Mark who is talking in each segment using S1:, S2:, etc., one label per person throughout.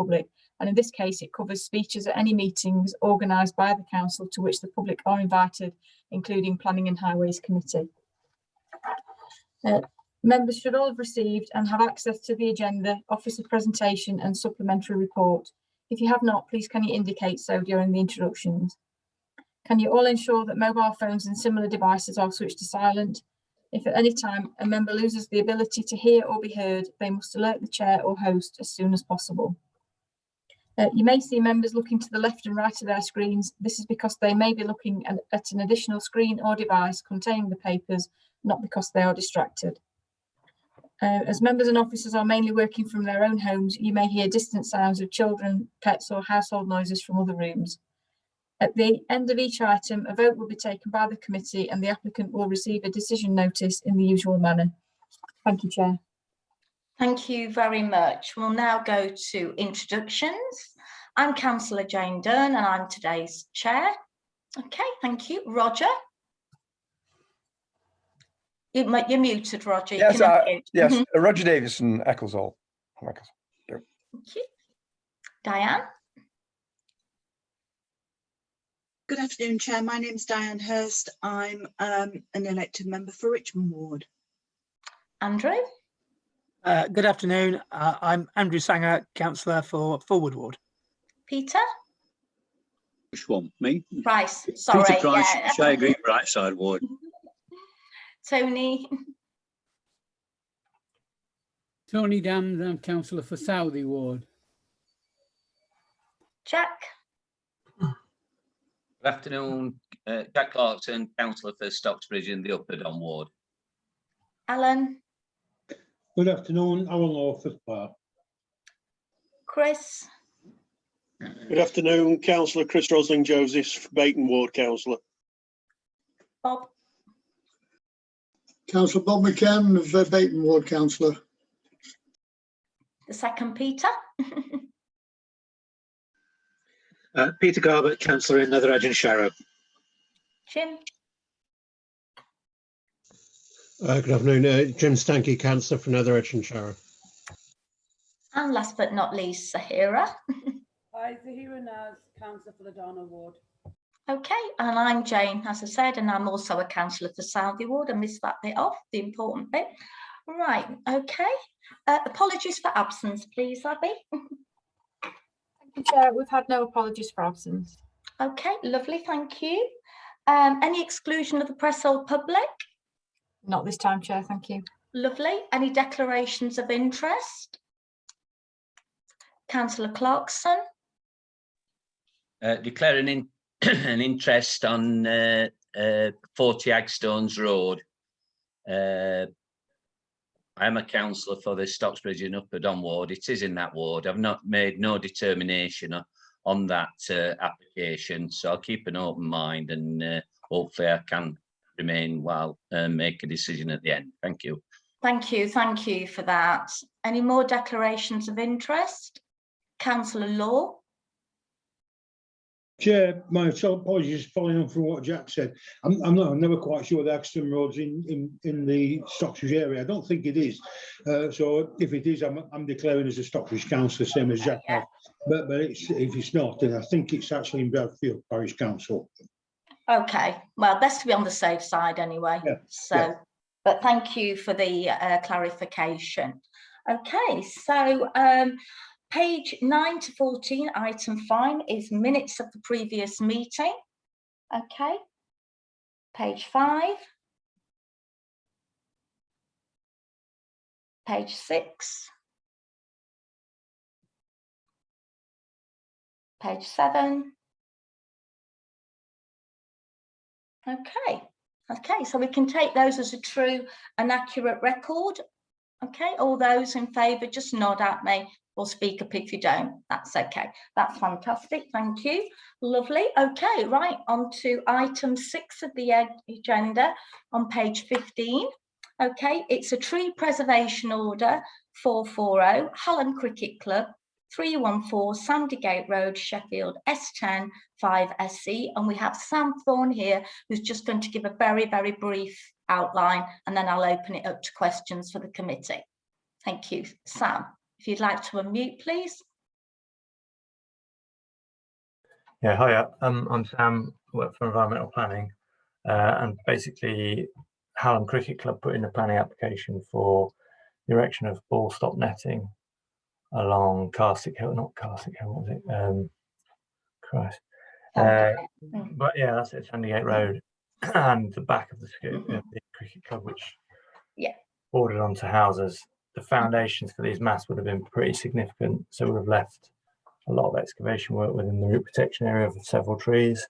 S1: public, and in this case it covers speeches at any meetings organised by the council to which the public are invited, including Planning and Highways Committee. Members should all have received and have access to the agenda, officer presentation and supplementary report. If you have not, please can you indicate so during the introductions. Can you all ensure that mobile phones and similar devices are switched to silent? If at any time a member loses the ability to hear or be heard, they must alert the chair or host as soon as possible. You may see members looking to the left and right of their screens. This is because they may be looking at an additional screen or device containing the papers, not because they are distracted. As members and officers are mainly working from their own homes, you may hear distant sounds of children, pets or household noises from other rooms. At the end of each item, a vote will be taken by the committee and the applicant will receive a decision notice in the usual manner. Thank you, Chair.
S2: Thank you very much. We'll now go to introductions. I'm Councillor Jane Dunn and I'm today's chair. Okay, thank you. Roger? You're muted, Roger.
S3: Yes, yes. Roger Davison, Ecclesall. Thank
S2: you. Diane?
S4: Good afternoon, Chair. My name is Diane Hurst. I'm an elected member for Richmond Ward.
S2: Andrew?
S5: Good afternoon. I'm Andrew Sanger, councillor for Forward Ward.
S2: Peter?
S6: Which one? Me?
S2: Price. Sorry.
S6: Peter Price,
S2: yeah.
S6: Shire Green, right side ward.
S2: Tony?
S7: Tony Dams, I'm councillor for Southey Ward.
S2: Jack?
S8: Good afternoon, Jack Clarkson, councillor for Stocksbridge in the Upper Don Ward.
S2: Alan?
S9: Good afternoon, Alan Lawford Park.
S2: Chris?
S10: Good afternoon, Councillor Chris Rosling-Joseph, Bacon Ward Councillor.
S2: Bob?
S11: Councillor Bob McCann of Bacon Ward Councillor.
S2: The second Peter?
S12: Peter Garbutt, councillor in Nether Edge and Sharrow.
S2: Jim?
S13: Good afternoon, Jim Stanky, councillor for Nether Edge and Sharrow.
S2: And last but not least, Zahira.
S14: Hi, Zahira Naz, councillor for the Donna Ward.
S2: Okay, and I'm Jane, as I said, and I'm also a councillor for Southey Ward. I missed that bit off, the important bit. Right, okay. Apologies for absence, please, Abby.
S1: Thank you, Chair. We've had no apologies for absence.
S2: Okay, lovely, thank you. Any exclusion of the press or public?
S1: Not this time, Chair, thank you.
S2: Lovely. Any declarations of interest? Councillor Clarkson.
S8: Declaring an interest on 40 Agstones Road. I am a councillor for the Stocksbridge and Upper Don Ward. It is in that ward. I've not made no determination on that application, so I'll keep an open mind and hopefully I can remain while make a decision at the end. Thank you.
S2: Thank you for that. Any more declarations of interest? Councillor Law.
S9: Chair, my apologies following on from what Jack said. I'm never quite sure the Agstone Road's in the Stocksbridge area. I don't think it is. So if it is, I'm declaring as a Stocksbridge councillor, same as Jack. Yeah. But if it's not, then I think it's actually in Bradfield Parish Council.
S2: Okay, well, best to be on the safe side anyway. Yeah. So, yeah. But thank you for the clarification. Okay, so page 9 to 14, item 5 is minutes of the previous meeting. Okay, page 5, page 6, page 7. Okay, so we can take those as a true and accurate record. Okay, all those in favour, just nod at me or speak up if you don't. That's okay. That's fantastic. Thank you. Lovely. Okay, right, on to item 6 of the agenda on page 15. Okay, it's a tree preservation order 440 Hallam Cricket Club, 314 Sandygate Road, Sheffield, S10 5SC, and we have Sam Thorne here, who's just going to give a very, very brief outline, and then I'll open it up to questions for the committee. Thank you. Sam, if you'd like to unmute, please.
S15: Yeah, hiya. I'm Sam, work for environmental planning, and basically Hallam Cricket Club put in a planning application for the erection of ball stop netting along Carstic Hill, not Carstic Hill, what was it? Christ. But yeah, that's it, Sandygate Road, and the back of the cricket club, which bordered onto houses. The foundations for these masts would have been pretty significant, so would have left a lot of excavation work within the root protection area of several trees,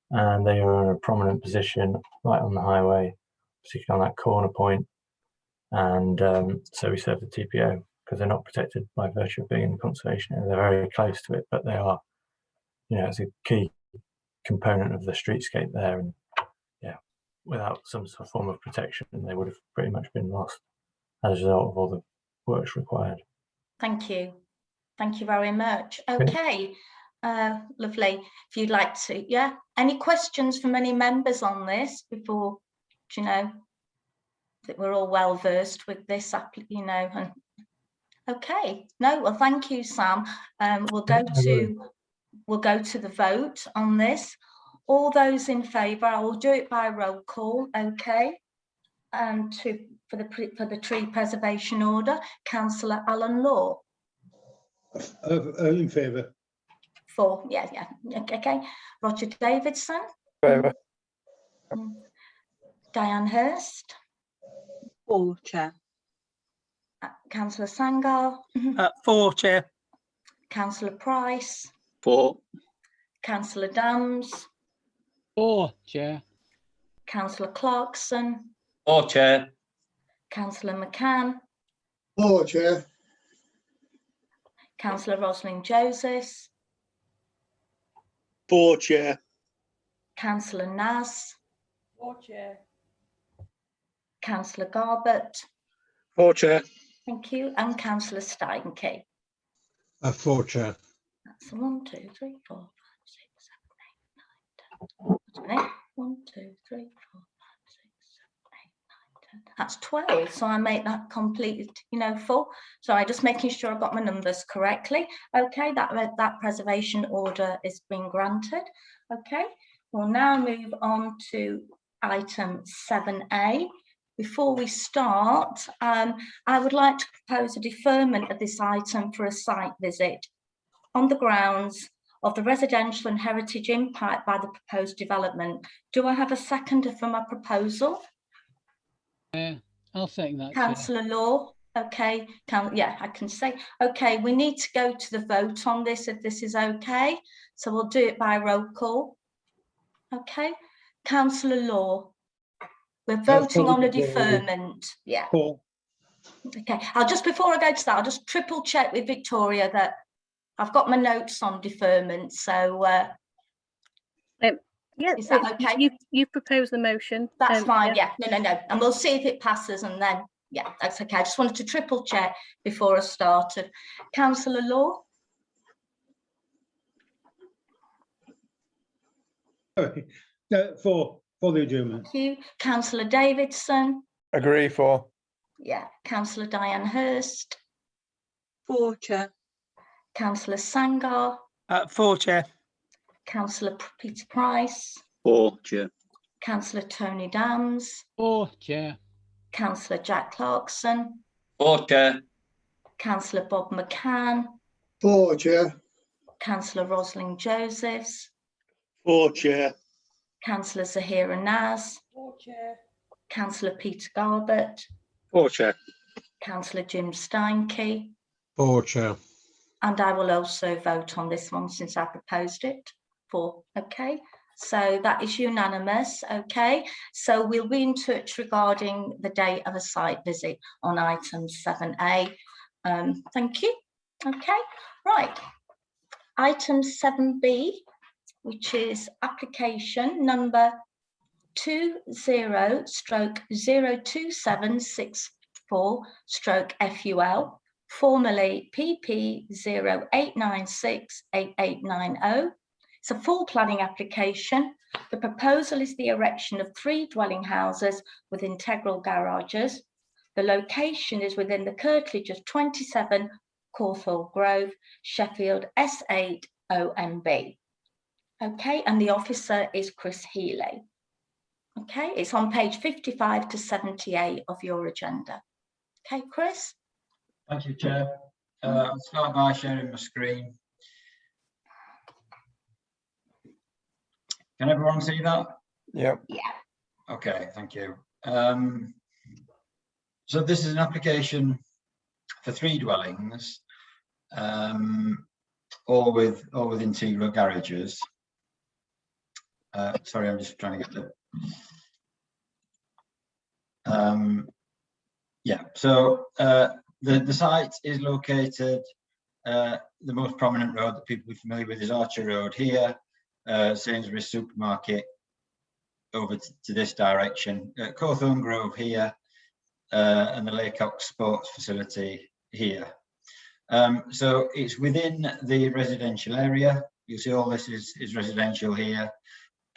S15: and they are in a prominent position right on the highway, particularly on that corner point. And so we serve the TPO because they're not protected by virtue of being in the conservation area. They're very close to it, but they are, it's a key component of the streetscape there. And yeah, without some sort of form of protection, they would have pretty much been lost as a result of all the works required.
S2: Thank you. Thank you very much. Okay, lovely. If you'd like to, any questions from any members on this before, that we're all well versed with this, and okay. No, well, thank you, Sam. We'll go to the vote on this. All those in favour, I will do it by roll call, okay? And for the tree preservation order, Councillor Alan Law.
S9: In favour.
S2: 4, yeah, okay. Roger Davidson.
S3: Favour.
S2: Diane Hurst.
S4: 4, Chair.
S2: Councillor Sangar.
S5: 4, Chair.
S2: Councillor Price.
S6: 4.
S2: Councillor Dams.
S7: 4, Chair.
S2: Councillor Clarkson.
S8: 4, Chair.
S2: Councillor McCann.
S11: 4, Chair.
S2: Councillor Rosalind Joseph.
S10: 4, Chair.
S2: Councillor Naz.
S14: 4, Chair.
S2: Councillor Garbett.
S12: 4, Chair.
S2: Thank you. And Councillor Steinkey.
S13: 4, Chair.
S2: That's 1, 2, 3, 4, 5, 6, 7, 8, 9, 10. 1, 2, 3, 4, 5, 6, 7, 8, 9, 10. That's 12. So I make that complete, full. So I'm just making sure I got my numbers correctly. Okay, that preservation order is being granted. Okay, we'll now move on to item 7A. Before we start, I would like to propose a deferment of this item for a site visit on the grounds of the residential and heritage impact by the proposed development. Do I have a seconder for my proposal?
S7: I'll second that.
S2: Councillor Law. Okay, I can say. Okay, we need to go to the vote on this if this is okay. So we'll do it by roll call. Okay, Councillor Law. We're voting on a deferment. Yeah.
S9: 4.
S2: Okay, before I go to that, I'll just triple check with Victoria that I've got my notes on deferment. So
S16: yeah,
S2: is that okay?
S16: You propose the motion.
S2: That's fine. Yeah. No. And we'll see if it passes, and then that's okay. I just wanted to triple check before I started. Councillor Law.
S9: Sorry. 4 for the adjournment.
S2: Thank you. Councillor Davidson.
S3: Agree. 4.
S2: Yeah. Councillor Diane Hurst.
S4: 4, Chair.
S2: Councillor Sangar.
S5: 4, Chair.
S2: Councillor Peter Price.
S6: 4, Chair.
S2: Councillor Tony Dams.
S7: 4, Chair.
S2: Councillor Jack Clarkson.
S8: 4, Chair.
S2: Councillor Bob McCann.
S11: 4, Chair.
S2: Councillor Rosalind Josephs.
S10: 4, Chair.
S2: Councillor Zahira Naz.
S14: 4, Chair.
S2: Councillor Peter Garbett.
S12: 4, Chair.
S2: Councillor Jim Steinkey.
S13: 4, Chair.
S2: And I will also vote on this one since I proposed it. 4, okay. So that is unanimous, okay. So we'll be in touch regarding the date of a site visit on item 7A. Thank you. Okay, right. Item 7B, which is application number 20/02764/FUL, formerly PP 08968890. It's a full planning application. The proposal is the erection of 3 dwelling houses with integral garages. The location is within the curtilage of 27 Cawthorne Grove, Sheffield S8 OMB. Okay, and the officer is Chris Healy. Okay, it's on page 55 to 78 of your agenda. Okay, Chris?
S16: Thank you, Chair. I'll start by sharing my screen. Can everyone see that?
S3: Yeah.
S2: Yeah.
S16: Okay, thank you. So this is an application for 3 dwellings, all with integral garages. Sorry, I'm just trying to get the. Yeah. So the site is located. The most prominent road that people are familiar with is Archer Road here. Sainsbury's supermarket over to this direction. Cawthorne Grove here, and the Laycock Sports Facility here. So it's within the residential area. You'll see all this is residential here.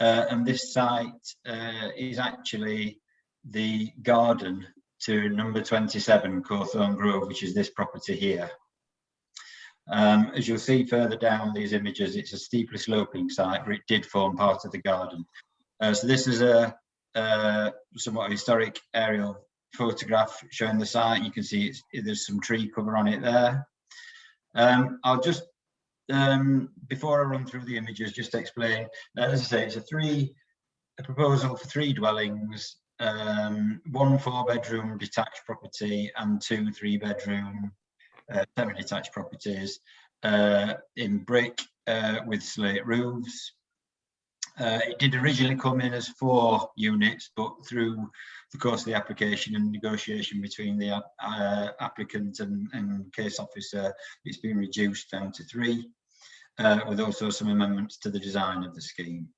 S16: And this site is actually the garden to number 27 Cawthorne Grove, which is this property here. As you'll see further down these images, it's a steeply sloping site, but it did form part of the garden. So this is a somewhat historic aerial photograph showing the site. You can see there's some tree cover on it there. I'll just, before I run through the images, just explain, as I say, it's a proposal for 3 dwellings, 1 4-bedroom detached property and 2 3-bedroom semi-detached properties in brick with slate roofs. It did originally come in as 4 units, but through the course of the application and negotiation between the applicant and case officer, it's been reduced down to 3, with also some amendments to the design of the scheme.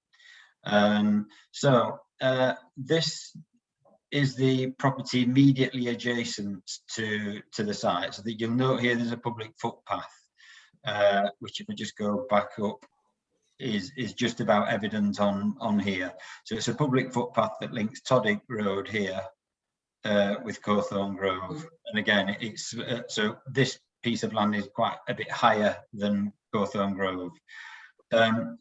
S16: This is the property immediately adjacent to the site. So that you'll note here there's a public footpath, which if I just go back up, is just about evident on here. So it's a public footpath that links Toddick Road here with Cawthorne Grove. And again, it's so this piece of land is quite a bit higher than Cawthorne Grove.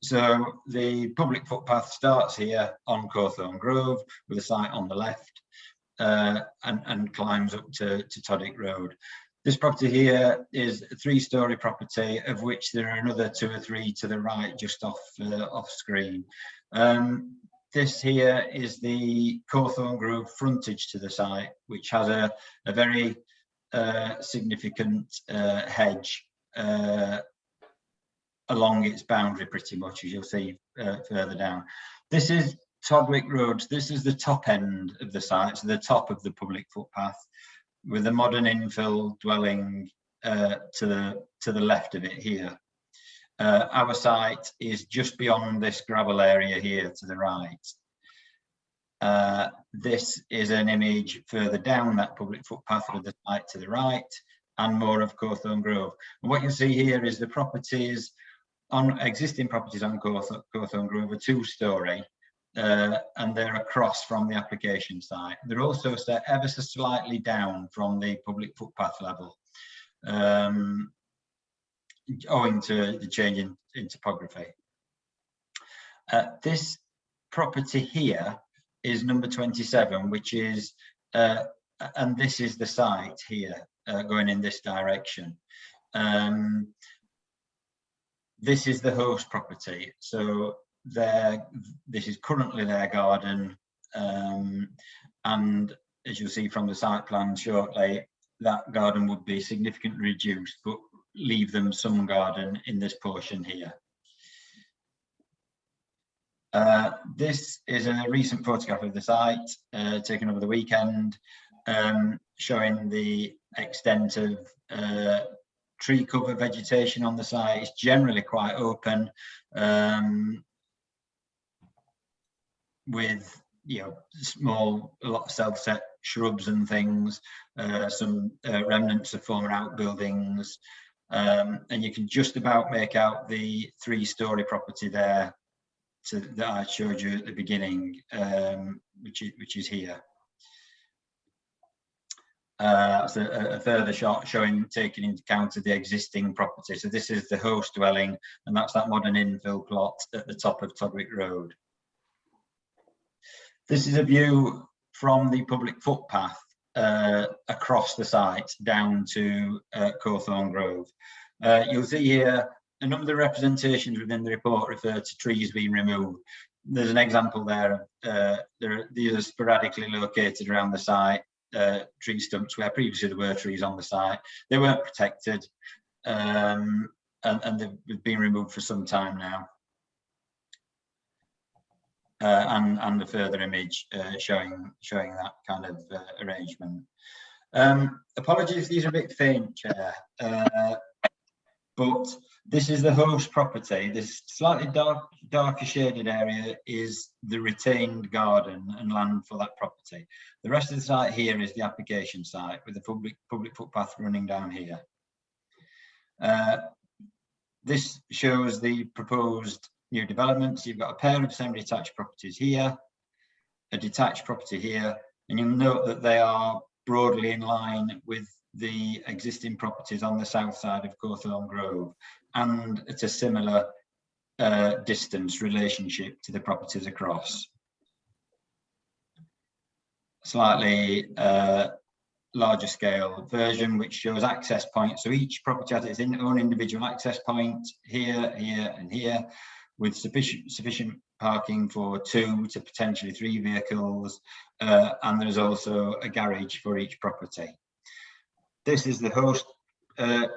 S16: So the public footpath starts here on Cawthorne Grove with a site on the left and climbs up to Toddick Road. This property here is a 3-storey property, of which there are another 2 or 3 to the right, just off screen. This here is the Cawthorne Grove frontage to the site, which has a very significant hedge along its boundary, pretty much, as you'll see further down. This is Todwick Road. This is the top end of the site, so the top of the public footpath, with a modern infill dwelling to the left of it here. Our site is just beyond this gravel area here to the right. This is an image further down that public footpath with the site to the right and more of Cawthorne Grove. And what you see here is the properties on existing properties on Cawthorne Grove are 2-storey. And they're across from the application site. They're also set ever so slightly down from the public footpath level, owing to the change in topography. This property here is number 27, which is, and this is the site here going in this direction. This is the host property. So this is currently their garden, and as you'll see from the site plan shortly, that garden would be significantly reduced, but leave them some garden in this portion here. This is a recent photograph of the site taken over the weekend, showing the extent of tree cover vegetation on the site. It's generally quite open, with a lot of self-set shrubs and things, some remnants of former outbuildings, and you can just about make out the 3-storey property there that I showed you at the beginning, which is here. That's a further shot showing taking into account of the existing property. So this is the host dwelling, and that's that modern infill plot at the top of Todwick Road. This is a view from the public footpath across the site down to Cawthorne Grove. You'll see here a number of the representations within the report refer to trees being removed. There's an example there. These are sporadically located around the site. Tree stumps where previously there were trees on the site. They weren't protected, and they've been removed for some time now. And a further image showing that kind of arrangement. Apologies, these are a bit faint, Chair, but this is the host property. This slightly darker shaded area is the retained garden and land for that property. The rest of the site here is the application site with the public footpath running down here. This shows the proposed new developments. You've got a pair of semi-detached properties here, a detached property here, and you'll note that they are broadly in line with the existing properties on the south side of Cawthorne Grove, and at a similar distance relationship to the properties across. Slightly larger scale version which shows access points. So each property has its own individual access point here, here, and here, with sufficient parking for 2 to potentially 3 vehicles, and there's also a garage for each property. This is the host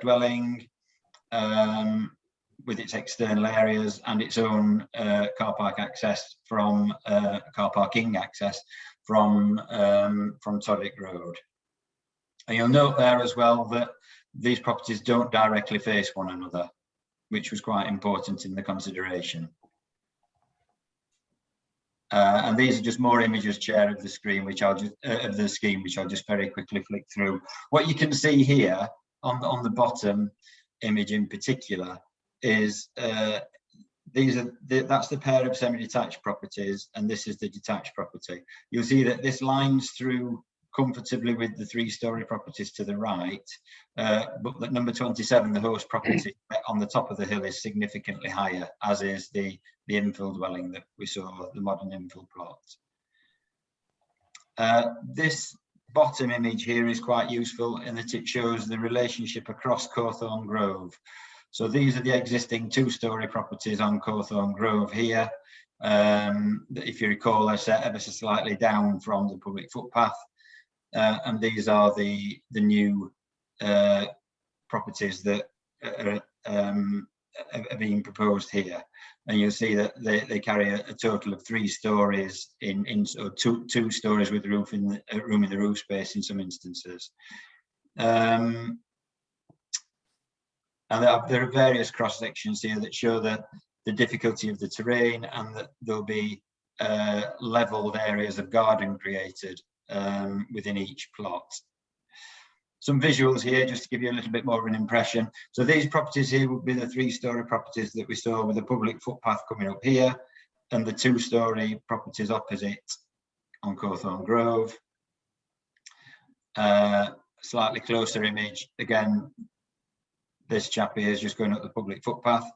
S16: dwelling with its external areas and its own car park access from car parking access from Todwick Road. And you'll note there as well that these properties don't directly face one another, which was quite important in the consideration. And these are just more images, Chair, of the screen, which I'll just of the scheme, which I'll just very quickly flick through. What you can see here on the bottom image in particular is that's the pair of semi-detached properties, and this is the detached property. You'll see that this lines through comfortably with the 3-storey properties to the right, but that number 27, the host property on the top of the hill, is significantly higher, as is the infill dwelling that we saw, the modern infill plot. This bottom image here is quite useful in that it shows the relationship across Cawthorne Grove. So these are the existing 2-storey properties on Cawthorne Grove here. If you recall, they're set ever so slightly down from the public footpath. And these are the new properties that are being proposed here, and you'll see that they carry a total of 3 stories or two stories with room in the roof space in some instances. And there are various cross sections here that show the difficulty of the terrain, and that there'll be levelled areas of garden created within each plot. Some visuals here just to give you a little bit more of an impression. So these properties here would be the 3-storey properties that we saw with the public footpath coming up here, and the 2-storey properties opposite on Cawthorne Grove. Slightly closer image, again, this chap here is just going up the public footpath.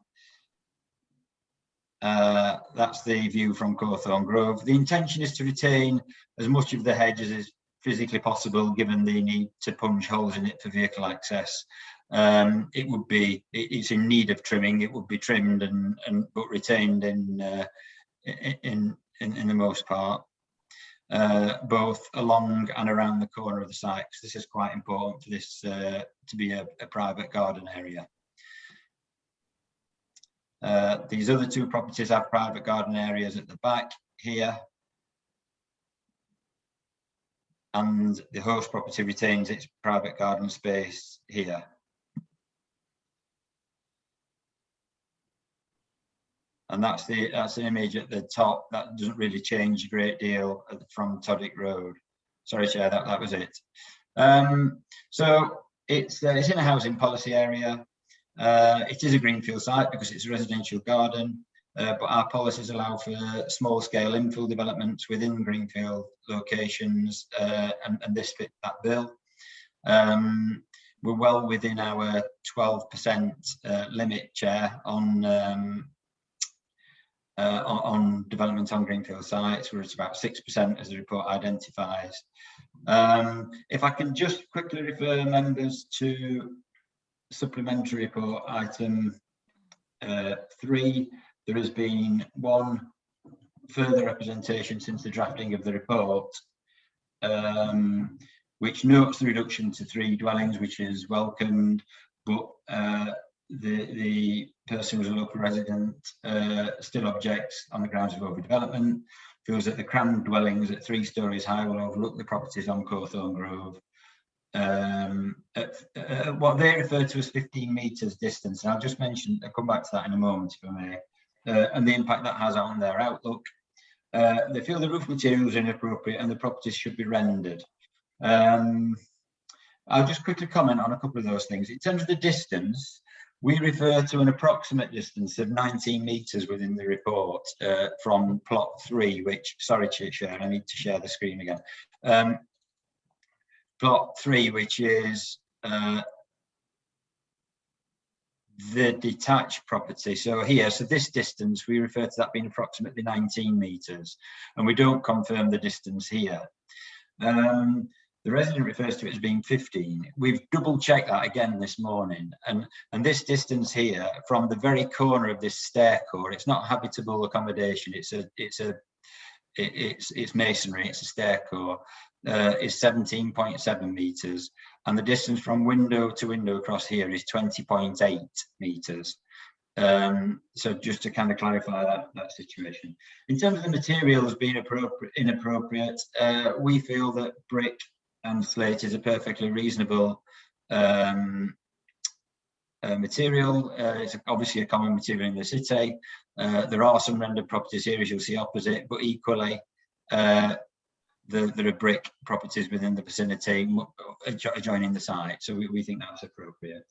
S16: That's the view from Cawthorne Grove. The intention is to retain as much of the hedge as is physically possible, given the need to punch holes in it for vehicle access. It's in need of trimming. It would be trimmed but retained in the most part, both along and around the corner of the site, because this is quite important for this to be a private garden area. These other 2 properties have private garden areas at the back here, and the host property retains its private garden space here. And that's the image at the top. That doesn't really change a great deal from Todwick Road. Sorry, Chair, that was it. So it's in a housing policy area. It is a greenfield site because it's a residential garden, but our policies allow for small-scale infill developments within greenfield locations, and this fits that bill. We're well within our 12% limit, Chair, on development on greenfield sites. We're at about 6% as the report identifies. If I can just quickly refer members to supplementary report item 3, there has been one further representation since the drafting of the report, which notes the reduction to 3 dwellings, which is welcomed, but the person who's a local resident still objects on the grounds of overdevelopment, feels that the crammed dwellings at 3 stories high will overlook the properties on Cawthorne Grove. What they refer to as 15 metres distance, and I'll just mention, I'll come back to that in a moment if I may, and the impact that has on their outlook. They feel the roof materials are inappropriate and the properties should be rendered. I'll just quickly comment on a couple of those things. In terms of the distance, we refer to an approximate distance of 19 metres within the report from plot 3, which, sorry, Chair, I need to share the screen again. Plot 3, which is the detached property. So here, so this distance, we refer to that being approximately 19 metres, and we don't confirm the distance here. The resident refers to it as being 15. We've double checked that again this morning, and this distance here from the very corner of this stair core, it's not habitable accommodation, it's masonry, it's a stair core, is 17.7 metres, and the distance from window to window across here is 20.8 metres. So just to kind of clarify that situation. In terms of the materials being inappropriate, we feel that brick and slate is a perfectly reasonable material. It's obviously a common material in the city. There are some rendered properties here, as you'll see opposite, but equally there are brick properties within the vicinity adjoining the site, so we think that's appropriate.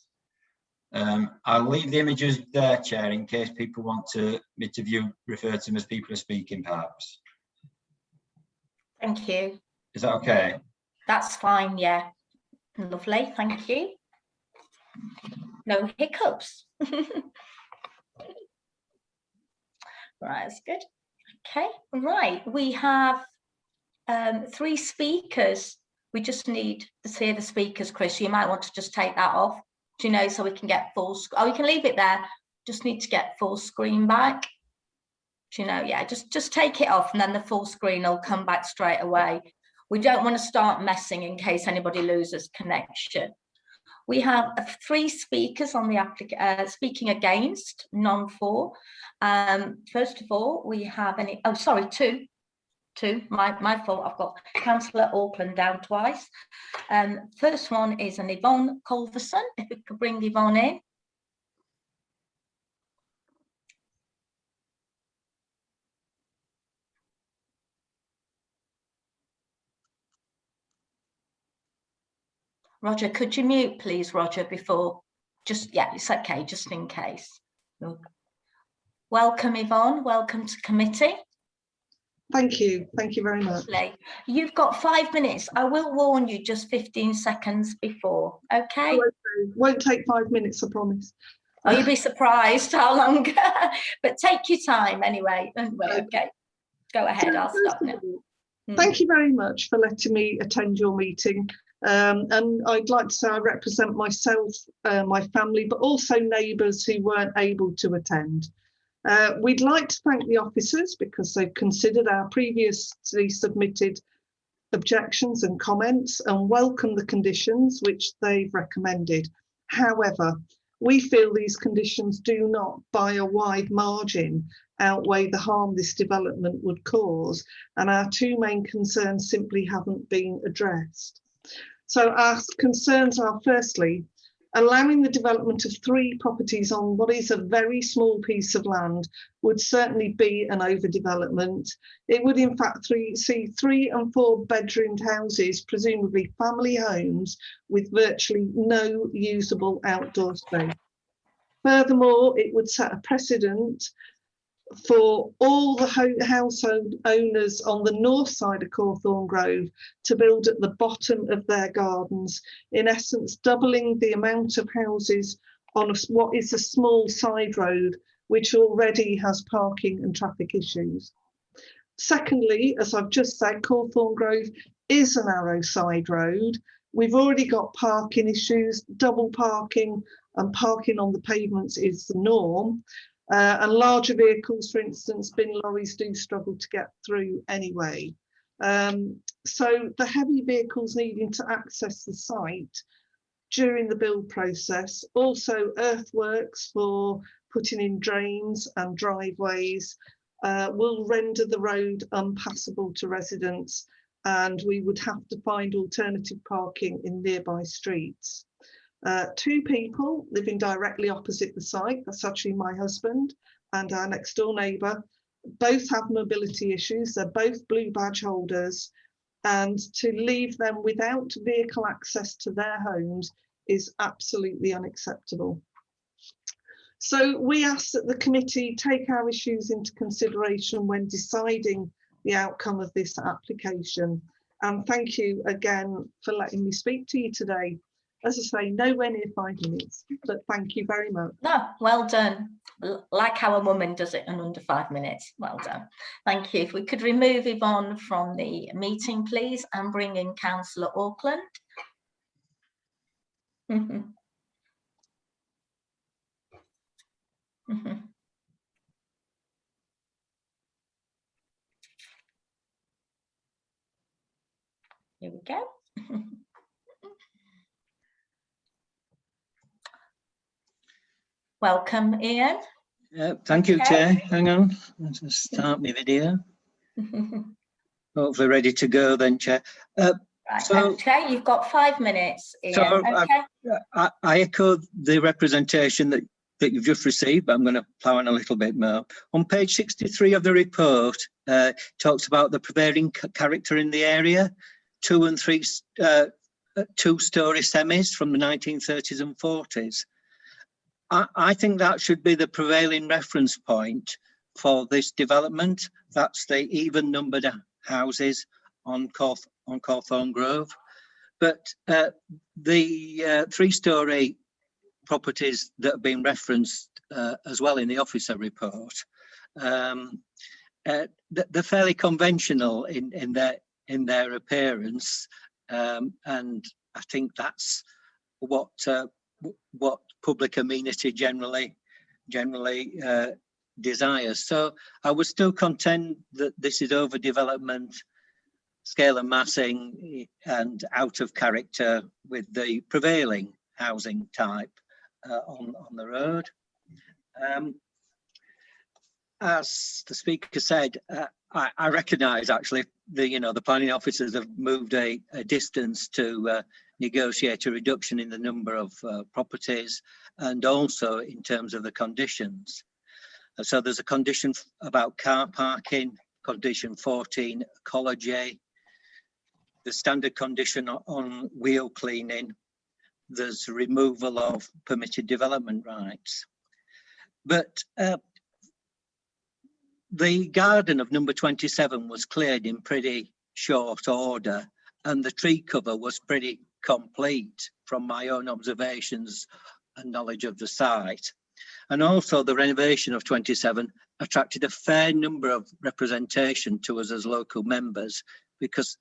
S16: I'll leave the images there, Chair, in case people want me to refer to them as people are speaking, perhaps.
S2: Thank you.
S16: Is that okay? That's
S2: fine, yeah. Lovely, thank you. No hiccups. Right, that's good. Okay, right, we have 3 speakers. We just need to see the speakers, Chris. You might want to just take that off, do you know, so we can get full, oh, you can leave it there. Just need to get full screen back. Do you know, yeah, just take it off and then the full screen will come back straight away. We don't want to start messing in case anybody loses connection. We have 3 speakers on the speaking against, none for. First of all, we have two, my fault, I've got Councillor Auckland down twice. First one is an Yvonne Culverson, if we could bring Yvonne in. Roger, could you mute, please, Roger, before, yeah, it's okay, just in case. Welcome, Yvonne, welcome to committee.
S17: Thank you very much.
S2: Lovely. You've got 5 minutes. I will warn you just 15 seconds before, okay?
S17: Won't take 5 minutes, I promise.
S2: Oh, you'll be surprised how long, but take your time anyway. Okay, go ahead, I'll stop now.
S17: Thank you very much for letting me attend your meeting. And I'd like to say I represent myself, my family, but also neighbours who weren't able to attend. We'd like to thank the officers because they've considered our previously submitted objections and comments and welcome the conditions which they've recommended. However, we feel these conditions do not, by a wide margin, outweigh the harm this development would cause, and our 2 main concerns simply haven't been addressed. So our concerns are, firstly, allowing the development of 3 properties on what is a very small piece of land would certainly be an overdevelopment. It would in fact see 3 and 4 bedroomed houses, presumably family homes, with virtually no usable outdoor space. Furthermore, it would set a precedent for all the household owners on the north side of Cawthorne Grove to build at the bottom of their gardens, in essence doubling the amount of houses on what is a small side road which already has parking and traffic issues. Secondly, as I've just said, Cawthorne Grove is a narrow side road. We've already got parking issues, double parking and parking on the pavements is the norm. And larger vehicles, for instance, bin lorries do struggle to get through anyway. So the heavy vehicles needing to access the site during the build process, also earthworks for putting in drains and driveways, will render the road unpassable to residents, and we would have to find alternative parking in nearby streets. 2 people living directly opposite the site, that's actually my husband and our next door neighbour, both have mobility issues, they're both blue badge holders, and to leave them without vehicle access to their homes is absolutely unacceptable. So we ask that the committee take our issues into consideration when deciding the outcome of this application. And thank you again for letting me speak to you today. As I say, nowhere near 5 minutes, but thank you very much.
S2: No, well done. Like how a woman does it in under 5 minutes. Well done. Thank you. If we could remove Yvonne from the meeting, please, and bring in Councillor Auckland. Here we go. Welcome, Ian.
S6: Thank you, Chair. Hang on, let's just start my video. Hopefully ready to go then, Chair.
S2: Right, okay, you've got 5 minutes, Ian.
S6: So
S2: okay.
S6: I echo the representation that you've just received, but I'm going to plough on a little bit more. On page 63 of the report, talks about the prevailing character in the area, 2- and 2-storey semis from the 1930s and 40s. I think that should be the prevailing reference point for this development. That's the even numbered houses on Cawthorne Grove. But the 3-storey properties that have been referenced as well in the officer report, they're fairly conventional in their appearance, and I think that's what public amenity generally desires. So I would still contend that this is overdevelopment, scale and massing, and out of character with the prevailing housing type on the road. As the speaker said, I recognise actually the planning officers have moved a distance to negotiate a reduction in the number of properties, and also in terms of the conditions. So there's a condition about car parking, condition 14, ecology, the standard condition on wheel cleaning, there's removal of permitted development rights. But the garden of number 27 was cleared in pretty short order, and the tree cover was pretty complete from my own observations and knowledge of the site. And also the renovation of 27 attracted a fair number of representation to us as local members, because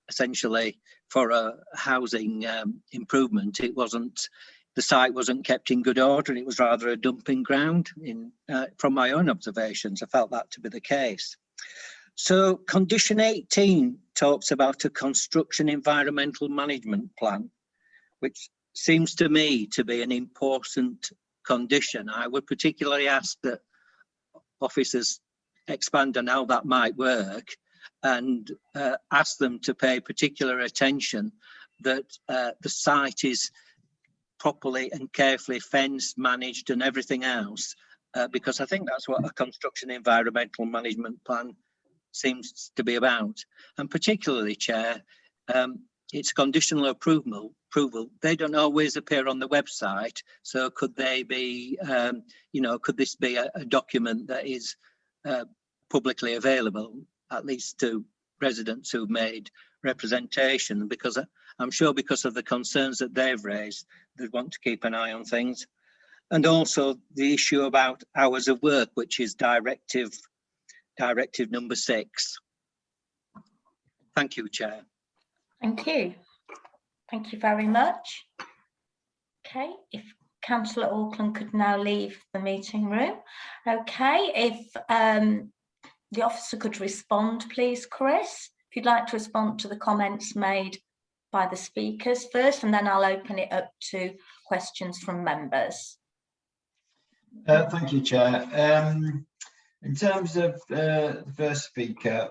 S6: essentially for a housing improvement, the site wasn't kept in good order, and it was rather a dumping ground. From my own observations, I felt that to be the case. So condition 18 talks about a construction environmental management plan, which seems to me to be an important condition. I would particularly ask that officers expand on how that might work, and ask them to pay particular attention that the site is properly and carefully fenced, managed and everything else, because I think that's what a construction environmental management plan seems to be about. And particularly, Chair, it's conditional approval. They don't always appear on the website, so could they be, could this be a document that is publicly available, at least to residents who've made representation, because I'm sure because of the concerns that they've raised, they want to keep an eye on things. And also the issue about hours of work, which is directive number 6. Thank you, Chair.
S2: Thank you. Thank you very much. Okay, if Councillor Auckland could now leave the meeting room. Okay, if the officer could respond, please, Chris. If you'd like to respond to the comments made by the speakers first, and then I'll open it up to questions from members.
S16: Thank you, Chair. In terms of the first speaker,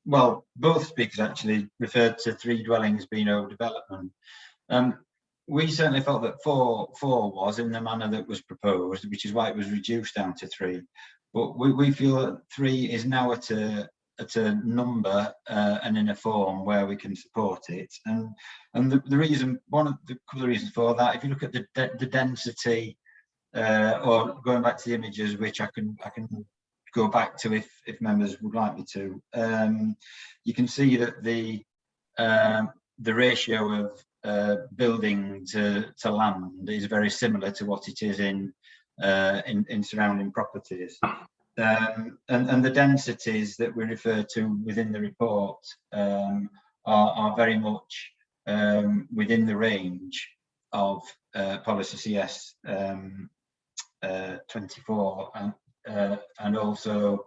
S16: well, both speakers actually referred to 3 dwellings being overdevelopment. We certainly felt that 4 was in the manner that was proposed, which is why it was reduced down to 3. But we feel that 3 is now at a number and in a form where we can support it. And the reason, one of the couple of reasons for that, if you look at the density, or going back to the images, which I can go back to if members would like me to, you can see that the ratio of building to land is very similar to what it is in surrounding properties. And the densities that we refer to within the report are very much within the range of policy CS 24 and also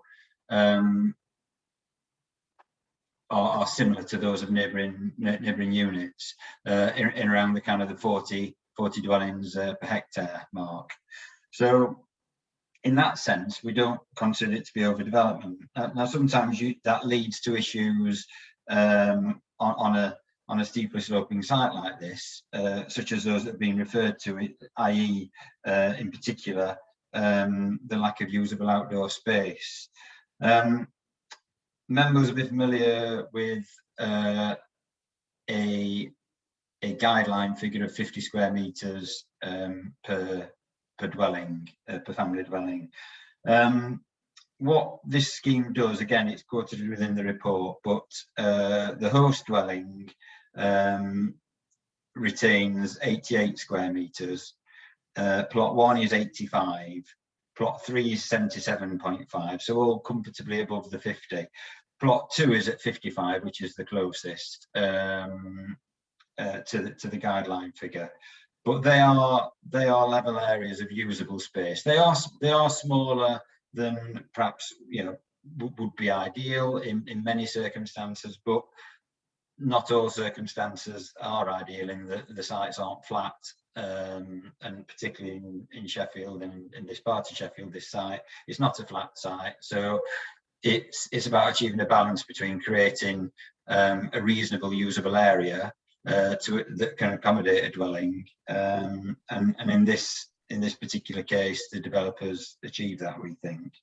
S16: are similar to those of neighbouring units in around the kind of the 40 dwellings per hectare mark. So in that sense, we don't consider it to be overdevelopment. Now, sometimes that leads to issues on a steeply sloping site like this, such as those that have been referred to, i.e. in particular, the lack of usable outdoor space. Members will be familiar with a guideline figure of 50 square metres per dwelling, per family dwelling. What this scheme does, again, it's quoted within the report, but the host dwelling retains 88 square metres, plot 1 is 85, plot 3 is 77.5, so all comfortably above the 50. Plot 2 is at 55, which is the closest to the guideline figure. But they are level areas of usable space. They are smaller than perhaps would be ideal in many circumstances, but not all circumstances are ideal in the sites aren't flat, and particularly in Sheffield and in this part of Sheffield, this site is not a flat site. So it's about achieving a balance between creating a reasonable usable area that can accommodate a dwelling, and in this particular case, the developers achieve that, we think.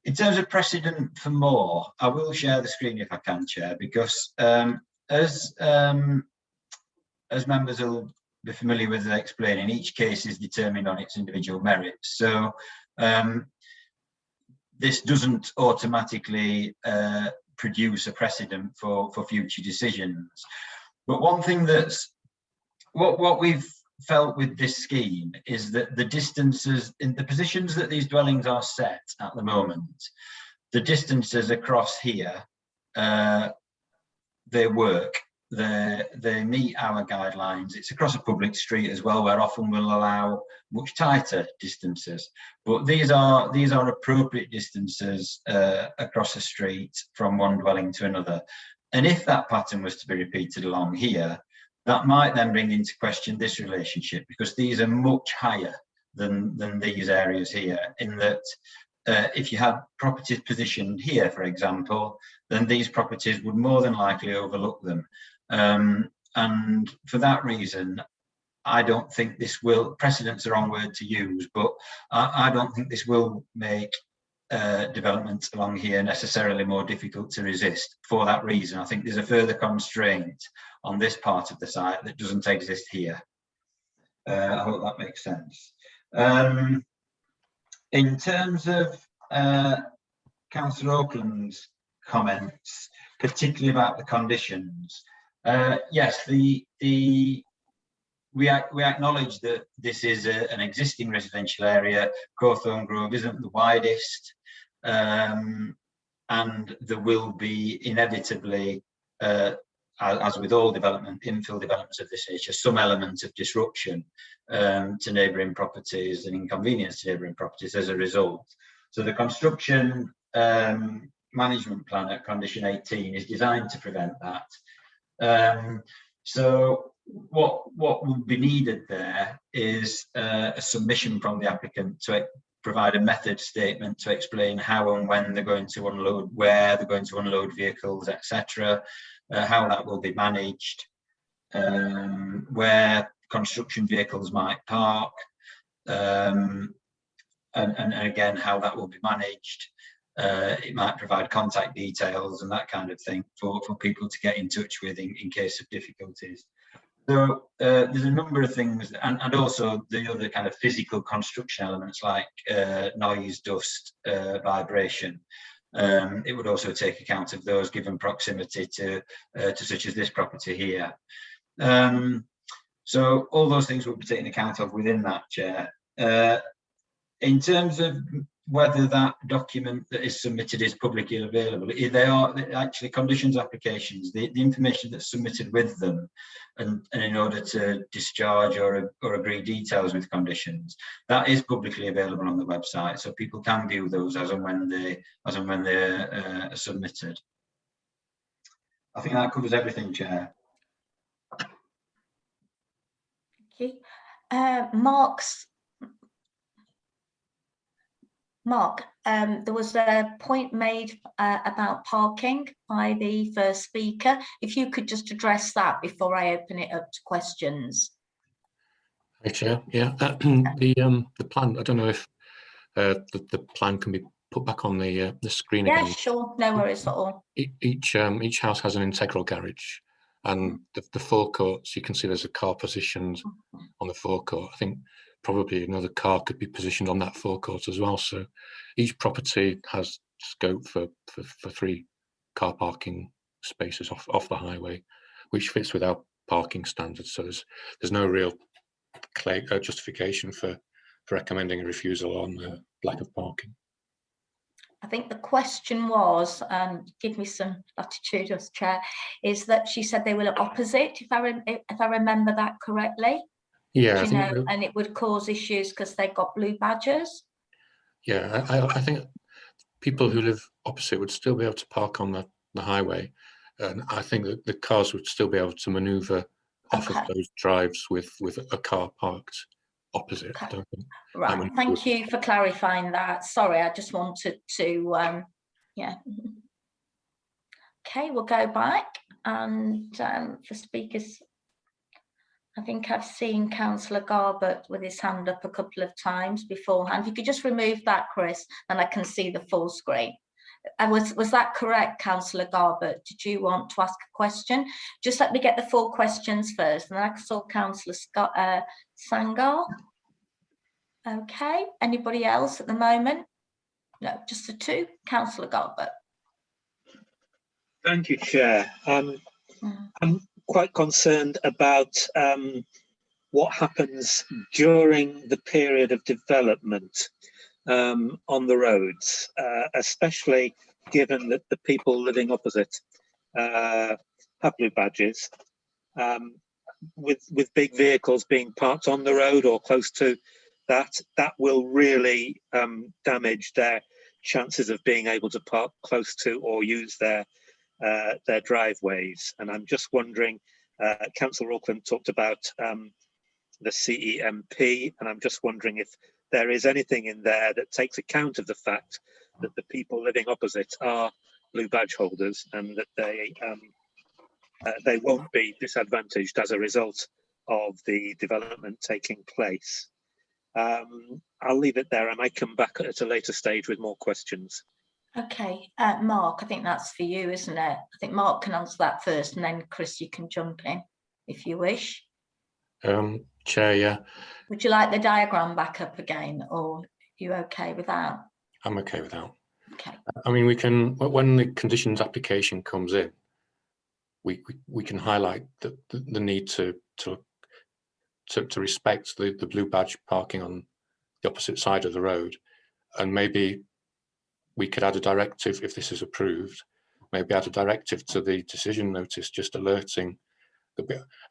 S16: In terms of precedent for more, I will share the screen if I can, Chair, because as members will be familiar with explaining, each case is determined on its individual merits. So this doesn't automatically produce a precedent for future decisions. But one thing that's what we've felt with this scheme is that the distances in the positions that these dwellings are set at the moment, the distances across here, they work. They meet our guidelines. It's across a public street as well, where often we'll allow much tighter distances. But these are appropriate distances across a street from one dwelling to another. And if that pattern was to be repeated along here, that might then bring into question this relationship, because these are much higher than these areas here, in that if you had properties positioned here, for example, then these properties would more than likely overlook them. And for that reason, I don't think this will, precedent's the wrong word to use, but I don't think this will make development along here necessarily more difficult to resist. For that reason, I think there's a further constraint on this part of the site that doesn't exist here. I hope that makes sense. In terms of Councillor Auckland's comments, particularly about the conditions, yes, we acknowledge that this is an existing residential area. Cawthorne Grove isn't the widest, and there will be inevitably, as with all development, infill developments of this nature, some element of disruption to neighbouring properties and inconvenience to neighbouring properties as a result. So the construction management plan at condition 18 is designed to prevent that. So what would be needed there is a submission from the applicant to provide a method statement to explain how and when they're going to unload, where they're going to unload vehicles, etc., how that will be managed, where construction vehicles might park, and again, how that will be managed. It might provide contact details and that kind of thing for people to get in touch with in case of difficulties. So there's a number of things, and also the other kind of physical construction elements like noise, dust, vibration. It would also take account of those given proximity to such as this property here. So all those things will be taken account of within that, Chair. In terms of whether that document that is submitted is publicly available, they are actually conditions applications, the information that's submitted with them, and in order to discharge or agree details with conditions, that is publicly available on the website, so people can view those as and when they're submitted. I think that covers everything, Chair.
S2: Thank you. Mark, there was a point made about parking by the first speaker. If you could just address that before I open it up to questions.
S13: Hi, Chair. Yeah, the plan. I don't know if the plan can be put back on the screen again.
S2: Yeah, sure. No worries at all.
S13: Each house has an integral garage, and the forecourts, you can see there's a car positioned on the forecourt. I think probably another car could be positioned on that forecourt as well. So each property has scope for 3 car parking spaces off the highway, which fits with our parking standards. So there's no real justification for recommending a refusal on lack of parking.
S2: I think the question was, give me some latitude as Chair, is that she said they were opposite, if I remember that correctly.
S13: Yeah,
S2: you know, and it would cause issues because they got blue badges.
S13: Yeah, I think people who live opposite would still be able to park on the highway, and I think that the cars would still be able to manoeuvre off of those drives with a car parked opposite. I don't think.
S2: Right, thank you for clarifying that. Sorry, I just wanted to, yeah. Okay, we'll go back and for speakers. I think I've seen Councillor Garbett with his hand up a couple of times beforehand. If you could just remove that, Chris, and I can see the full screen. Was that correct, Councillor Garbett? Did you want to ask a question? Just let me get the full questions first, and then I saw Councillor Sangar. Okay, anybody else at the moment? No, just the 2. Councillor Garbett.
S12: Thank you, Chair. I'm quite concerned about what happens during the period of development on the roads, especially given that the people living opposite have blue badges, with big vehicles being parked on the road or close to that will really damage their chances of being able to park close to or use their driveways. And I'm just wondering, Councillor Auckland talked about the CEMP, and I'm just wondering if there is anything in there that takes account of the fact that the people living opposite are blue badge holders, and that they won't be disadvantaged as a result of the development taking place. I'll leave it there. I might come back at a later stage with more questions.
S2: Okay, Mark, I think that's for you, isn't it? I think Mark can answer that first, and then Chris, you can jump in if you wish.
S13: Chair, yeah.
S2: Would you like the diagram back up again, or You okay with that?
S13: I'm okay with that.
S2: Okay.
S13: I mean, we can, when the conditions application comes in, we can highlight the need to respect the blue badge parking on the opposite side of the road, and maybe we could add a directive if this is approved. Maybe add a directive to the decision notice, just alerting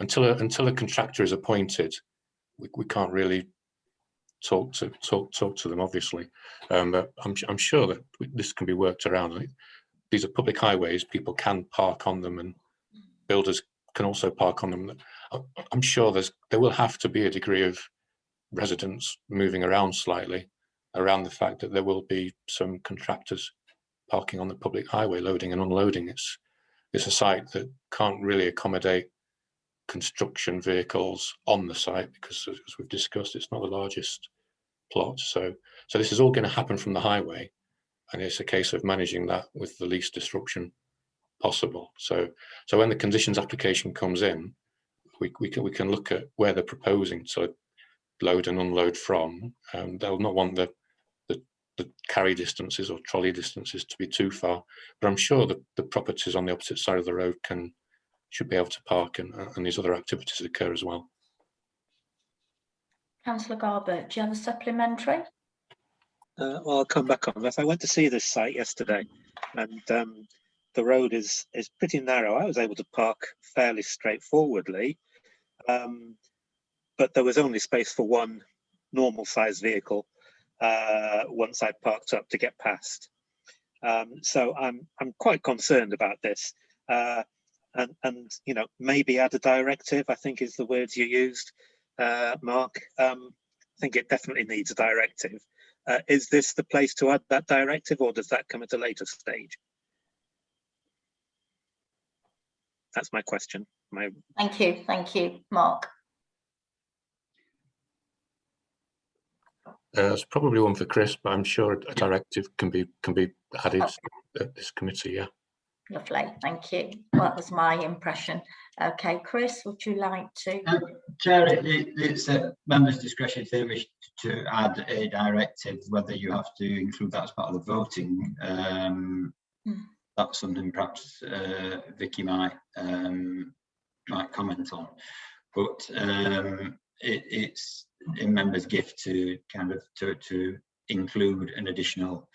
S13: until a contractor is appointed. We can't really talk to them, obviously, but I'm sure that this can be worked around. These are public highways; people can park on them, and builders can also park on them. I'm sure there will have to be a degree of residents moving around slightly around the fact that there will be some contractors parking on the public highway, loading and unloading. It's a site that can't really accommodate construction vehicles on the site because, as we've discussed, it's not the largest plot. So this is all going to happen from the highway, and it's a case of managing that with the least disruption possible. So when the conditions application comes in, we can look at where they're proposing to load and unload from. They'll not want the carry distances or trolley distances to be too far, but I'm sure that the properties on the opposite side of the road should be able to park, and these other activities occur as well.
S2: Councillor Garbutt, do you have a supplementary?
S12: Well, I'll come back on that. I went to see this site yesterday, and the road is pretty narrow. I was able to park fairly straightforwardly, but there was only space for one normal sized vehicle once I parked up to get past. So I'm quite concerned about this, and you know, maybe add a directive, I think is the words you used, Mark. I think it definitely needs a directive. Is this the place to add that directive, or does that come at a later stage? That's my question.
S2: Thank you, Mark.
S13: It's probably one for Chris, but I'm sure a directive can be added at this committee. Yeah.
S2: Lovely, thank you. Well, that was my impression. Okay, Chris, would you like to?
S16: Chair, it's at members' discretion if they wish to add a directive, whether you have to include that as part of the voting. That's something perhaps Vicky might comment on, but it's in members' gift to kind of to include an additional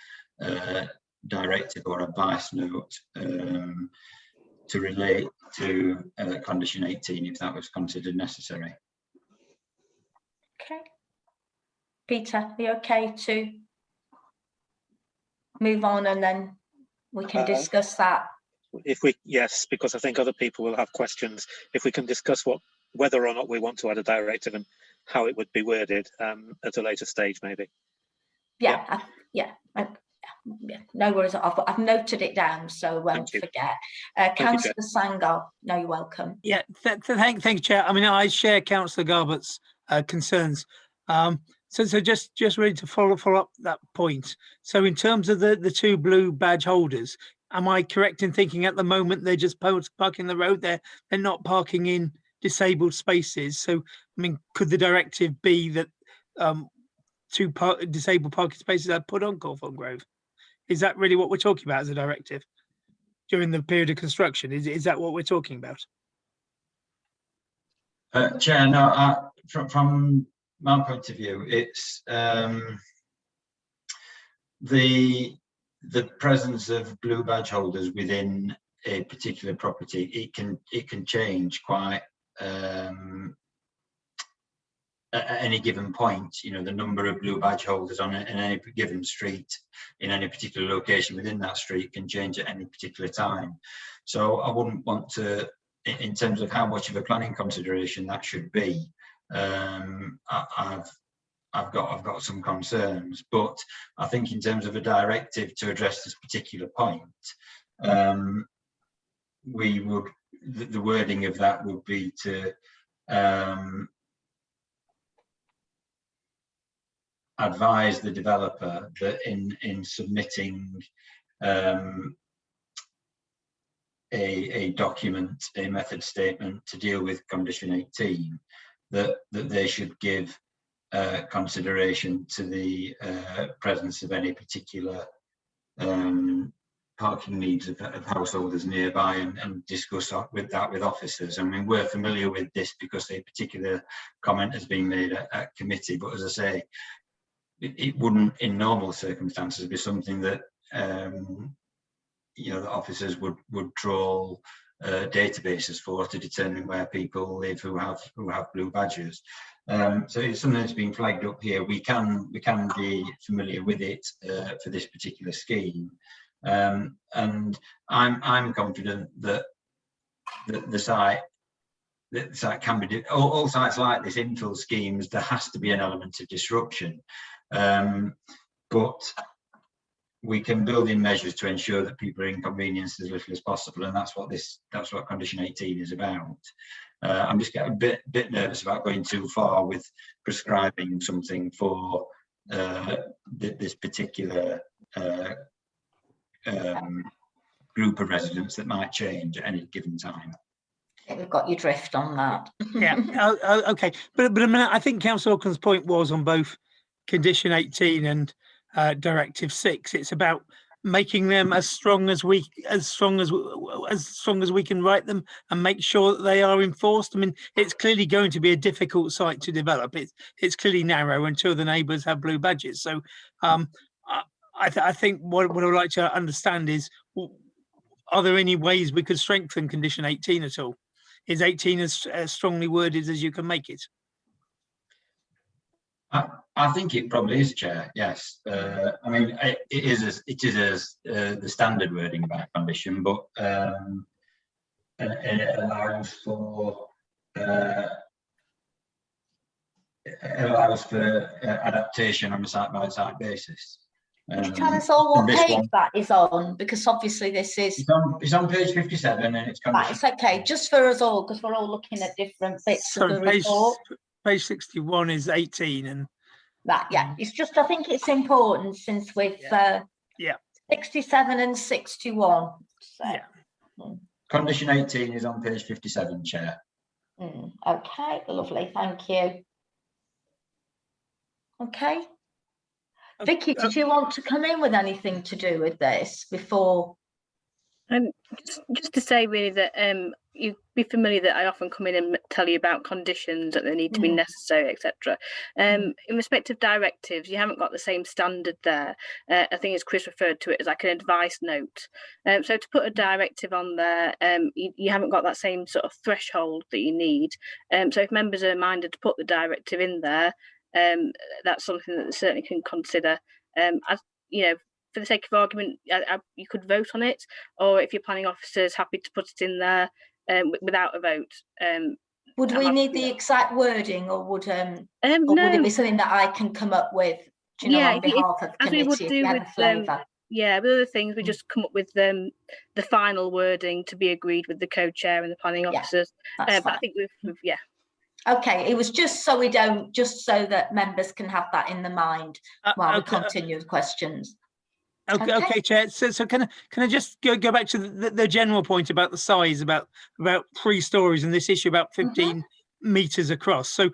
S16: directive or advice note to relate to condition 18 if that was considered necessary.
S2: Okay. Peter, are you okay to move on and then we can discuss that?
S12: Yes, because I think other people will have questions. If we can discuss whether or not we want to add a directive and how it would be worded at a later stage, maybe.
S2: Yeah. No worries. I've noted it down so I won't forget. Councillor Sangar, no, you're welcome.
S5: Yeah, thank you, Chair. I mean, I share Councillor Garbutt's concerns. So just really to follow up that point. So in terms of the two blue badge holders, am I correct in thinking at the moment they're just parking the road? They're not parking in disabled spaces. So I mean, could the directive be that two disabled parking spaces are put on Cawthorne Grove? Is that really what we're talking about as a directive during the period of construction? Is that what we're talking about?
S16: Chair, no, from my point of view, it's the presence of blue badge holders within a particular property. It can change quite at any given point. You know, the number of blue badge holders in any given street in any particular location within that street can change at any particular time. So I wouldn't want to, in terms of how much of a planning consideration that should be, I've got some concerns, but I think in terms of a directive to address this particular point, the wording of that would be to advise the developer that in submitting a document, a method statement to deal with condition 18, that they should give consideration to the presence of any particular parking needs of householders nearby, and discuss with officers. I mean, we're familiar with this because a particular comment has been made at committee, but as I say, it wouldn't in normal circumstances be something that you know, the officers would draw databases for to determine where people live who have blue badges. So it's something that's been flagged up here. We can be familiar with it for this particular scheme, and I'm confident that the site can be all sites like this infill schemes. There has to be an element of disruption, but we can build in measures to ensure that people are inconvenienced as little as possible, and that's what condition 18 is about. I'm just getting a bit nervous about going too far with prescribing something for this particular group of residents that might change at any given time.
S2: We've got your drift on that.
S5: Yeah. Okay. But I mean, I think Councillor Hawkins' point was on both condition 18 and Directive 6. It's about making them as strong as we can write them, and make sure that they are enforced. I mean, it's clearly going to be a difficult site to develop. It's clearly narrow until the neighbours have blue badges. So I think what I would like to understand is, are there any ways we could strengthen condition 18 at all? Is 18 as strongly worded as you can make it?
S16: I think it probably is, Chair. Yes, I mean it is the standard wording about condition, but it allows for adaptation on a site-by-site basis.
S2: Can you tell us all what page that is on? Because obviously this is...
S16: It's on page 57 and it's...
S2: Right, it's okay, just for us all, because we're all looking at different bits of the report.
S5: Page 61 is 18 and...
S2: Right, yeah, it's just, I think it's important since we've... 67 and 61. So.
S5: Yeah.
S16: Condition 18 is on page 57, Chair.
S2: Okay, lovely, thank you. Okay. Vicky, did you want to come in with anything to do with this before?
S18: Just to say really that you'd be familiar that I often come in and tell you about conditions, that they need to be necessary, etc. In respect of directives, you haven't got the same standard there. I think as Chris referred to it as like an advice note. So to put a directive on there, you haven't got that same sort of threshold that you need. So if members are minded to put the directive in there, that's something that they certainly can consider. As you know, for the sake of argument, you could vote on it, or if your planning officer is happy to put it in there without a vote.
S2: Would we need the exact wording, or would would it be something that I can come up with? Do you know, on behalf of the committee?
S18: As we would do with with other things, we just come up with the final wording to be agreed with the co-chair and the planning officers. But I think we've
S2: Okay, it was just so so that members can have that in the mind while we continue with questions.
S5: Okay, Chair. So can I just go back to the general point about the size, about 3 stories, and this issue about 15 meters across. So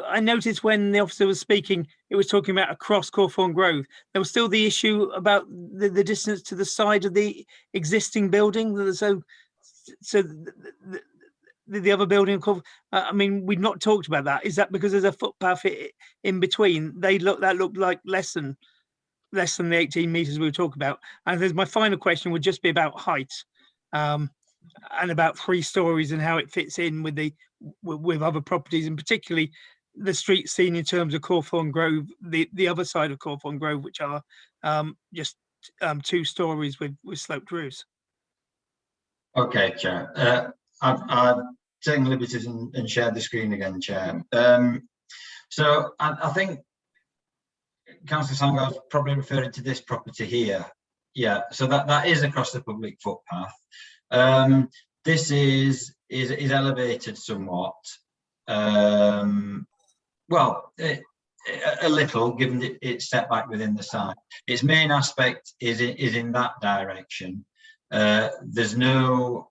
S5: I noticed when the officer was speaking, it was talking about across Cawthorne Grove. There was still the issue about the distance to the side of the existing building. So the other building, I mean, we've not talked about that. Is that because there's a footpath in between? That looked like less than the 18 meters we were talking about. And there's my final question would just be about height, and about 3 stories and how it fits in with other properties, and particularly the street scene in terms of Cawthorne Grove, the other side of Cawthorne Grove, which are just 2 stories with sloped roofs.
S16: Okay, Chair. I've taken liberties and shared the screen again, Chair. So I think Councillor Sandygate is probably referring to this property here. Yeah, so that is across the public footpath. This is elevated somewhat. Well, a little, given it's set back within the site. Its main aspect is in that direction. There's no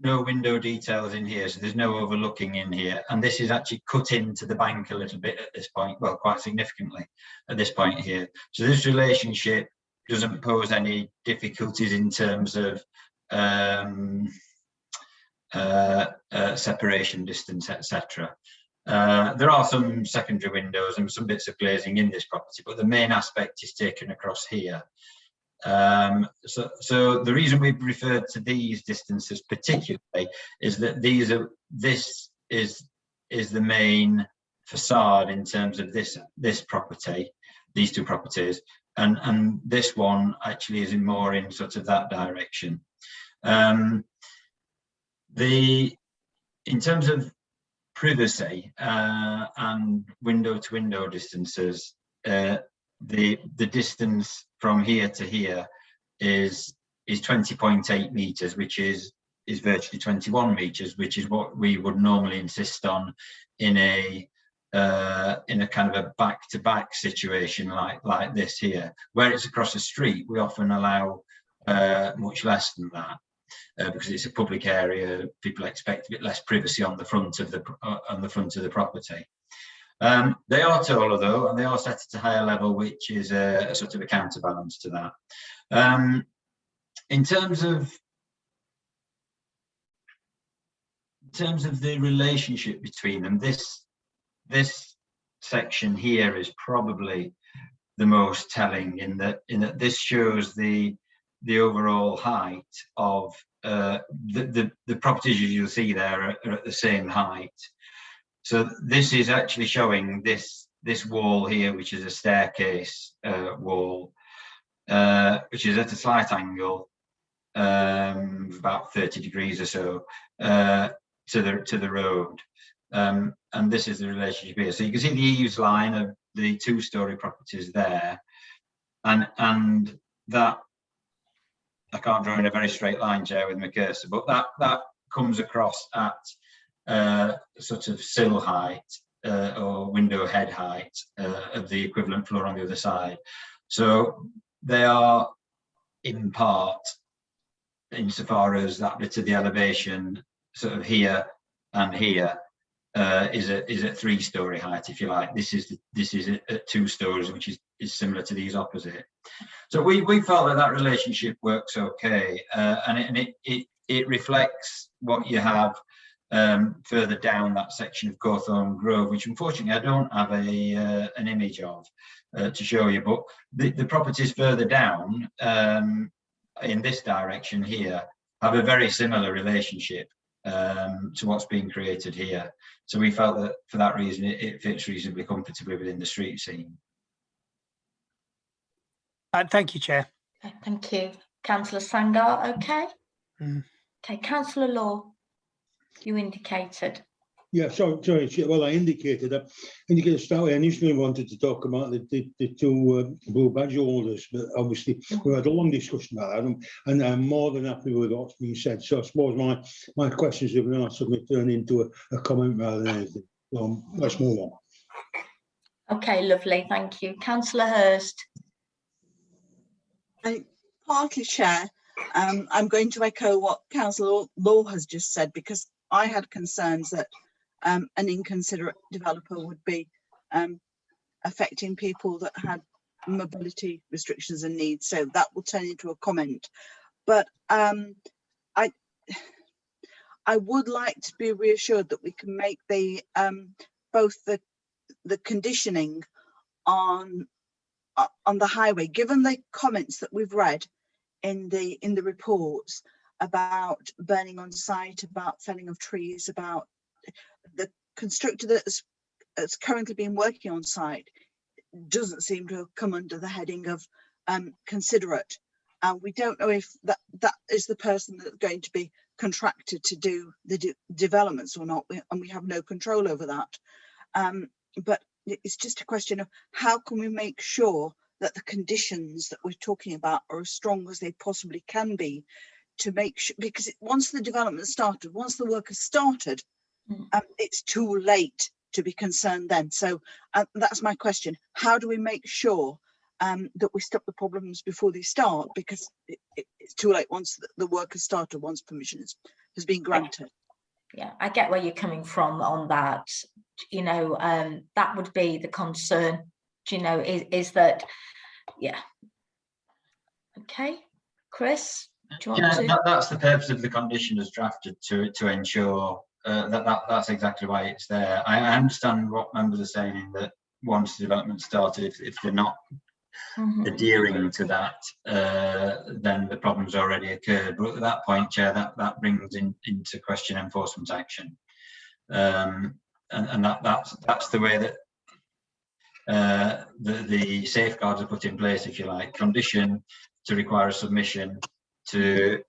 S16: no window details in here, so there's no overlooking in here, and this is actually cut into the bank a little bit at this point, well, quite significantly at this point here. So this relationship doesn't pose any difficulties in terms of separation distance, etc. There are some secondary windows and some bits of glazing in this property, but the main aspect is taken across here. So the reason we've referred to these distances particularly is that this is the main facade in terms of this property, these two properties, and this one actually is more in sort of that direction. In terms of privacy and window to window distances, the distance from here to here is 20.8 meters, which is virtually 21 meters, which is what we would normally insist on in a kind of a back-to-back situation like this here. Where it's across the street, we often allow much less than that. Because it's a public area, people expect a bit less privacy on the front of the property. They are taller though, and they are set at a higher level, which is a sort of a counterbalance to that. In terms of the relationship between them, this section here is probably the most telling in that this shows the overall height of the properties you'll see there are at the same height. So this is actually showing this wall here, which is a staircase wall, which is at a slight angle, about 30 degrees or so to the road. And this is the relationship here. So you can see the eaves line of the two-storey properties there, and that, I can't draw in a very straight line, Chair, with my cursor, but that comes across at sort of sill height or window head height of the equivalent floor on the other side. So they are in part, insofar as that bit of the elevation sort of here and here is at three-storey height, if you like. This is at 2 stories, which is similar to these opposite. So we felt that relationship works okay, and it reflects what you have further down that section of Cawthorne Grove, which unfortunately I don't have an image of to show you, but the properties further down in this direction here have a very similar relationship to what's being created here. So we felt that for that reason it fits reasonably comfortably within the street scene.
S5: Thank you, Chair.
S2: Thank you. Councillor Sandygate, okay? Okay, Councillor Law, you indicated.
S9: Yeah, sorry, well, I indicated that. I initially wanted to talk about the two blue badge holders, but obviously we had a long discussion about them, and I'm more than happy with what's been said. So I suppose my questions have now suddenly turned into a comment rather than anything. So let's move on.
S2: Okay, lovely, thank you. Councillor Hurst.
S4: Partly, Chair, I'm going to echo what Councillor Law has just said, because I had concerns that an inconsiderate developer would be affecting people that had mobility restrictions and needs. So that will turn into a comment. But I would like to be reassured that we can make the both the conditioning on the highway, given the comments that we've read in the reports about burning on site, about felling of trees, about the constructor that's currently been working on site, doesn't seem to have come under the heading of considerate. We don't know if that is the person that's going to be contracted to do the developments or not, and we have no control over that. But it's just a question of how can we make sure that the conditions that we're talking about are as strong as they possibly can be, to make sure, because once the development started, once the work has started, it's too late to be concerned then. So that's my question. How do we make sure that we stop the problems before they start, because it's too late once the work has started, once permission has been granted.
S2: Yeah, I get where you're coming from on that. You know, that would be the concern, you know, is that, yeah. Okay, Chris, do you want to?
S16: That's the purpose of the condition as drafted, to ensure that's exactly why it's there. I understand what members are saying, in that once the development started, if they're not adhering to that, then the problem's already occurred. But at that point, Chair, that brings into question enforcement action, and that's the way that the safeguards are put in place, if you like. Condition to require a submission to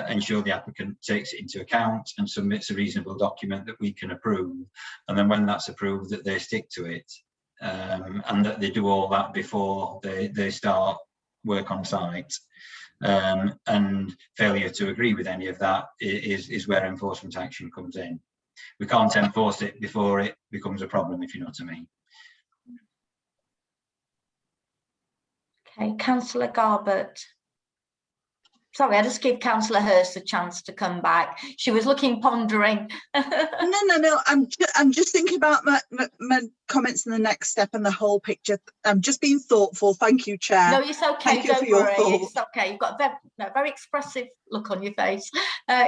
S16: ensure the applicant takes it into account and submits a reasonable document that we can approve, and then when that's approved, that they stick to it. And that they do all that before they start work on site. And failure to agree with any of that is where enforcement action comes in. We can't enforce it before it becomes a problem, if you know what I mean.
S2: Okay, Councillor Garbett. Sorry, I just give Councillor Hurst a chance to come back. She was looking, pondering.
S4: No. I'm just thinking about my comments in the next step and the whole picture. I'm just being thoughtful. Thank you, Chair.
S2: No, it's okay.
S4: Thank you
S2: Don't
S4: for your
S2: worry.
S4: thoughts.
S2: It's okay. You've got a very expressive look on your face.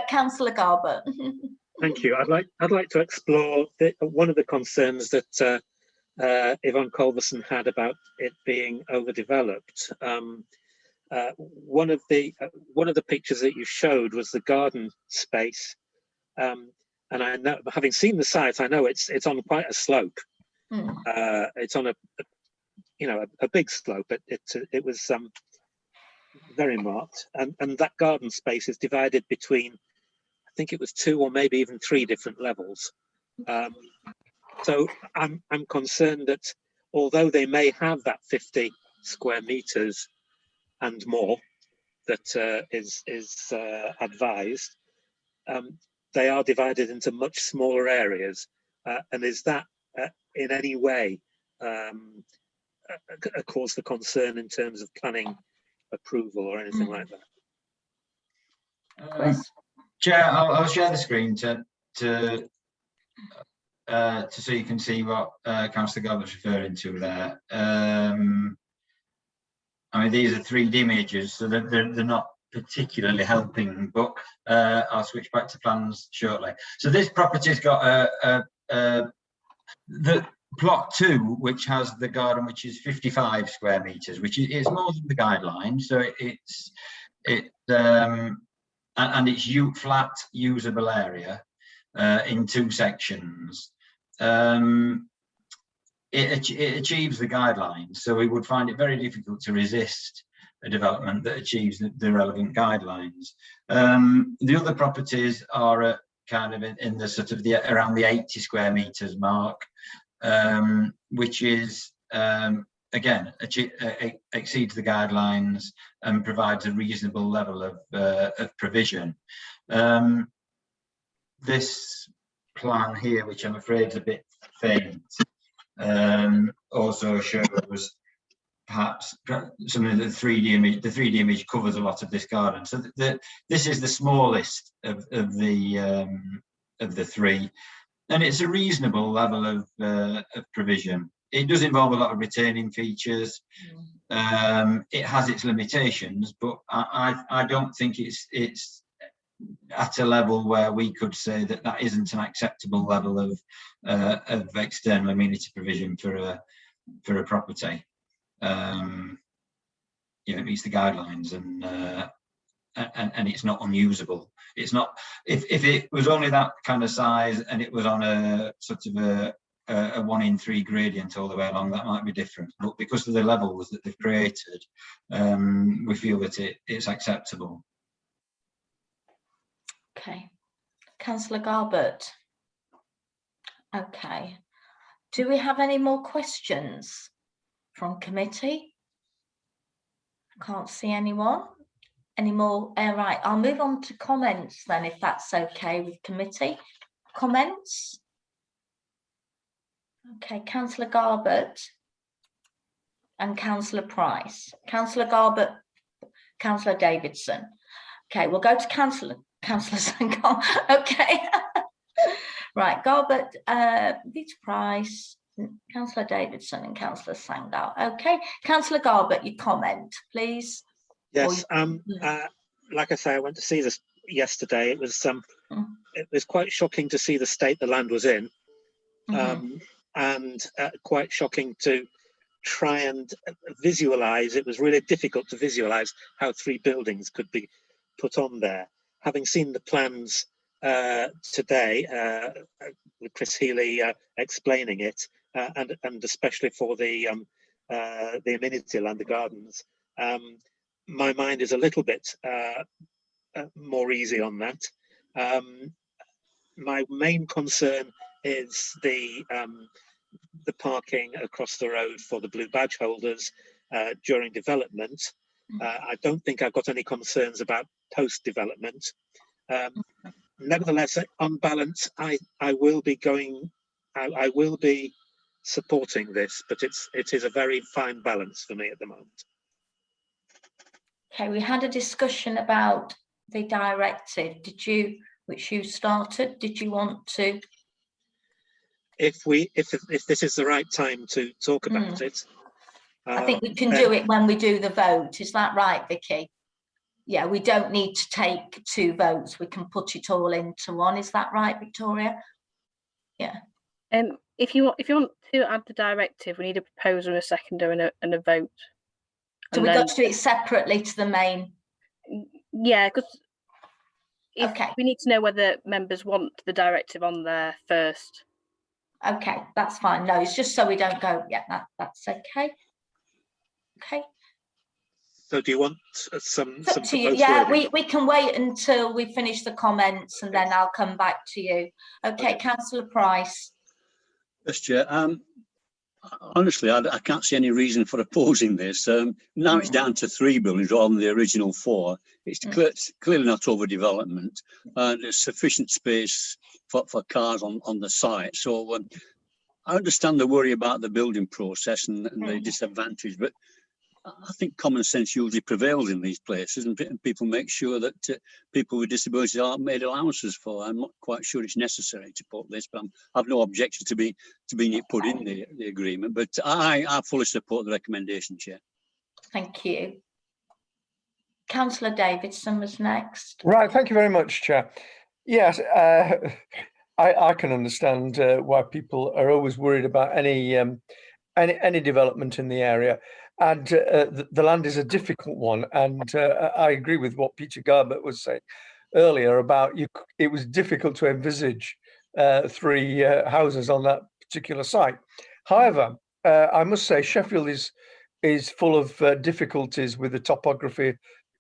S2: Councillor Garbett.
S12: Thank you. I'd like to explore one of the concerns that Yvonne Culverson had about it being overdeveloped. One of the pictures that you showed was the garden space, and I know, having seen the site, I know it's on quite a slope. It's on a big slope, but it was very marked, and that garden space is divided between, I think it was 2 or maybe even 3 different levels. So I'm concerned that although they may have that 50 square meters and more that is advised, they are divided into much smaller areas, and is that in any way a cause for concern in terms of planning approval or anything like that?
S16: Chair, I'll share the screen to so you can see what Councillor Garbett's referring to there. I mean, these are 3D images, so they're not particularly helping, but I'll switch back to plans shortly. So this property's got the plot 2, which has the garden, which is 55 square meters, which is more than the guideline. So and it's flat usable area in 2 sections. It achieves the guidelines, so we would find it very difficult to resist a development that achieves the relevant guidelines. The other properties are kind of in the sort of around the 80 square meters mark, which is again exceeds the guidelines and provides a reasonable level of provision. This plan here, which I'm afraid is a bit faint, also shows perhaps some of the 3D image. The 3D image covers a lot of this garden. So this is the smallest of the 3, and it's a reasonable level of provision. It does involve a lot of retaining features. It has its limitations, but I don't think it's at a level where we could say that isn't an acceptable level of external amenity provision for a property. It meets the guidelines, and it's not unusable. It's not, if it was only that kind of size and it was on a sort of a 1 in 3 gradient all the way along, that might be different. But because of the levels that they've created, we feel that it's acceptable.
S2: Okay, Councillor Garbett. Okay, do we have any more questions from committee? I can't see anyone. Any more? Right, I'll move on to comments then, if that's okay with committee. Comments? Okay, Councillor Garbett. and Councillor Price. Councillor Garbett, Councillor Davidson. Okay, we'll go to Councillor Sandygate. Okay. Right, Garbett, Peter Price, Councillor Davidson and Councillor Sandygate. Okay, Councillor Garbett, your comment, please.
S12: Yes, like I say, I went to see this yesterday. It was quite shocking to see the state the land was in, and quite shocking to try and visualize. It was really difficult to visualize how 3 buildings could be put on there. Having seen the plans today, with Chris Healy explaining it, and especially for the amenity land, the gardens, my mind is a little bit more easy on that. My main concern is the parking across the road for the blue badge holders during development. I don't think I've got any concerns about post-development. Nevertheless, on balance, I will be supporting this, but it is a very fine balance for me at the moment.
S2: Okay, we had a discussion about the directive. Which you started, did you want to?
S12: If this is the right time to talk about it.
S2: I think we can do it when we do the vote. Is that right, Vicky? Yeah, we don't need to take 2 votes. We can put it all into one. Is that right, Victoria? Yeah.
S18: If you want to add the directive, we need a proposer, a seconder, and a vote.
S2: So we've got to do it separately to the main.
S18: Yeah, because we need to know whether members want the directive on there first.
S2: Okay, that's fine. No, it's just so we don't go. Yeah, that's okay. Okay.
S12: So do you want some
S2: yeah, we can wait until we finish the comments and then I'll come back to you. Okay, Councillor Price.
S6: Yes, Chair. Honestly, I can't see any reason for opposing this. Now it's down to 3 buildings rather than the original 4. It's clearly not overdevelopment. There's sufficient space for cars on the site. So I understand the worry about the building process and the disadvantage, but I think common sense usually prevails in these places, and people make sure that people with disabilities are made allowances for. I'm not quite sure it's necessary to put this, but I have no objection to being it put in the agreement. But I fully support the recommendation, Chair.
S2: Thank you. Councillor Davidson was next.
S3: Right, thank you very much, Chair. Yes, I can understand why people are always worried about any development in the area. And the land is a difficult one, and I agree with what Peter Garbett was saying earlier about it was difficult to envisage 3 houses on that particular site. However, I must say Sheffield is full of difficulties with the topography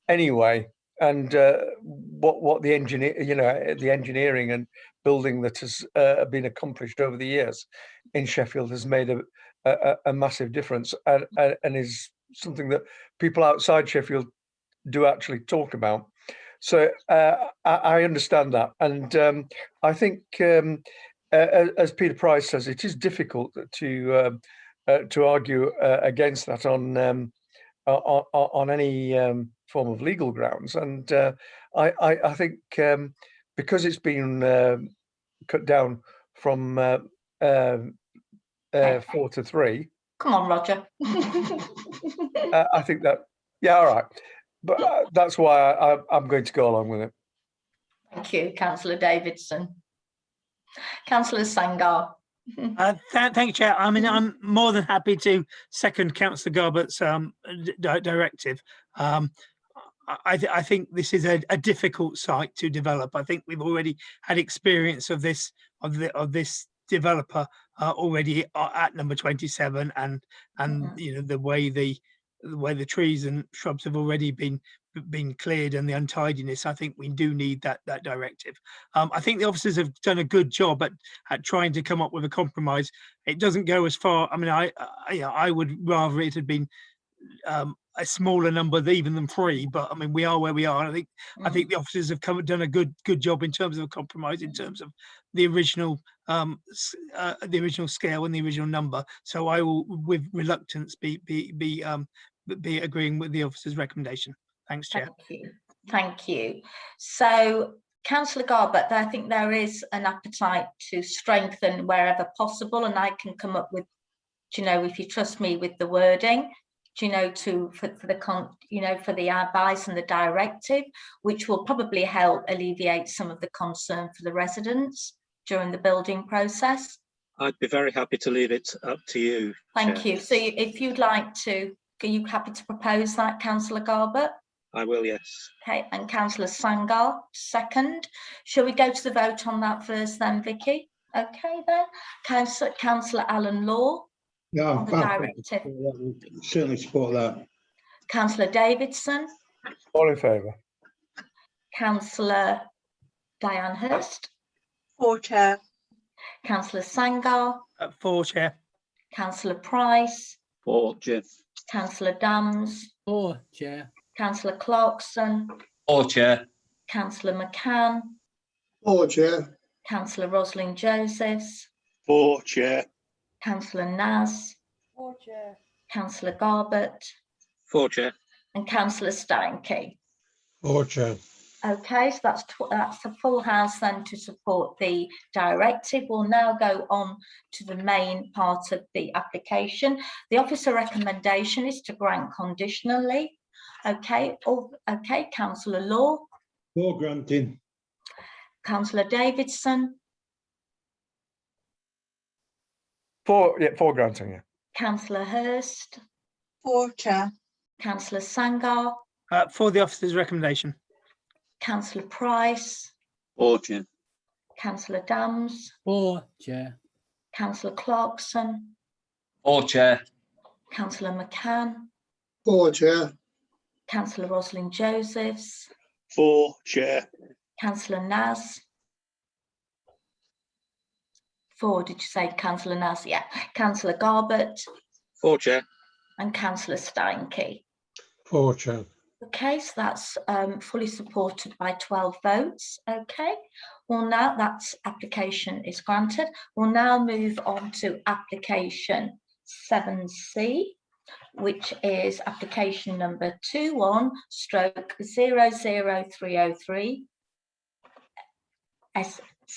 S3: anyway, and what the engineering and building that has been accomplished over the years in Sheffield has made a massive difference, and is something that people outside Sheffield do actually talk about. So I understand that, and I think as Peter Price says, it is difficult to argue against that on any form of legal grounds, and I think because it's been cut down from 4 to 3.
S2: Come on, Roger.
S3: I think that, yeah, all right. But that's why I'm going to go along with it.
S2: Thank you, Councillor Davidson. Councillor Sandygate.
S5: Thank you, Chair. I mean, I'm more than happy to second Councillor Garbett's directive. I think this is a difficult site to develop. I think we've already had experience of this developer already at number 27, and you know the way the trees and shrubs have already been cleared and the untidiness. I think we do need that directive. I think the officers have done a good job at trying to come up with a compromise. It doesn't go as far. I mean, I would rather it had been a smaller number even than 3, but I mean we are where we are. And I think the officers have done a good job in terms of a compromise, in terms of the original the original scale and the original number. So I will, with reluctance, be agreeing with the officer's recommendation. Thanks, Chair.
S2: Thank you. Thank you. So, Councillor Garbett, I think there is an appetite to strengthen wherever possible, and I can come up with, you know, if you trust me with the wording, you know, for the advice and the directive, which will probably help alleviate some of the concern for the residents during the building process.
S12: I'd be very happy to leave it up to you.
S2: Thank
S12: Chair.
S2: you. So if you'd like to, are you happy to propose that, Councillor Garbett?
S12: I will, yes.
S2: Okay, and Councillor Sangar, second. Shall we go to the vote on that first then, Vicky? Okay then. Councillor Alan Law.
S9: Yeah,
S2: on the directive.
S9: Certainly support that.
S2: Councillor Davidson.
S3: All in favour.
S2: Councillor Diane Hurst.
S4: For, Chair.
S2: Councillor Sangar.
S5: For, Chair.
S2: Councillor Price.
S6: For, Chair.
S2: Councillor Dams.
S7: For, Chair.
S2: Councillor Clarkson.
S8: For, Chair.
S2: Councillor McCann.
S11: For, Chair.
S2: Councillor Rosalind Josephs.
S10: For, Chair.
S2: Councillor Naz.
S14: For, Chair.
S2: Councillor Garbett.
S12: For, Chair.
S2: And Councillor Steinkey.
S9: For, Chair.
S2: Okay, so that's a full house then to support the directive. We'll now go on to the main part of the application. The officer recommendation is to grant conditionally. Okay, okay, Councillor Law.
S9: For granting.
S2: Councillor Davidson.
S3: For granting, yeah.
S2: Councillor Hurst.
S4: For, Chair.
S2: Councillor Sangar.
S5: For the officer's recommendation.
S2: Councillor Price.
S6: For, Chair.
S2: Councillor Dams.
S7: For, Chair.
S2: Councillor Clarkson.
S8: For, Chair.
S2: Councillor McCann.
S11: For, Chair.
S2: Councillor Rosalind Josephs.
S10: For, Chair.
S2: Councillor Naz. For, did you say Councillor Naz? Yeah. Councillor Garbett.
S12: For, Chair.
S2: And Councillor Steinkey.
S9: For, Chair.
S2: Okay, so that's fully supported by 12 votes. Okay, well now that application is granted. We'll now move on to application 7C, which is application number 21/00303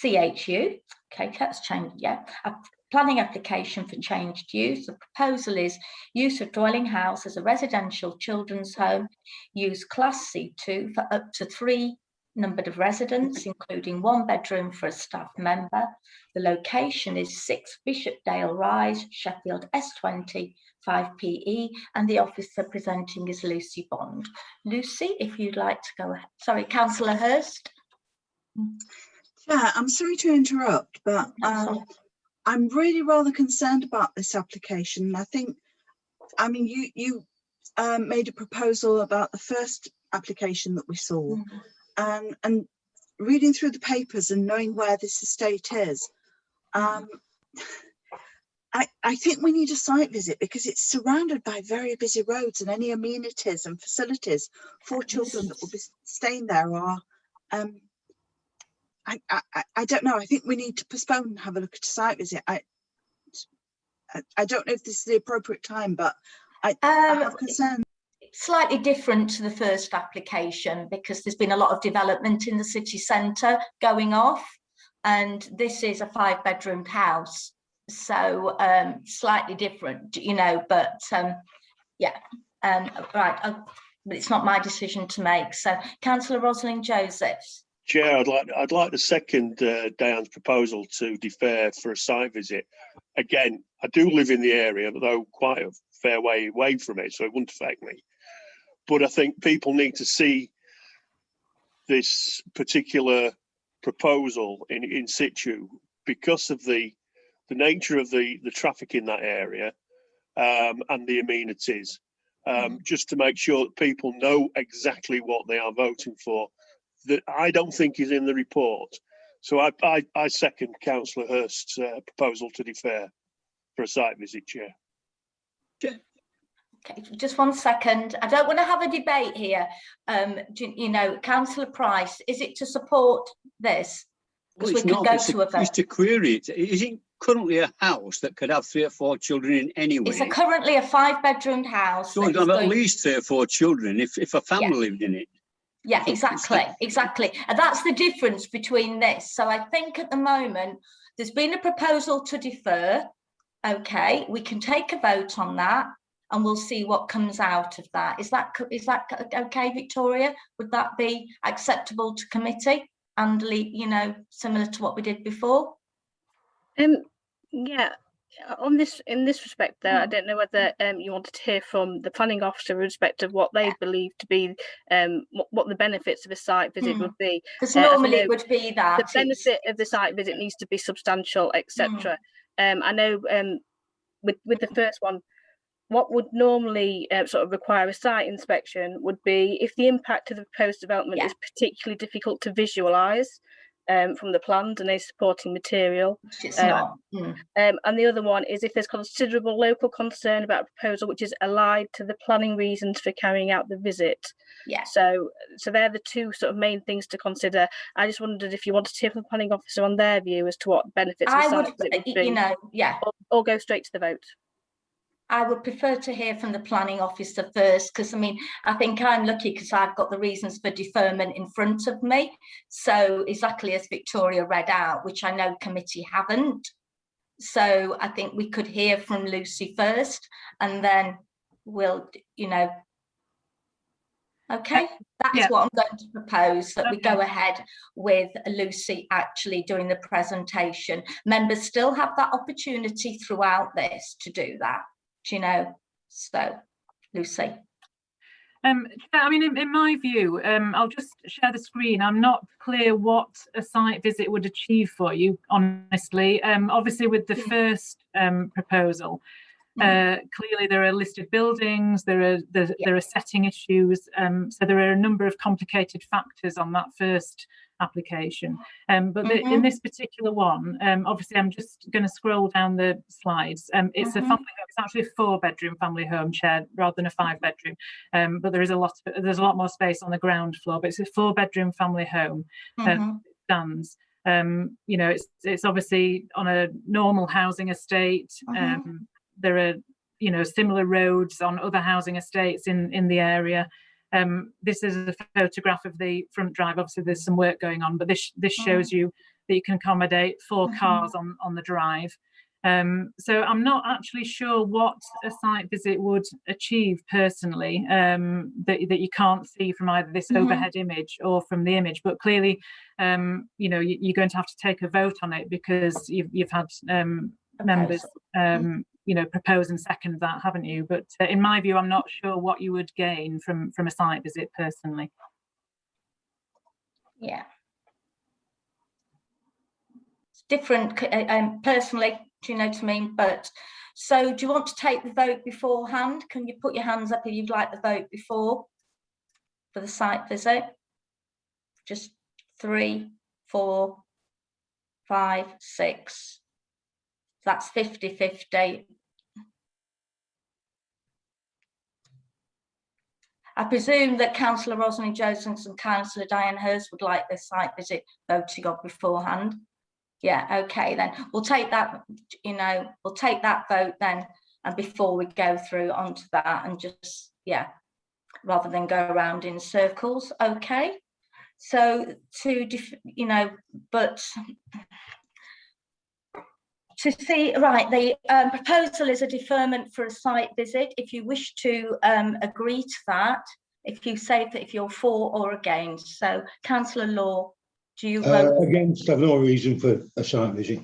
S2: CHU. Okay, that's changed, yeah. A planning application for changed use. The proposal is use of dwelling house as a residential children's home, use class C2 for up to 3 numbered of residents, including 1 bedroom for a staff member. The location is 6 Bishopdale Rise, Sheffield S20 5PE, and the officer presenting is Lucy Bond. Lucy, if you'd like to go ahead. Sorry, Councillor Hurst.
S4: Yeah, I'm sorry to interrupt, but I'm really rather concerned about this application. I mean, you made a proposal about the first application that we saw, and reading through the papers and knowing where this estate is, I think we need a site visit because it's surrounded by very busy roads, and any amenities and facilities for children that will be staying there are I don't know. I think we need to postpone and have a look at a site visit. I don't know if this is the appropriate time, but I have concerns.
S2: Slightly different to the first application because there's been a lot of development in the city centre going off, and this is a 5-bedroomed house, so slightly different, you know. But yeah, right. But it's not my decision to make. So, Councillor Rosalind Josephs.
S10: Chair, I'd like to second Diane's proposal to defer for a site visit. Again, I do live in the area, though quite a fair way away from it, so it wouldn't affect me. But I think people need to see this particular proposal in situ because of the nature of the traffic in that area and the amenities, just to make sure that people know exactly what they are voting for. That I don't think is in the report. So I second Councillor Hurst's proposal to defer for a site visit, Chair.
S2: Okay, just 1 second. I don't want to have a debate here. You know, Councillor Price, is it to support this? because
S6: Well,
S2: we
S6: it's
S2: can
S6: not,
S2: go
S6: it's
S2: to a vote.
S6: It's to query it. Is it currently a house that could have 3 or 4 children in anyway?
S2: It's currently a 5-bedroomed house.
S6: So
S2: that
S6: it's
S2: is
S6: got at
S2: going-
S6: least 3 or 4 children if a family lived in it.
S2: Yeah, exactly, exactly. And that's the difference between this. So I think at the moment, there's been a proposal to defer. Okay, we can take a vote on that and we'll see what comes out of that. Is that okay, Victoria? Would that be acceptable to committee and, you know, similar to what we did before?
S18: Yeah, in this respect there, I don't know whether you wanted to hear from the planning officer in respect of what they believe to be what the benefits of a site visit would be.
S2: Because normally it would be that
S18: the benefit of the site visit needs to be substantial, etc. I know with the first one, what would normally sort of require a site inspection would be if the impact of the proposed development is particularly difficult to visualise from the plans and a supporting material.
S2: It's not.
S18: And the other one is if there's considerable local concern about a proposal which is allied to the planning reasons for carrying out the visit.
S2: Yeah.
S18: So they're the two sort of main things to consider. I just wondered if you wanted to hear from the planning officer on their view as to what benefits of a site visit would be,
S2: you know,
S18: or go straight to the vote.
S2: I would prefer to hear from the planning officer first, because I mean, I think I'm lucky because I've got the reasons for deferment in front of me. So exactly as Victoria read out, which I know committee haven't. So I think we could hear from Lucy first and then we'll, you know, okay, that is what I'm going to propose, that we go ahead with Lucy actually doing the presentation. Members still have that opportunity throughout this to do that. You know, so Lucy.
S19: I mean, in my view, I'll just share the screen. I'm not clear what a site visit would achieve for you, honestly. Obviously, with the first proposal, clearly there are listed buildings, there are setting issues, so there are a number of complicated factors on that first application. But in this particular one, obviously I'm just going to scroll down the slides. It's a family home. It's actually a 4-bedroom family home, Chair, rather than a 5-bedroom. But there's a lot more space on the ground floor. But it's a 4-bedroom family home. Stands. You know, it's obviously on a normal housing estate. There are, you know, similar roads on other housing estates in the area. This is a photograph of the front drive. Obviously, there's some work going on, but this shows you that you can accommodate 4 cars on the drive. So I'm not actually sure what a site visit would achieve personally, that you can't see from either this overhead image or from the image. But clearly, you know, you're going to have to take a vote on it because you've had members you know, propose and second that, haven't you? But in my view, I'm not sure what you would gain from a site visit personally.
S2: Yeah, it's different personally, do you know what I mean? But so do you want to take the vote beforehand? Can you put your hands up if you'd like the vote before for the site visit? Just 3, 4, 5, 6. That's 50-50. I presume that Councillor Rosalind Jones and Councillor Diane Hurst would like this site visit voting on beforehand. Yeah, okay, then we'll take that, you know, we'll take that vote then, and before we go through onto that and just, yeah, rather than go around in circles. Okay, so you know, but to see, right, the proposal is a deferment for a site visit. If you wish to agree to that, if you say that if you're for or against. So, Councillor Law, do you vote?
S9: Against? I've no reason for a site visit.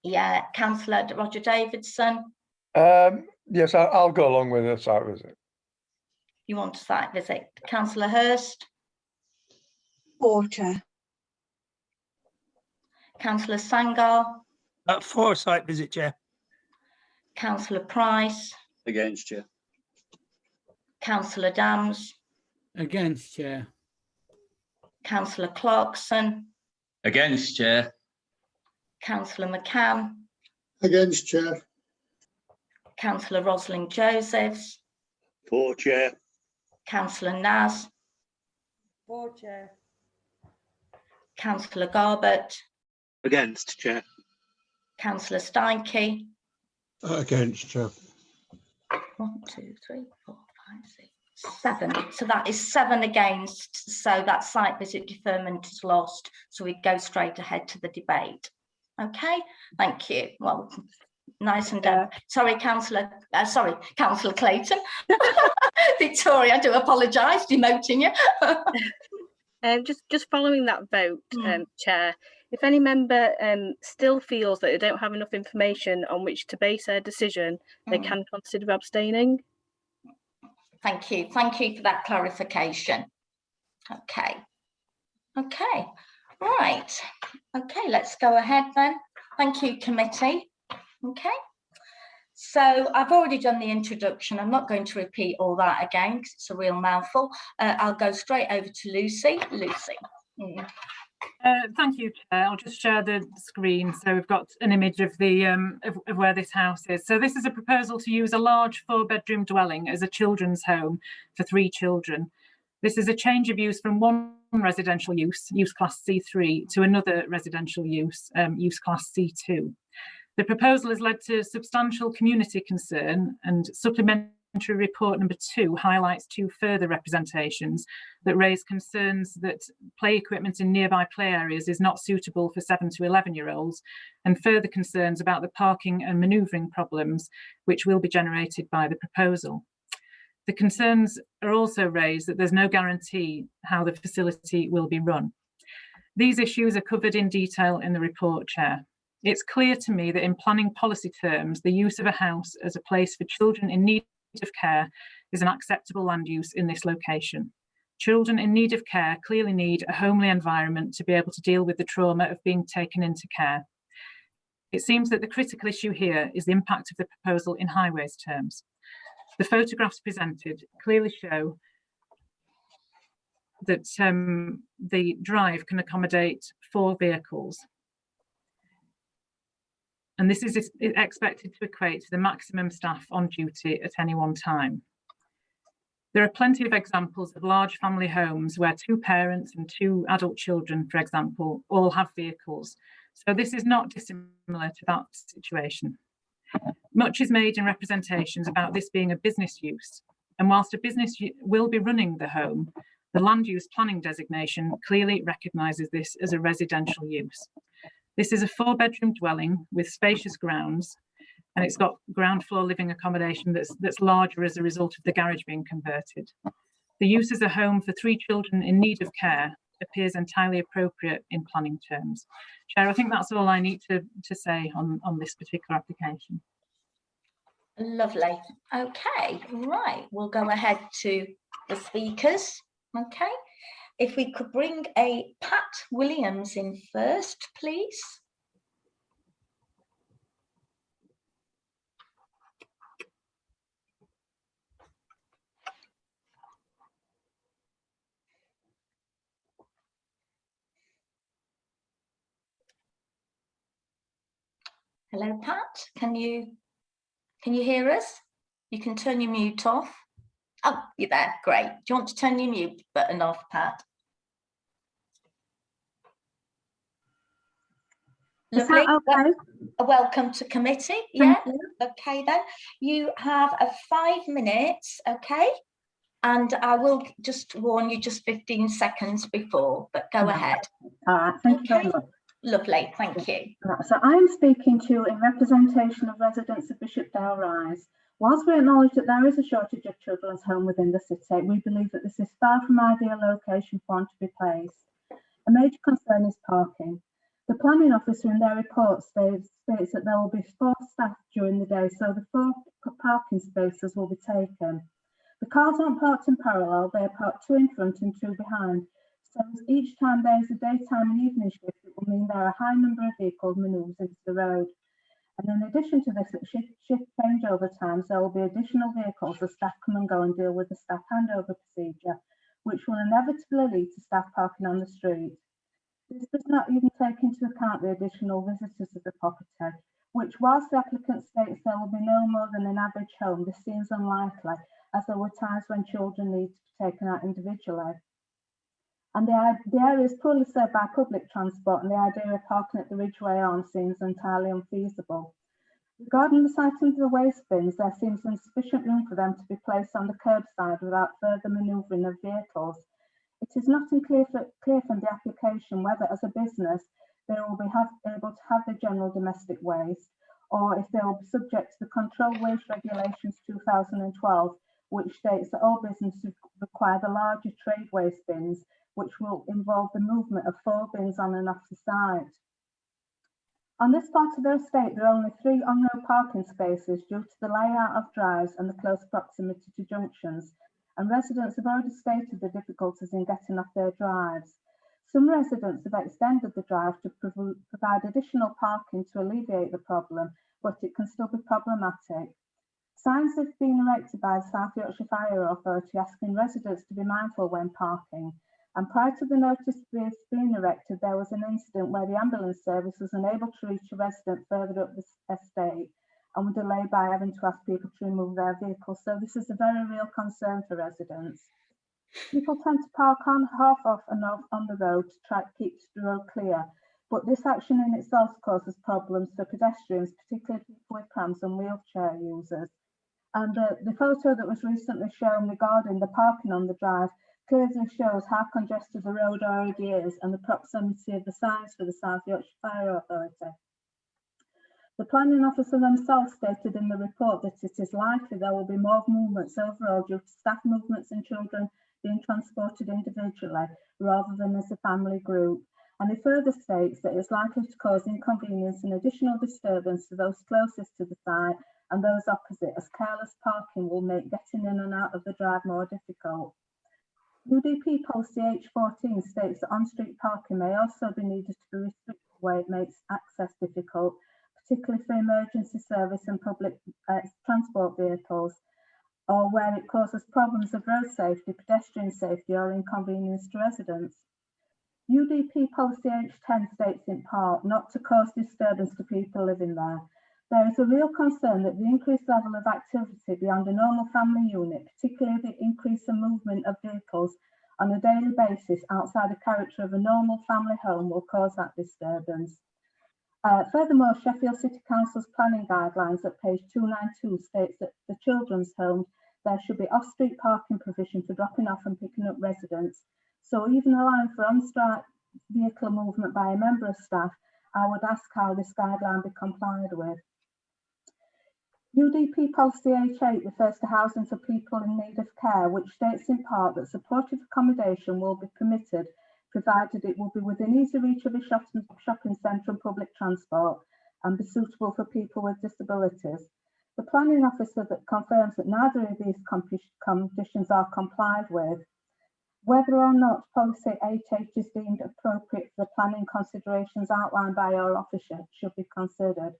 S2: Yeah, Councillor Roger Davidson.
S3: Yes, I'll go along with a site visit.
S2: You want a site visit. Councillor Hurst?
S4: For, Chair.
S2: Councillor Sangar?
S5: For a site visit, Chair.
S2: Councillor Price?
S6: Against, Chair.
S2: Councillor Dams?
S7: Against, Chair.
S2: Councillor Clarkson?
S8: Against, Chair.
S2: Councillor McCann?
S11: Against, Chair.
S2: Councillor Rosalind Josephs?
S10: For, Chair.
S2: Councillor Naz?
S14: For, Chair.
S2: Councillor Garbett?
S12: Against, Chair.
S2: Councillor Steinke.
S11: Against, Chair.
S2: 1, 2, 3, 4, 5, 6, 7. So that is 7 against. So that site visit deferment is lost. So we go straight ahead to the debate. Okay, thank you. Well, nice and sorry, Councillor Clayton. Victoria, I do apologise, demoting you.
S18: Just following that vote, Chair, if any member still feels that they don't have enough information on which to base their decision, they can consider abstaining.
S2: Thank you for that clarification. Okay, right. Okay, let's go ahead then. Thank you, committee. Okay. So I've already done the introduction. I'm not going to repeat all that again because it's a real mouthful. I'll go straight over to Lucy. Lucy.
S19: Thank you, Chair. I'll just share the screen. So we've got an image of the of where this house is. So this is a proposal to use a large 4-bedroom dwelling as a children's home for 3 children. This is a change of use from one residential use class C3, to another residential use class C2. The proposal has led to substantial community concern, and supplementary report number 2 highlights 2 further representations that raise concerns that play equipment in nearby play areas is not suitable for 7 to 11-year-olds, and further concerns about the parking and manoeuvring problems which will be generated by the proposal. The concerns are also raised that there's no guarantee how the facility will be run. These issues are covered in detail in the report, Chair. It's clear to me that in planning policy terms, the use of a house as a place for children in need of care is an acceptable land use in this location. Children in need of care clearly need a homely environment to be able to deal with the trauma of being taken into care. It seems that the critical issue here is the impact of the proposal in highways terms. The photographs presented clearly show that the drive can accommodate 4 vehicles. And this is expected to equate to the maximum staff on duty at any one time. There are plenty of examples of large family homes where 2 parents and 2 adult children, for example, all have vehicles. So this is not dissimilar to that situation. Much is made in representations about this being a business use. And whilst a business will be running the home, the land use planning designation clearly recognises this as a residential use. This is a 4-bedroom dwelling with spacious grounds, and it's got ground floor living accommodation that's larger as a result of the garage being converted. The use as a home for 3 children in need of care appears entirely appropriate in planning terms. Chair, I think that's all I need to say on this particular application.
S2: Lovely. Okay, right. We'll go ahead to the speakers. Okay. If we could bring a Pat Williams in first, please. Hello, Pat. Can you hear us? You can turn your mute off. Oh, you're there. Great. Do you want to turn your mute button off, Pat? Lovely. Okay. Welcome to committee. Yeah. Okay, then. You have 5 minutes. Okay. And I will just warn you just 15 seconds before, but go ahead.
S20: All right. Thank you very much.
S2: Lovely. Thank you.
S20: Right, so I am speaking to in representation of residents of Bishopdale Rise. Whilst we acknowledge that there is a shortage of children's home within the city, we believe that this is far from ideal location for one to be placed. A major concern is parking. The planning officer in their report states that there will be 4 staff during the day, so the 4 parking spaces will be taken. The cars aren't parked in parallel, they are parked 2 in front and 2 behind. So each time there is a daytime and evening shift, it will mean there are a high number of vehicles manoeuvres into the road. And in addition to this, at shift changeover times, there will be additional vehicles as staff come and go and deal with the staff handover procedure, which will inevitably lead to staff parking on the street. This does not even take into account the additional visitors to the property, which whilst the applicant states there will be no more than an average home, this seems unlikely, as there were times when children need to be taken out individually. And the area is poorly served by public transport, and the idea of parking at the Ridgeway Arm seems entirely unfeasible. Regarding the siting of the waste bins, there seems insufficient room for them to be placed on the curbside without further manoeuvring of vehicles. It is not clear from the application whether, as a business, they will be able to have the general domestic waste, or if they will be subject to the Controlled Waste Regulations 2012, which states that all businesses require the larger trade waste bins, which will involve the movement of 4 bins on and off the site. On this part of the estate, there are only 3 on-road parking spaces due to the layout of drives and the close proximity to junctions, and residents have already stated the difficulties in getting off their drives. Some residents have extended the drive to provide additional parking to alleviate the problem, but it can still be problematic. Signs have been erected by the South Yorkshire Fire Authority asking residents to be mindful when parking. And prior to the notice being erected, there was an incident where the ambulance service was unable to reach a resident further up the estate and were delayed by having to ask people to remove their vehicles. So this is a very real concern for residents. People tend to park on, half off and off on the road to try to keep the road clear, but this action in itself causes problems for pedestrians, particularly people with prams and wheelchair users. And the photo that was recently shown regarding the parking on the drive clearly shows how congested the road already is and the proximity of the signs for the South Yorkshire Fire Authority. The planning officer themselves stated in the report that it is likely there will be more movements overall due to staff movements and children being transported individually rather than as a family group. And he further states that it's likely to cause inconvenience and additional disturbance to those closest to the site and those opposite, as careless parking will make getting in and out of the drive more difficult. UDP policy H14 states that on-street parking may also be needed to be restricted where it makes access difficult, particularly for emergency service and public transport vehicles, or where it causes problems of road safety, pedestrian safety, or inconvenience to residents. UDP policy H10 states in part not to cause disturbance to people living there. There is a real concern that the increased level of activity beyond a normal family unit, particularly the increase in movement of vehicles on a daily basis outside the character of a normal family home, will cause that disturbance. Furthermore, Sheffield City Council's planning guidelines at page 292 states that for children's homes, there should be off-street parking provision for dropping off and picking up residents. So even allowing for on-street vehicle movement by a member of staff, I would ask how this guideline be complied with. UDP policy H8 refers to housing for people in need of care, which states in part that supportive accommodation will be permitted, provided it will be within easy reach of a shopping centre and public transport and be suitable for people with disabilities. The planning officer that confirms that neither of these conditions are complied with. Whether or not policy H8 is deemed appropriate for the planning considerations outlined by your officer should be considered.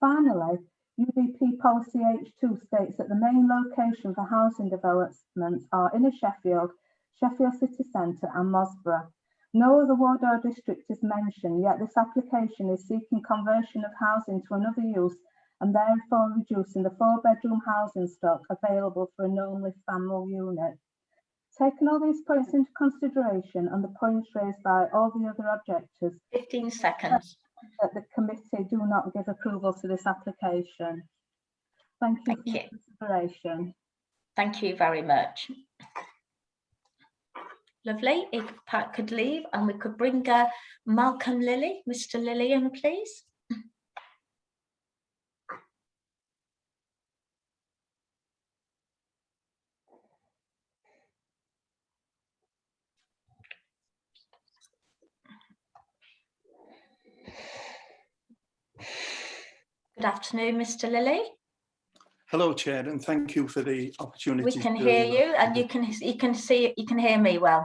S20: Finally, UDP policy H2 states that the main location for housing developments are Inner Sheffield, Sheffield City Centre and Mosborough. No other ward or district is mentioned, yet this application is seeking conversion of housing to another use and therefore reducing the 4-bedroom housing stock available for a normally family unit. Taking all these points into consideration and the points raised by all the other objectors,
S2: 15 seconds.
S20: That the committee do not give approval to this application. Thank you for your consideration.
S2: Thank you very much. Lovely. If Pat could leave and we could bring Malcolm Lilly, Mr. Lilly in, please. Good afternoon, Mr. Lilly.
S21: Hello, Chair, and thank you for the opportunity.
S2: We can hear you, and you can hear me well.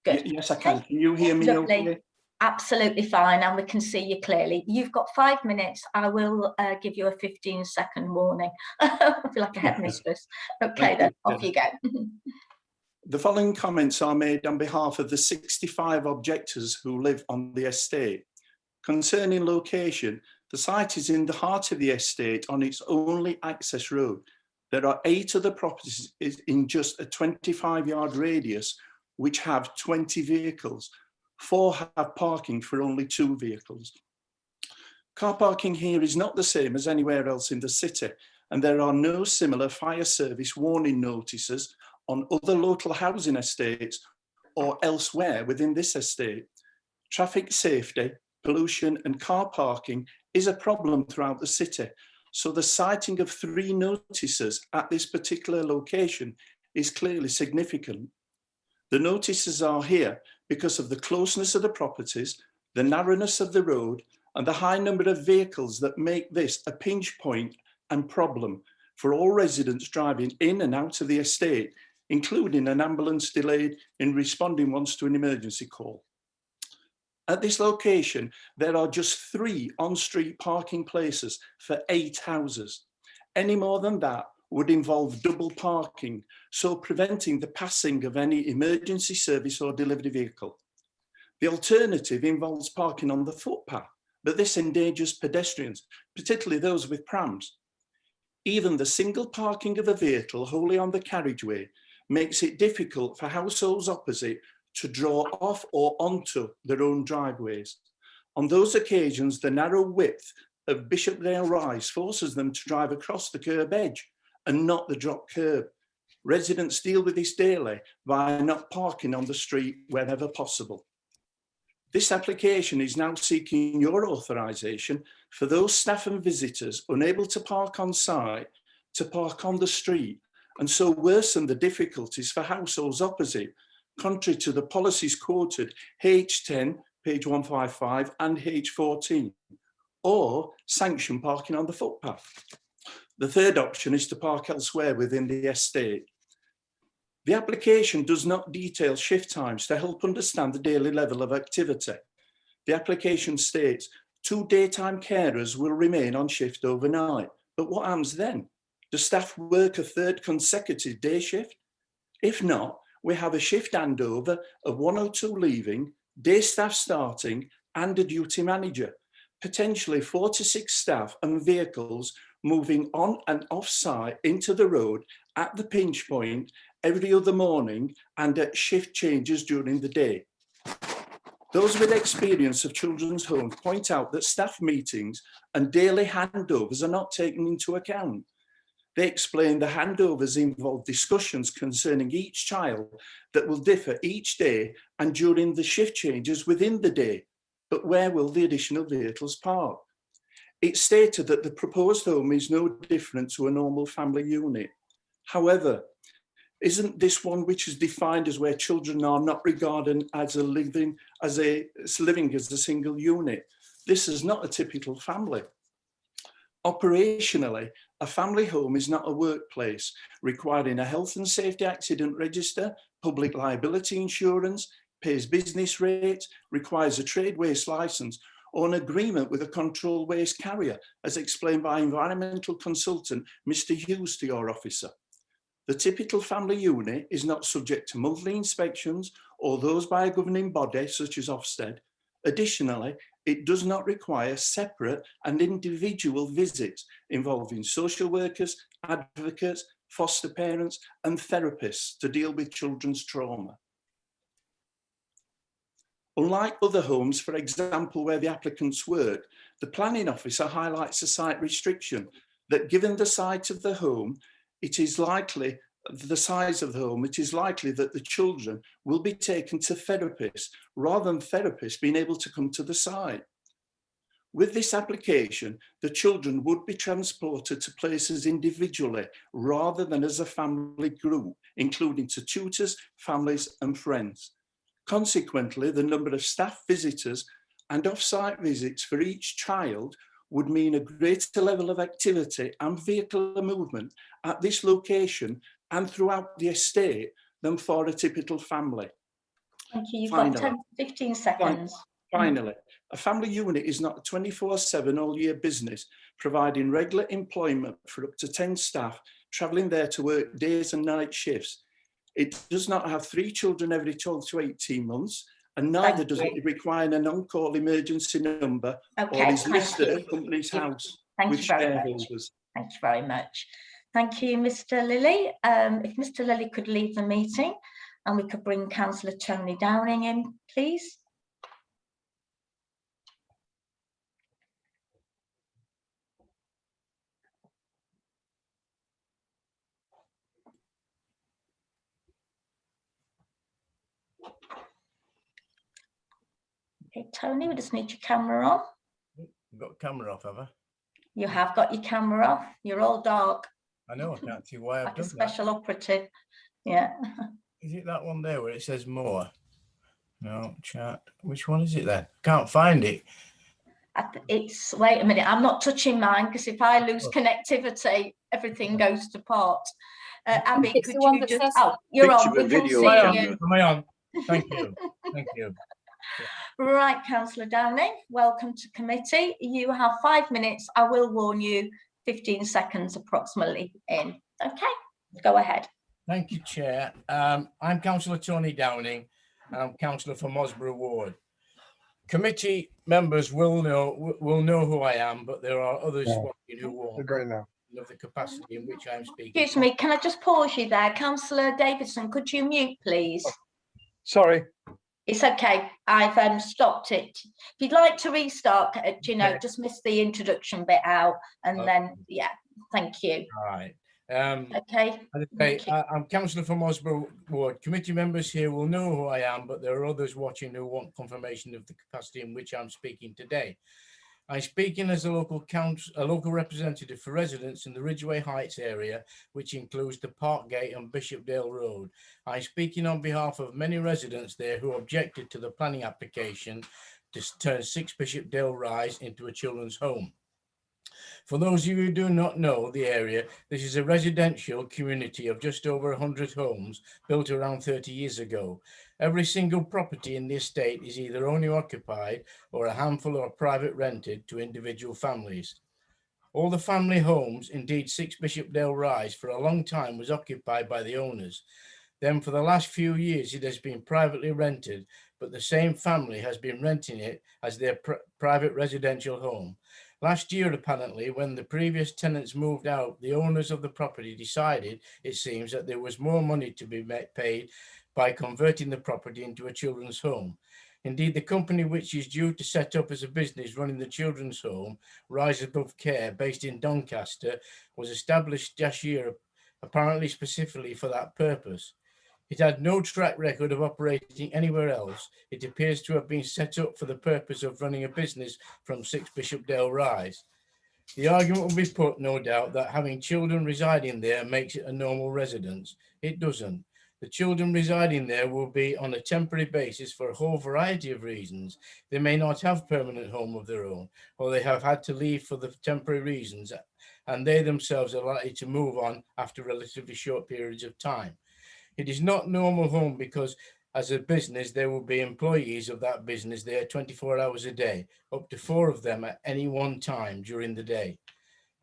S2: Good.
S21: Yes, I can. Can you hear me?
S2: Lovely.
S21: Okay?
S2: Absolutely fine, and we can see you clearly. You've got 5 minutes. I will give you a 15-second warning. I feel like a headmistress. Okay, then off you go.
S21: The following comments are made on behalf of the 65 objectors who live on the estate. Concerning location, the site is in the heart of the estate on its only access road. There are 8 other properties in just a 25-yard radius, which have 20 vehicles. 4 have parking for only 2 vehicles. Car parking here is not the same as anywhere else in the city, and there are no similar fire service warning notices on other local housing estates or elsewhere within this estate. Traffic safety, pollution and car parking is a problem throughout the city, so the sighting of 3 notices at this particular location is clearly significant. The notices are here because of the closeness of the properties, the narrowness of the road, and the high number of vehicles that make this a pinch point and problem for all residents driving in and out of the estate, including an ambulance delayed in responding once to an emergency call. At this location, there are just 3 on-street parking places for 8 houses. Any more than that would involve double parking, so preventing the passing of any emergency service or delivery vehicle. The alternative involves parking on the footpath, but this endangers pedestrians, particularly those with prams. Even the single parking of a vehicle wholly on the carriageway makes it difficult for households opposite to draw off or onto their own driveways. On those occasions, the narrow width of Bishopdale Rise forces them to drive across the curb edge and not the drop curb. Residents deal with this daily by not parking on the street wherever possible. This application is now seeking your authorisation for those staff and visitors unable to park on site to park on the street, and so worsen the difficulties for households opposite, contrary to the policies quoted H10, page 155, and H14, or sanction parking on the footpath. The third option is to park elsewhere within the estate. The application does not detail shift times to help understand the daily level of activity. The application states 2 daytime carers will remain on shift overnight. But what happens then? Do staff work a 3rd consecutive day shift? If not, we have a shift handover of 1 or 2 leaving, day staff starting, and a duty manager. Potentially 4 to 6 staff and vehicles moving on and off site into the road at the pinch point every other morning and at shift changes during the day. Those with experience of children's homes point out that staff meetings and daily handovers are not taken into account. They explain the handovers involve discussions concerning each child that will differ each day and during the shift changes within the day. But where will the additional vehicles park? It's stated that the proposed home is no different to a normal family unit. However, isn't this one which is defined as where children are not regarded as living as a single unit? This is not a typical family. Operationally, a family home is not a workplace requiring a health and safety accident register, public liability insurance, pays business rates, requires a trade waste licence, or an agreement with a controlled waste carrier, as explained by environmental consultant Mr. Hughes to your officer. The typical family unit is not subject to monthly inspections or those by a governing body such as Ofsted. Additionally, it does not require separate and individual visits involving social workers, advocates, foster parents and therapists to deal with children's trauma. Unlike other homes, for example, where the applicants work, the planning officer highlights a site restriction that given the size of the home, it is likely that the children will be taken to therapists rather than therapists being able to come to the site. With this application, the children would be transported to places individually rather than as a family group, including to tutors, families and friends. Consequently, the number of staff visitors and off-site visits for each child would mean a greater level of activity and vehicular movement at this location and throughout the estate than for a typical family.
S2: Thank you. You've got 10 to 15 seconds.
S21: Finally, a family unit is not a 24/7 all-year business, providing regular employment for up to 10 staff travelling there to work days and night shifts. It does not have 3 children every 12 to 18 months, and neither does it require an on-call emergency number or is listed at company's house with shareholders.
S2: Thank you very much. Thank you, Mr. Lilly. If Mr. Lilly could leave the meeting. And we could bring Councillor Tony Downing in, please. Okay, Tony, we just need your camera on.
S1: You've got camera off, have I?
S2: You have got your camera off. You're all dark.
S1: I know, I can't see why I've
S2: Like a
S1: done
S2: special operative. Yeah.
S1: Is it that one there where it says more? No, chat. Which one is it then? Can't find it.
S2: It's, wait a minute, I'm not touching mine because if I lose connectivity, everything goes to pot. Abby,
S18: It's
S2: could
S18: the one
S2: you
S18: that
S2: just,
S18: says-
S2: oh, you're on, we can see
S1: Am
S2: you.
S1: I on? Thank you. Thank you.
S2: Right, Councillor Downing, welcome to committee. You have 5 minutes. I will warn you 15 seconds approximately in. Okay, go ahead.
S1: Thank you, Chair. I'm Councillor Tony Downing, and I'm Councillor for Mosborough Ward. Committee members will know who I am, but there are others watching who won't know the capacity in which I'm speaking.
S2: Excuse me, can I just pause you there? Councillor Davidson, could you mute, please?
S3: Sorry.
S2: It's okay. I've stopped it. If you'd like to restart, you know, just miss the introduction bit out, and then, yeah, thank you.
S1: All right.
S2: Okay.
S1: I'm Councillor for Mosborough Ward. Committee members here will know who I am, but there are others watching who want confirmation of the capacity in which I'm speaking today. I'm speaking as a local representative for residents in the Ridgeway Heights area, which includes the Parkgate and Bishopdale Road. I'm speaking on behalf of many residents there who objected to the planning application to turn 6 Bishopdale Rise into a children's home. For those of you who do not know the area, this is a residential community of just over 100 homes built around 30 years ago. Every single property in the estate is either owner occupied or a handful are private rented to individual families. All the family homes, indeed 6 Bishopdale Rise, for a long time was occupied by the owners. Then for the last few years it has been privately rented, but the same family has been renting it as their private residential home. Last year, apparently, when the previous tenants moved out, the owners of the property decided, it seems, that there was more money to be paid by converting the property into a children's home. Indeed, the company which is due to set up as a business running the children's home, Rise Above Care, based in Doncaster, was established last year, apparently specifically for that purpose. It had no track record of operating anywhere else. It appears to have been set up for the purpose of running a business from 6 Bishopdale Rise. The argument will be put, no doubt, that having children residing there makes it a normal residence. It doesn't. The children residing there will be on a temporary basis for a whole variety of reasons. They may not have a permanent home of their own, or they have had to leave for the temporary reasons, and they themselves are likely to move on after relatively short periods of time. It is not normal home because as a business, there will be employees of that business there 24 hours a day, up to 4 of them at any one time during the day.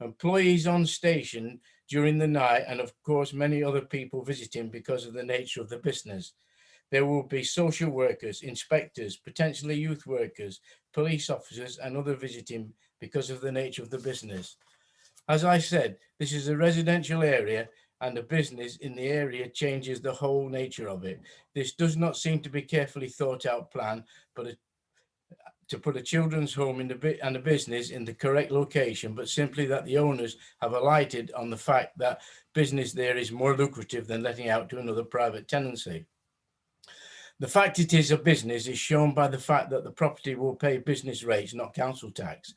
S1: Employees on station during the night, and of course, many other people visiting because of the nature of the business. There will be social workers, inspectors, potentially youth workers, police officers, and other visiting because of the nature of the business. As I said, this is a residential area, and a business in the area changes the whole nature of it. This does not seem to be carefully thought out plan, but to put a children's home in and a business in the correct location, but simply that the owners have alighted on the fact that business there is more lucrative than letting out to another private tenancy. The fact it is a business is shown by the fact that the property will pay business rates, not council tax.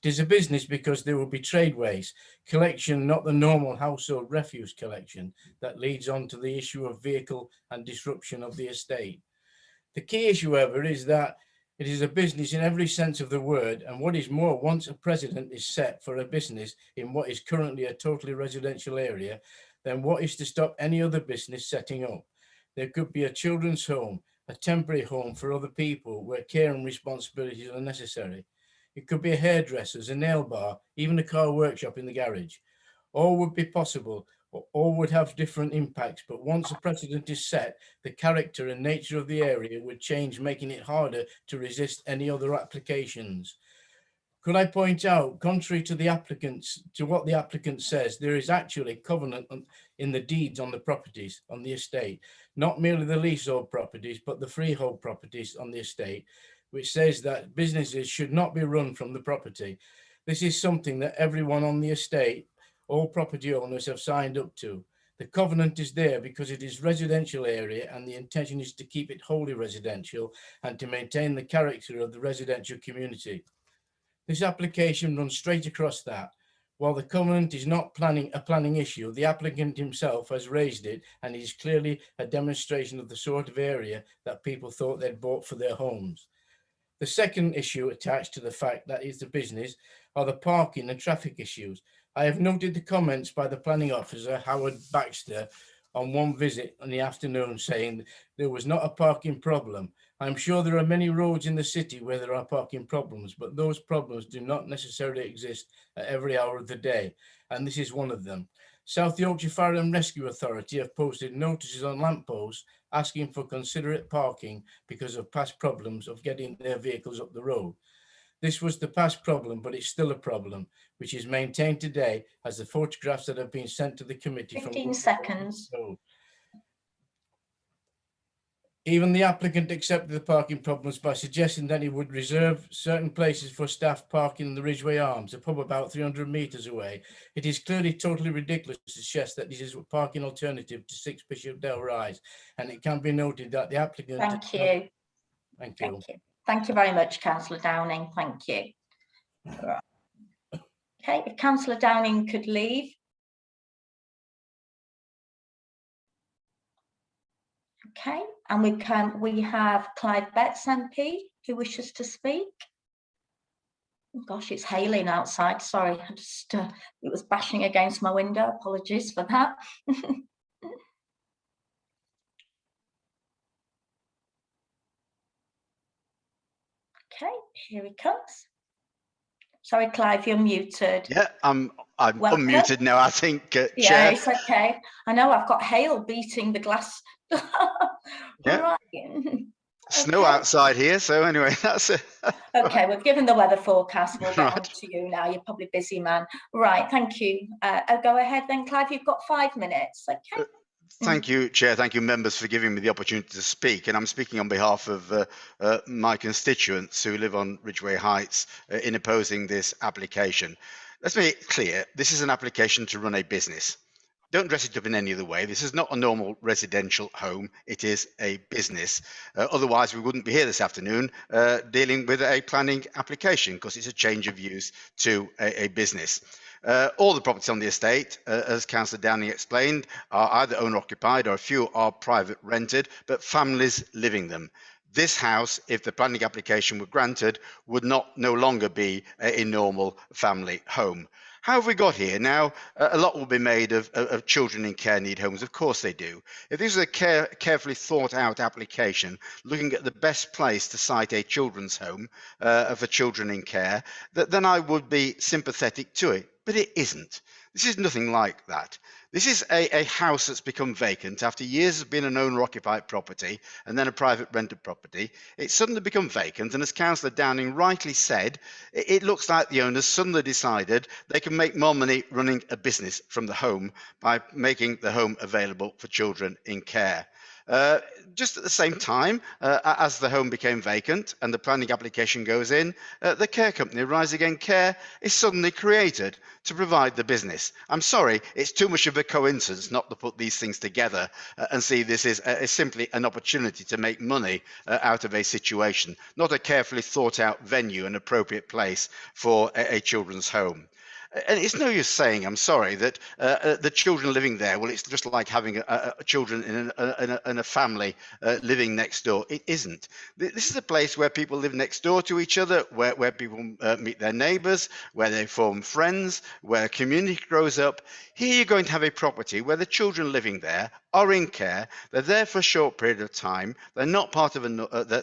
S1: It is a business because there will be trade waste collection, not the normal household refuse collection that leads on to the issue of vehicle and disruption of the estate. The key issue, however, is that it is a business in every sense of the word, and what is more, once a precedent is set for a business in what is currently a totally residential area, then what is to stop any other business setting up? There could be a children's home, a temporary home for other people where care and responsibilities are necessary. It could be a hairdresser's, a nail bar, even a car workshop in the garage. All would be possible, all would have different impacts, but once a precedent is set, the character and nature of the area would change, making it harder to resist any other applications. Could I point out, contrary to what the applicant says, there is actually covenant in the deeds on the properties on the estate, not merely the leasehold properties, but the freehold properties on the estate, which says that businesses should not be run from the property. This is something that everyone on the estate, all property owners, have signed up to. The covenant is there because it is residential area and the intention is to keep it wholly residential and to maintain the character of the residential community. This application runs straight across that. While the covenant is not a planning issue, the applicant himself has raised it, and it is clearly a demonstration of the sort of area that people thought they'd bought for their homes. The second issue attached to the fact that is the business are the parking and traffic issues. I have noted the comments by the planning officer, Howard Baxter, on one visit in the afternoon saying there was not a parking problem. I'm sure there are many roads in the city where there are parking problems, but those problems do not necessarily exist at every hour of the day, and this is one of them. South Yorkshire Fire and Rescue Authority have posted notices on lampposts asking for considerate parking because of past problems of getting their vehicles up the road. This was the past problem, but it's still a problem, which is maintained today as the photographs that have been sent to the committee
S2: 15 seconds.
S1: Even the applicant accepted the parking problems by suggesting that he would reserve certain places for staff parking in the Ridgeway Arms, a pub about 300 metres away. It is clearly totally ridiculous to suggest that this is a parking alternative to 6 Bishopdale Rise, and it can be noted that the applicant...
S2: Thank you.
S1: Thank you.
S2: Thank you very much, Councillor Downing. Thank you. Right. Okay, if Councillor Downing could leave. Okay, and we have Clive Betts MP who wishes to speak. Oh gosh, it's hailing outside. Sorry, I just it was bashing against my window. Apologies for that. Okay, here he comes. Sorry, Clive, you're muted.
S15: Yeah, I'm
S2: Welcome.
S15: unmuted now, I think,
S2: Yeah,
S15: Chair.
S2: it's okay. I know I've got hail beating the glass.
S15: Yeah.
S2: Right.
S15: Snow outside here, so anyway, that's it.
S2: Okay, we've given the weather forecast. We'll get
S15: Right.
S2: on to you now. You're probably busy, man. Right, thank you. I'll go ahead then, Clive. You've got 5 minutes. Okay.
S15: Thank you, Chair. Thank you, members, for giving me the opportunity to speak. And I'm speaking on behalf of my constituents who live on Ridgeway Heights in opposing this application. Let's make it clear, this is an application to run a business. Don't dress it up in any other way. This is not a normal residential home. It is a business. Otherwise, we wouldn't be here this afternoon dealing with a planning application because it's a change of use to a business. All the properties on the estate, as Councillor Downing explained, are either owner-occupied or a few are private rented, but families living them. This house, if the planning application were granted, would no longer be a normal family home. How have we got here? Now, a lot will be made of children in care need homes. Of course they do. If this was a carefully thought out application, looking at the best place to site a children's home for children in care, then I would be sympathetic to it. But it isn't. This is nothing like that. This is a house that's become vacant after years of being an owner-occupied property and then a private rented property. It's suddenly become vacant, and as Councillor Downing rightly said, it looks like the owners suddenly decided they can make more money running a business from the home by making the home available for children in care. Just at the same time, as the home became vacant and the planning application goes in, the care company, Rise Again Care, is suddenly created to provide the business. I'm sorry, it's too much of a coincidence not to put these things together and see this is simply an opportunity to make money out of a situation, not a carefully thought out venue and appropriate place for a children's home. And it's no use saying, I'm sorry, that the children living there, well, it's just like having children in a family living next door. It isn't. This is a place where people live next door to each other, where people meet their neighbours, where they form friends, where a community grows up. Here you're going to have a property where the children living there are in care. They're there for a short period of time. They're not part of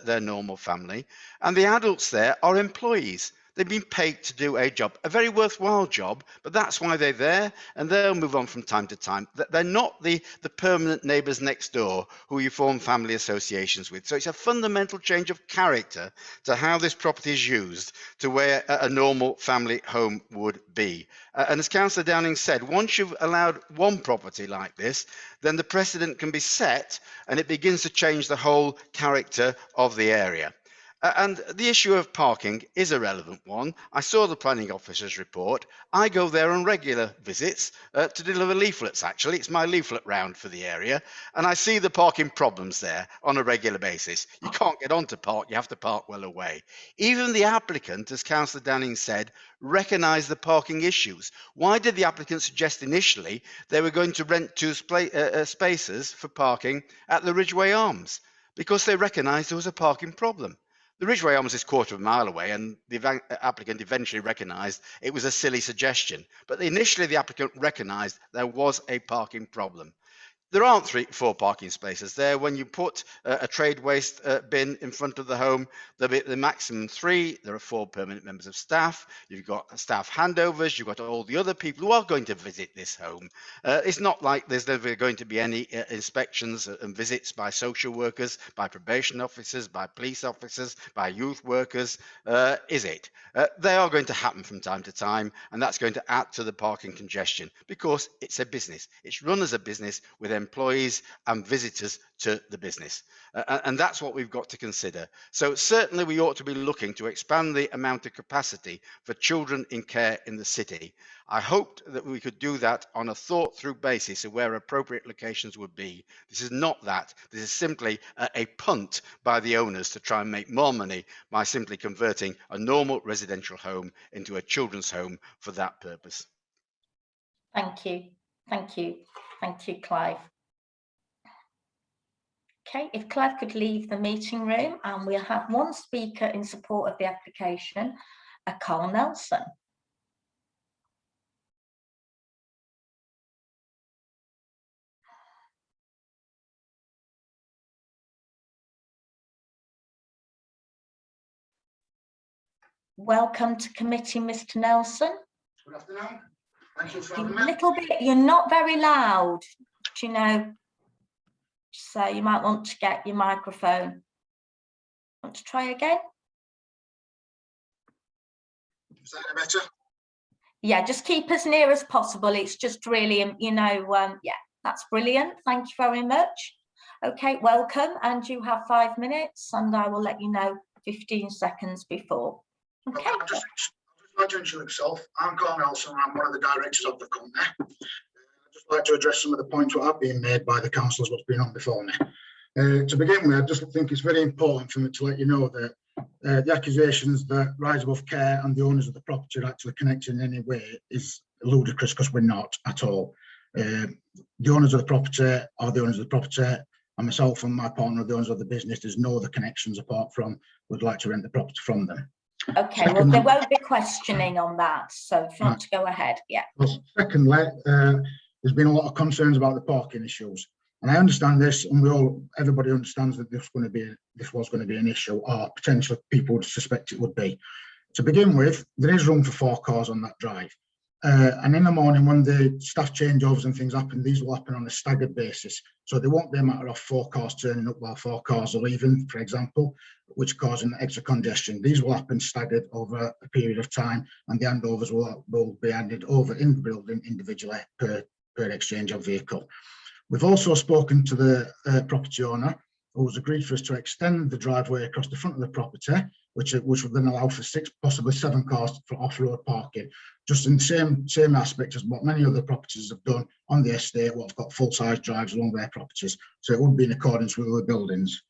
S15: their normal family. And the adults there are employees. They've been paid to do a job, a very worthwhile job, but that's why they're there, and they'll move on from time to time. They're not the permanent neighbours next door who you form family associations with. So it's a fundamental change of character to how this property is used to where a normal family home would be. And as Councillor Downing said, once you've allowed one property like this, then the precedent can be set and it begins to change the whole character of the area. And the issue of parking is a relevant one. I saw the planning officer's report. I go there on regular visits to deliver leaflets, actually. It's my leaflet round for the area. And I see the parking problems there on a regular basis. You can't get on to park, you have to park well away. Even the applicant, as Councillor Downing said, recognised the parking issues. Why did the applicant suggest initially they were going to rent two spaces for parking at the Ridgeway Arms? Because they recognised there was a parking problem. The Ridgeway Arms is a quarter of a mile away, and the applicant eventually recognised it was a silly suggestion. But initially, the applicant recognised there was a parking problem. There aren't 4 parking spaces there. When you put a trade waste bin in front of the home, there'll be the maximum 3. There are 4 permanent members of staff. You've got staff handovers. You've got all the other people who are going to visit this home. It's not like there's never going to be any inspections and visits by social workers, by probation officers, by police officers, by youth workers, is it? They are going to happen from time to time, and that's going to add to the parking congestion because it's a business. It's run as a business with employees and visitors to the business. And that's what we've got to consider. So certainly we ought to be looking to expand the amount of capacity for children in care in the city. I hoped that we could do that on a thought through basis of where appropriate locations would be. This is not that. This is simply a punt by the owners to try and make more money by simply converting a normal residential home into a children's home for that purpose.
S2: Thank you. Thank you. Thank you, Clive. Okay, if Clive could leave the meeting room, and we'll have one speaker in support of the application, Carl Nelson. Welcome to committee, Mr. Nelson.
S17: Good afternoon. Thank you for
S2: You're
S17: having
S2: a
S17: me.
S2: little bit, you're not very loud, do you know? So you might want to get your microphone. Want to try again?
S17: Is that any better?
S2: Yeah, just keep as near as possible. It's just really, you know, yeah, that's brilliant. Thank you very much. Okay, welcome. And you have 5 minutes, and I will let you know 15 seconds before. Okay.
S17: I'd just like to introduce myself. I'm Carl Nelson. I'm one of the directors of the company. I'd just like to address some of the points that have been made by the councillors what's been on before me. To begin with, I just think it's very important for me to let you know that the accusations that Rise Above Care and the owners of the property are actually connected in any way is ludicrous, because we're not at all. The owners of the property are the owners of the property, and myself and my partner are the owners of the business. There's no other connections apart from we'd like to rent the property from them.
S2: Okay, well, there won't be questioning on that, so if you want to go ahead, yeah.
S17: Well, secondly, there's been a lot of concerns about the parking issues, and I understand this, and everybody understands that this was going to be an issue, or potentially people would suspect it would be. To begin with, there is room for 4 cars on that drive, and in the morning when the staff changeovers and things happen, these will happen on a staggered basis, so there won't be a matter of 4 cars turning up while 4 cars are leaving, for example, which causing extra congestion. These will happen staggered over a period of time, and the handovers will be handed over in the building individually per exchange of vehicle. We've also spoken to the property owner, who has agreed for us to extend the driveway across the front of the property, which would then allow for 6, possibly 7 cars for off-road parking, just in the same aspect as what many other properties have done on the estate, what have got full-size drives along their properties. So it would be in accordance with the buildings.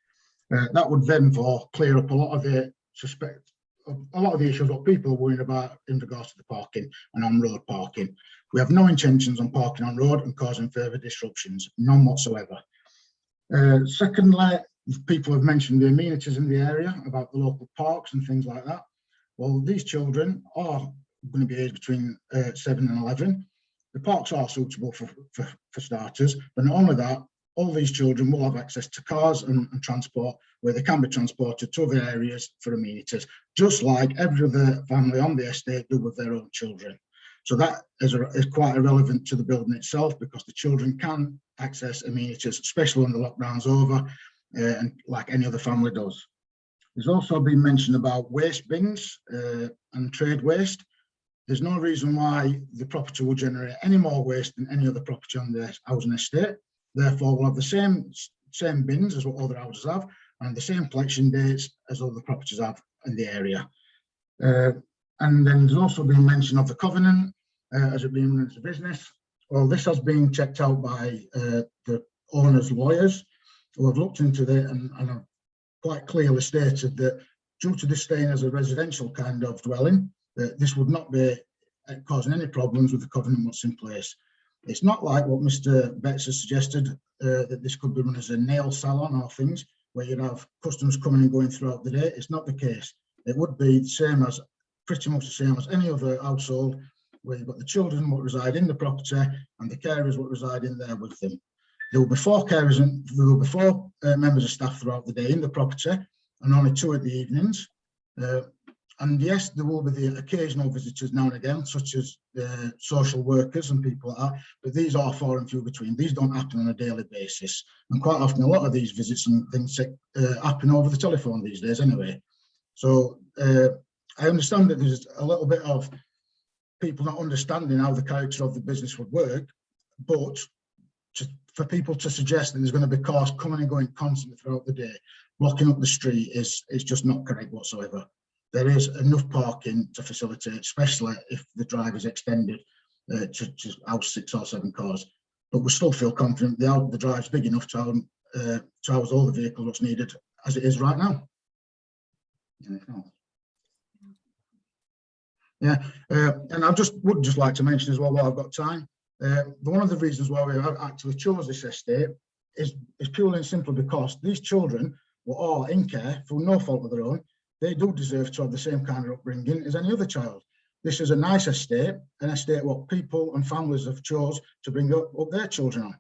S17: That would then clear up a lot of the issues what people are worrying about in regards to the parking and on-road parking. We have no intentions on parking on road and causing further disruptions, none whatsoever. Secondly, people have mentioned the amenities in the area about the local parks and things like that. Well, these children are going to be aged between 7 and 11. The parks are suitable for starters, but not only that, all these children will have access to cars and transport where they can be transported to other areas for amenities, just like every other family on the estate do with their own children. So that is quite irrelevant to the building itself, because the children can access amenities, especially when the lockdown's over, and like any other family does. There's also been mention about waste bins and trade waste. There's no reason why the property will generate any more waste than any other property on the housing estate. Therefore, we'll have the same bins as what other houses have, and the same collection dates as other properties have in the area. And then there's also been mention of the covenant as it being run as a business. Well, this has been checked out by the owner's lawyers, who have looked into it and have quite clearly stated that due to this staying as a residential kind of dwelling, this would not be causing any problems with the covenant what's in place. It's not like what Mr. Betts has suggested, that this could be run as a nail salon or things where you'd have customers coming and going throughout the day. It's not the case. It would be the same as, pretty much the same as any other household, where you've got the children what reside in the property and the carers what reside in there with them. There will be 4 carers and there will be 4 members of staff throughout the day in the property, and only 2 at the evenings. And yes, there will be the occasional visitors now and again, such as social workers and people like that, but these are far and few between. These don't happen on a daily basis. And quite often, a lot of these visits and things happen over the telephone these days anyway. So I understand that there's a little bit of people not understanding how the character of the business would work, but for people to suggest that there's going to be cars coming and going constantly throughout the day, blocking up the street is just not correct whatsoever. There is enough parking to facilitate, especially if the drive is extended to house 6 or 7 cars. But we still feel confident the drive's big enough to house all the vehicles what's needed as it is right now. Yeah, and I would just like to mention as well, while I've got time, one of the reasons why we actually chose this estate is purely and simply because these children were all in care for no fault of their own. They do deserve to have the same kind of upbringing as any other child. This is a nice estate, an estate what people and families have chose to bring up their children on,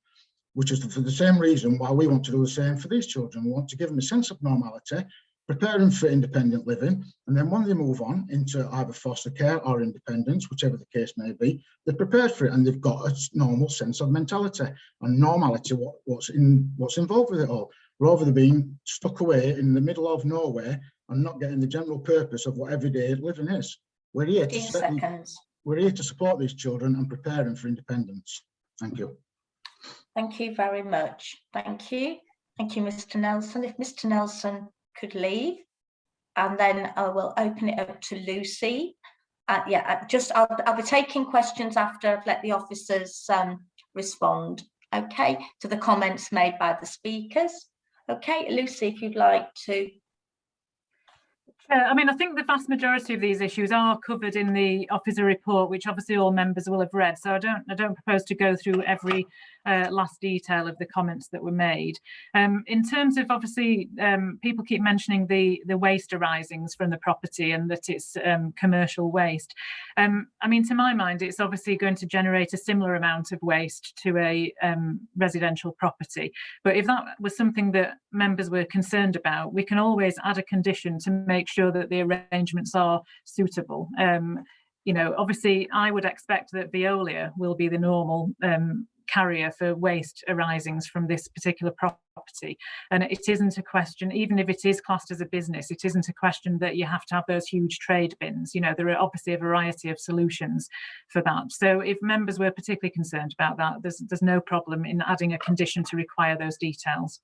S17: which is for the same reason why we want to do the same for these children. We want to give them a sense of normality, prepare them for independent living, and then when they move on into either foster care or independence, whichever the case may be, they're prepared for it and they've got a normal sense of mentality and normality, what's involved with it all, rather than being stuck away in the middle of nowhere and not getting the general purpose of what everyday living is. We're here to support these children and prepare them for independence. Thank you.
S2: Thank you very much. Thank you. Thank you, Mr. Nelson. If Mr. Nelson could leave, and then I will open it up to Lucy. I'll be taking questions after I've let the officers respond, okay, to the comments made by the speakers. Okay, Lucy, if you'd like to.
S19: I mean, I think the vast majority of these issues are covered in the officer report, which obviously all members will have read. So I don't propose to go through every last detail of the comments that were made. In terms of obviously, people keep mentioning the waste arisings from the property and that it's commercial waste. I mean, to my mind, it's obviously going to generate a similar amount of waste to a residential property. But if that was something that members were concerned about, we can always add a condition to make sure that the arrangements are suitable. You know, obviously, I would expect that Veolia will be the normal carrier for waste arisings from this particular property, and it isn't a question, even if it is classed as a business, it isn't a question that you have to have those huge trade bins. You know, there are obviously a variety of solutions for that. So if members were particularly concerned about that, there's no problem in adding a condition to require those details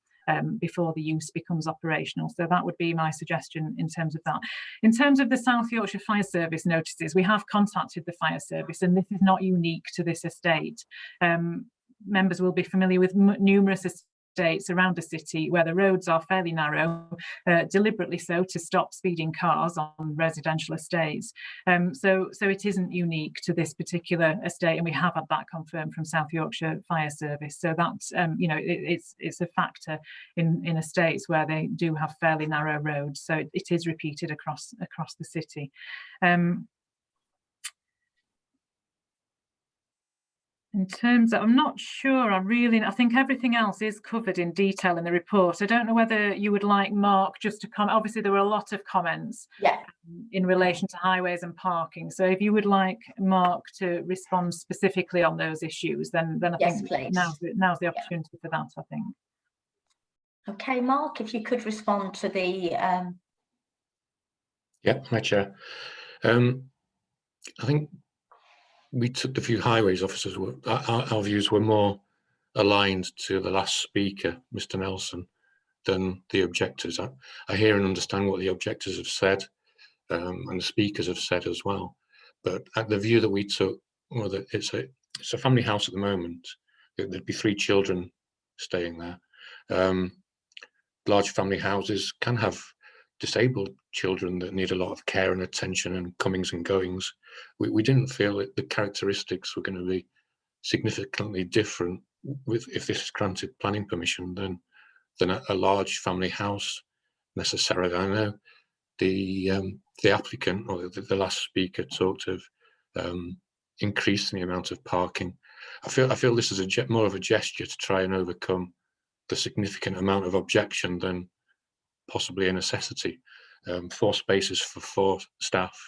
S19: before the use becomes operational. So that would be my suggestion in terms of that. In terms of the South Yorkshire Fire Service notices, we have contacted the fire service, and this is not unique to this estate. Members will be familiar with numerous estates around the city where the roads are fairly narrow, deliberately so to stop speeding cars on residential estates. So it isn't unique to this particular estate, and we have had that confirmed from South Yorkshire Fire Service. So that's you know, it's a factor in estates where they do have fairly narrow roads. So it is repeated across the city. In terms of, I'm not sure, I think everything else is covered in detail in the report. I don't know whether you would like Mark just to comment. Obviously, there were a lot of comments in relation to highways and parking. So if you would like Mark to respond specifically on those issues, then I think
S2: please.
S19: now's the opportunity for that, I think.
S2: Okay, Mark, if you could respond to the...
S11: Hi, Chair. I think we took the few highways officers, our views were more aligned to the last speaker, Mr. Nelson, than the objectors. I hear and understand what the objectors have said, and the speakers have said as well. But the view that we took, well, that it's a family house at the moment. There'd be 3 children staying there. Large family houses can have disabled children that need a lot of care and attention and comings and goings. We didn't feel that the characteristics were going to be significantly different if this is granted planning permission than a large family house necessarily. I know the applicant or the last speaker talked of increasing the amount of parking. I feel this is more of a gesture to try and overcome the significant amount of objection than possibly a necessity. 4 spaces for 4 staff,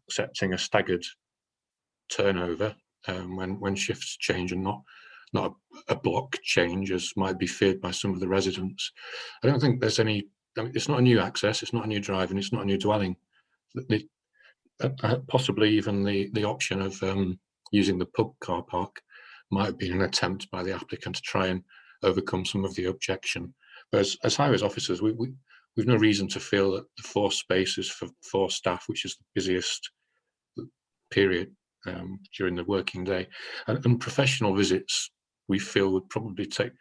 S11: accepting a staggered turnover when shifts change and not a block change as might be feared by some of the residents. I don't think there's any. I mean, it's not a new access, it's not a new drive, and it's not a new dwelling. Possibly even the option of using the pub car park might have been an attempt by the applicant to try and overcome some of the objection. But as highways officers, we've no reason to feel that the 4 spaces for 4 staff, which is the busiest period during the working day, and professional visits, we feel would probably take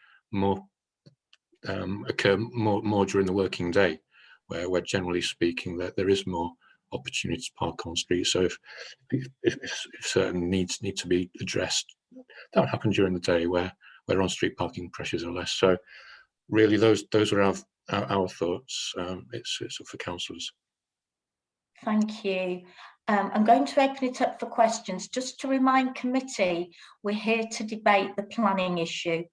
S11: occur more during the working day, where generally speaking that there is more opportunity to park on street. So if certain needs need to be addressed, that would happen during the day where on-street parking pressures are less. So really, those are our thoughts. It's up for councillors.
S2: Thank you. I'm going to open it up for questions. Just to remind committee, we're here to debate the planning issue.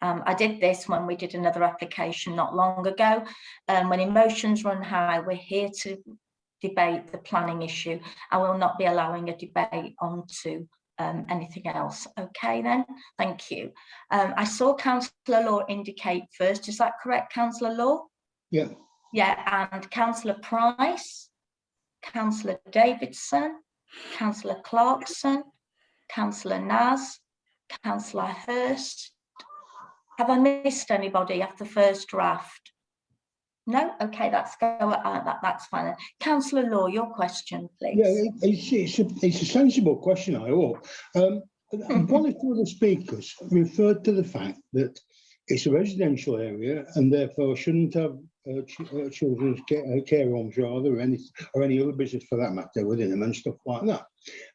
S2: I did this when we did another application not long ago. When emotions run high, we're here to debate the planning issue. I will not be allowing a debate onto anything else. Okay then, thank you. I saw Councillor Law indicate first. Is that correct, Councillor Law?
S9: Yeah.
S2: Yeah, and Councillor Price, Councillor Davidson, Councillor Clarkson, Councillor Naz, Councillor Hurst. Have I missed anybody after the first draft? No? Okay, that's fine. Councillor Law, your question, please.
S9: Yeah, it's a sensible question, I hope. One or two of the speakers referred to the fact that it's a residential area and therefore shouldn't have children's care homes rather, or any other business for that matter within them and stuff like that.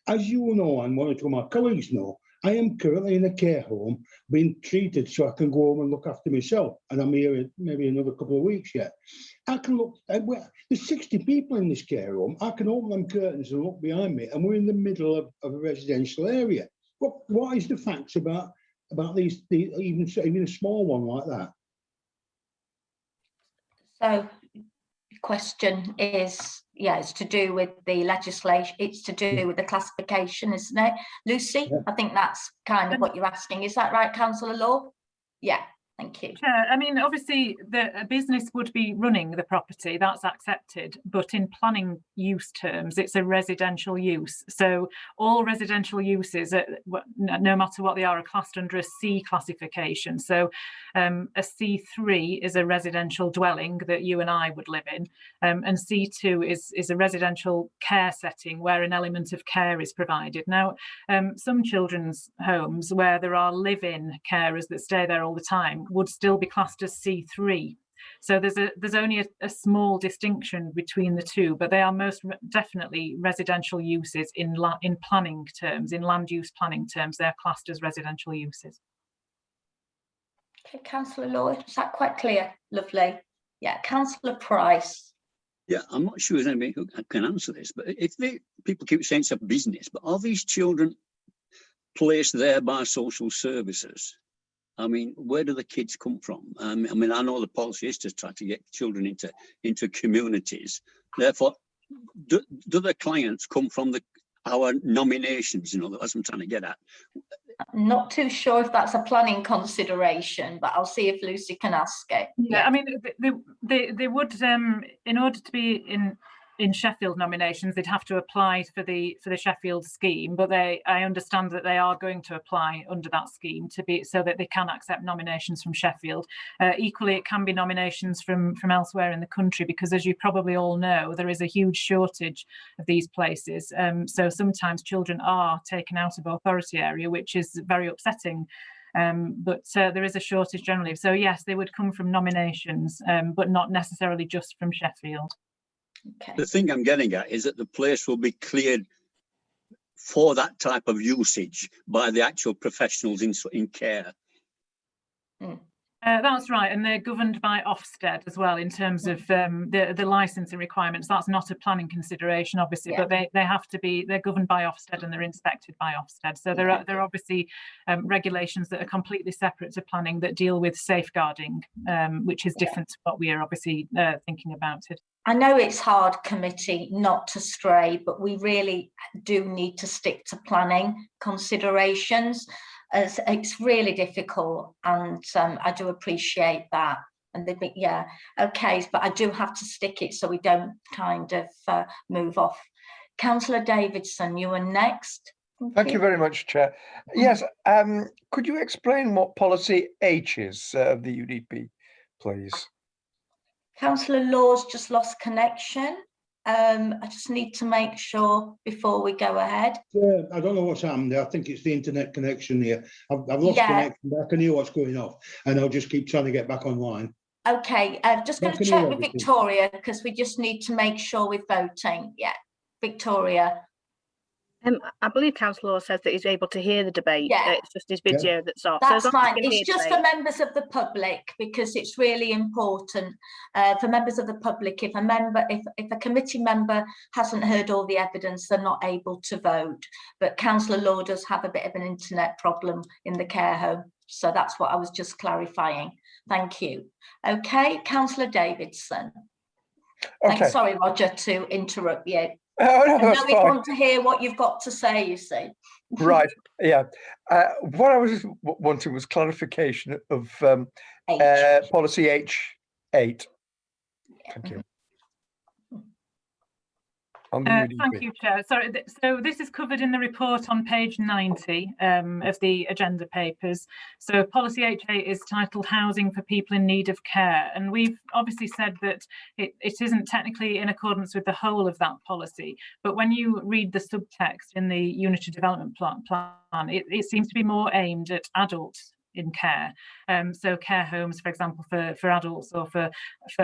S9: As you know, and one or two of my colleagues know, I am currently in a care home being treated so I can go home and look after myself. And I'm here maybe another couple of weeks yet. I can look, there's 60 people in this care home. I can open them curtains and look behind me, and we're in the middle of a residential area. What is the facts about these even a small one like that?
S2: So the question is, yeah, it's to do with the legislation, it's to do with the classification, isn't it? Lucy, I think that's kind of what you're asking. Is that right, Councillor Law? Yeah, thank you.
S19: Chair, I mean, obviously a business would be running the property, that's accepted, but in planning use terms, it's a residential use. So all residential uses, no matter what they are classed under a C classification. So a C3 is a residential dwelling that you and I would live in, and C2 is a residential care setting where an element of care is provided. Now, some children's homes where there are live-in carers that stay there all the time would still be classed as C3. So there's only a small distinction between the two, but they are most definitely residential uses in planning terms, in land use planning terms. They're classed as residential uses.
S2: Okay, Councillor Lloyd, is that quite clear? Lovely. Yeah, Councillor Price.
S6: Yeah, I'm not sure there's anybody who can answer this, but if people keep saying it's a business, but are these children
S13: placed there by social services. I mean, where do the kids come from? I mean, I know the policy is to try to get children into communities. Therefore, do the clients come from our nominations? You know, that's what I'm trying to get at.
S2: I'm not too sure if that's a planning consideration, but I'll see if Lucy can ask it.
S19: Yeah, I mean, they would, in order to be in Sheffield nominations, they'd have to apply for the Sheffield scheme, but I understand that they are going to apply under that scheme so that they can accept nominations from Sheffield. Equally, it can be nominations from elsewhere in the country, because as you probably all know, there is a huge shortage of these places. So sometimes children are taken out of authority area, which is very upsetting. But there is a shortage generally. So yes, they would come from nominations, but not necessarily just from Sheffield.
S2: Okay.
S13: The thing I'm getting at is that the place will be cleared for that type of usage by the actual professionals in care.
S19: That's right, and they're governed by Ofsted as well in terms of the licensing requirements. That's not a planning consideration, obviously, but they're governed by Ofsted and they're inspected by Ofsted. So there are obviously regulations that are completely separate to planning that deal with safeguarding, which is different to what we are obviously thinking about it.
S2: I know it's hard, committee, not to stray, but we really do need to stick to planning considerations, as it's really difficult, and I do appreciate that. And they, yeah, okay, but I do have to stick it so we don't kind of move off. Councillor Davidson, you are next.
S3: Thank you very much, Chair. Yes, could you explain what policy H is of the UDP, please?
S2: Councillor Law's just lost connection. I just need to make sure before we go ahead.
S9: Yeah, I don't know what's happened there. I think it's the internet connection here. I've lost connection, but I can hear what's going off, and I'll just keep trying to get back online.
S2: Okay, I'm just going to check with Victoria, because we just need to make sure we're voting. Yeah, Victoria.
S18: I believe Councillor Law says that he's able to hear the debate.
S2: Yeah.
S18: It's just his video that's off.
S2: That's
S18: so
S2: fine. It's just for members of the public, because it's really important for members of the public. If a committee member hasn't heard all the evidence, they're not able to vote. But Councillor Law does have a bit of an internet problem in the care home, so that's what I was just clarifying. Thank you. Okay, Councillor Davidson.
S3: Okay.
S2: Sorry, Roger, to interrupt you.
S3: Oh, no, that's
S2: I
S3: fine.
S2: want to hear what you've got to say, you see.
S3: Right, yeah. What I was wanting was clarification of policy H8. Thank you.
S19: Thank you, Chair. Sorry, so this is covered in the report on page 90 of the agenda papers. So policy H8 is titled Housing for People in Need of Care. And we've obviously said that it isn't technically in accordance with the whole of that policy. But when you read the subtext in the Unitary Development Plan, it seems to be more aimed at adults in care, so care homes, for example, for adults or for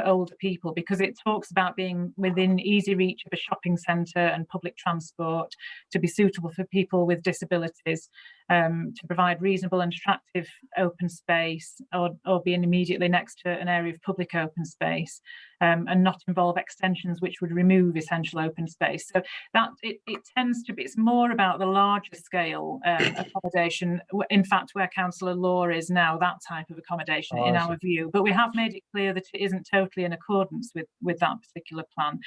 S19: older people, because it talks about being within easy reach of a shopping centre and public transport, to be suitable for people with disabilities, to provide reasonable and attractive open space, or being immediately next to an area of public open space, and not involve extensions which would remove essential open space. So that it tends to be, it's more about the larger scale accommodation, in fact, where Councillor Law is now, that type of accommodation in our view. But we have made it clear that it isn't totally in accordance with that particular plan.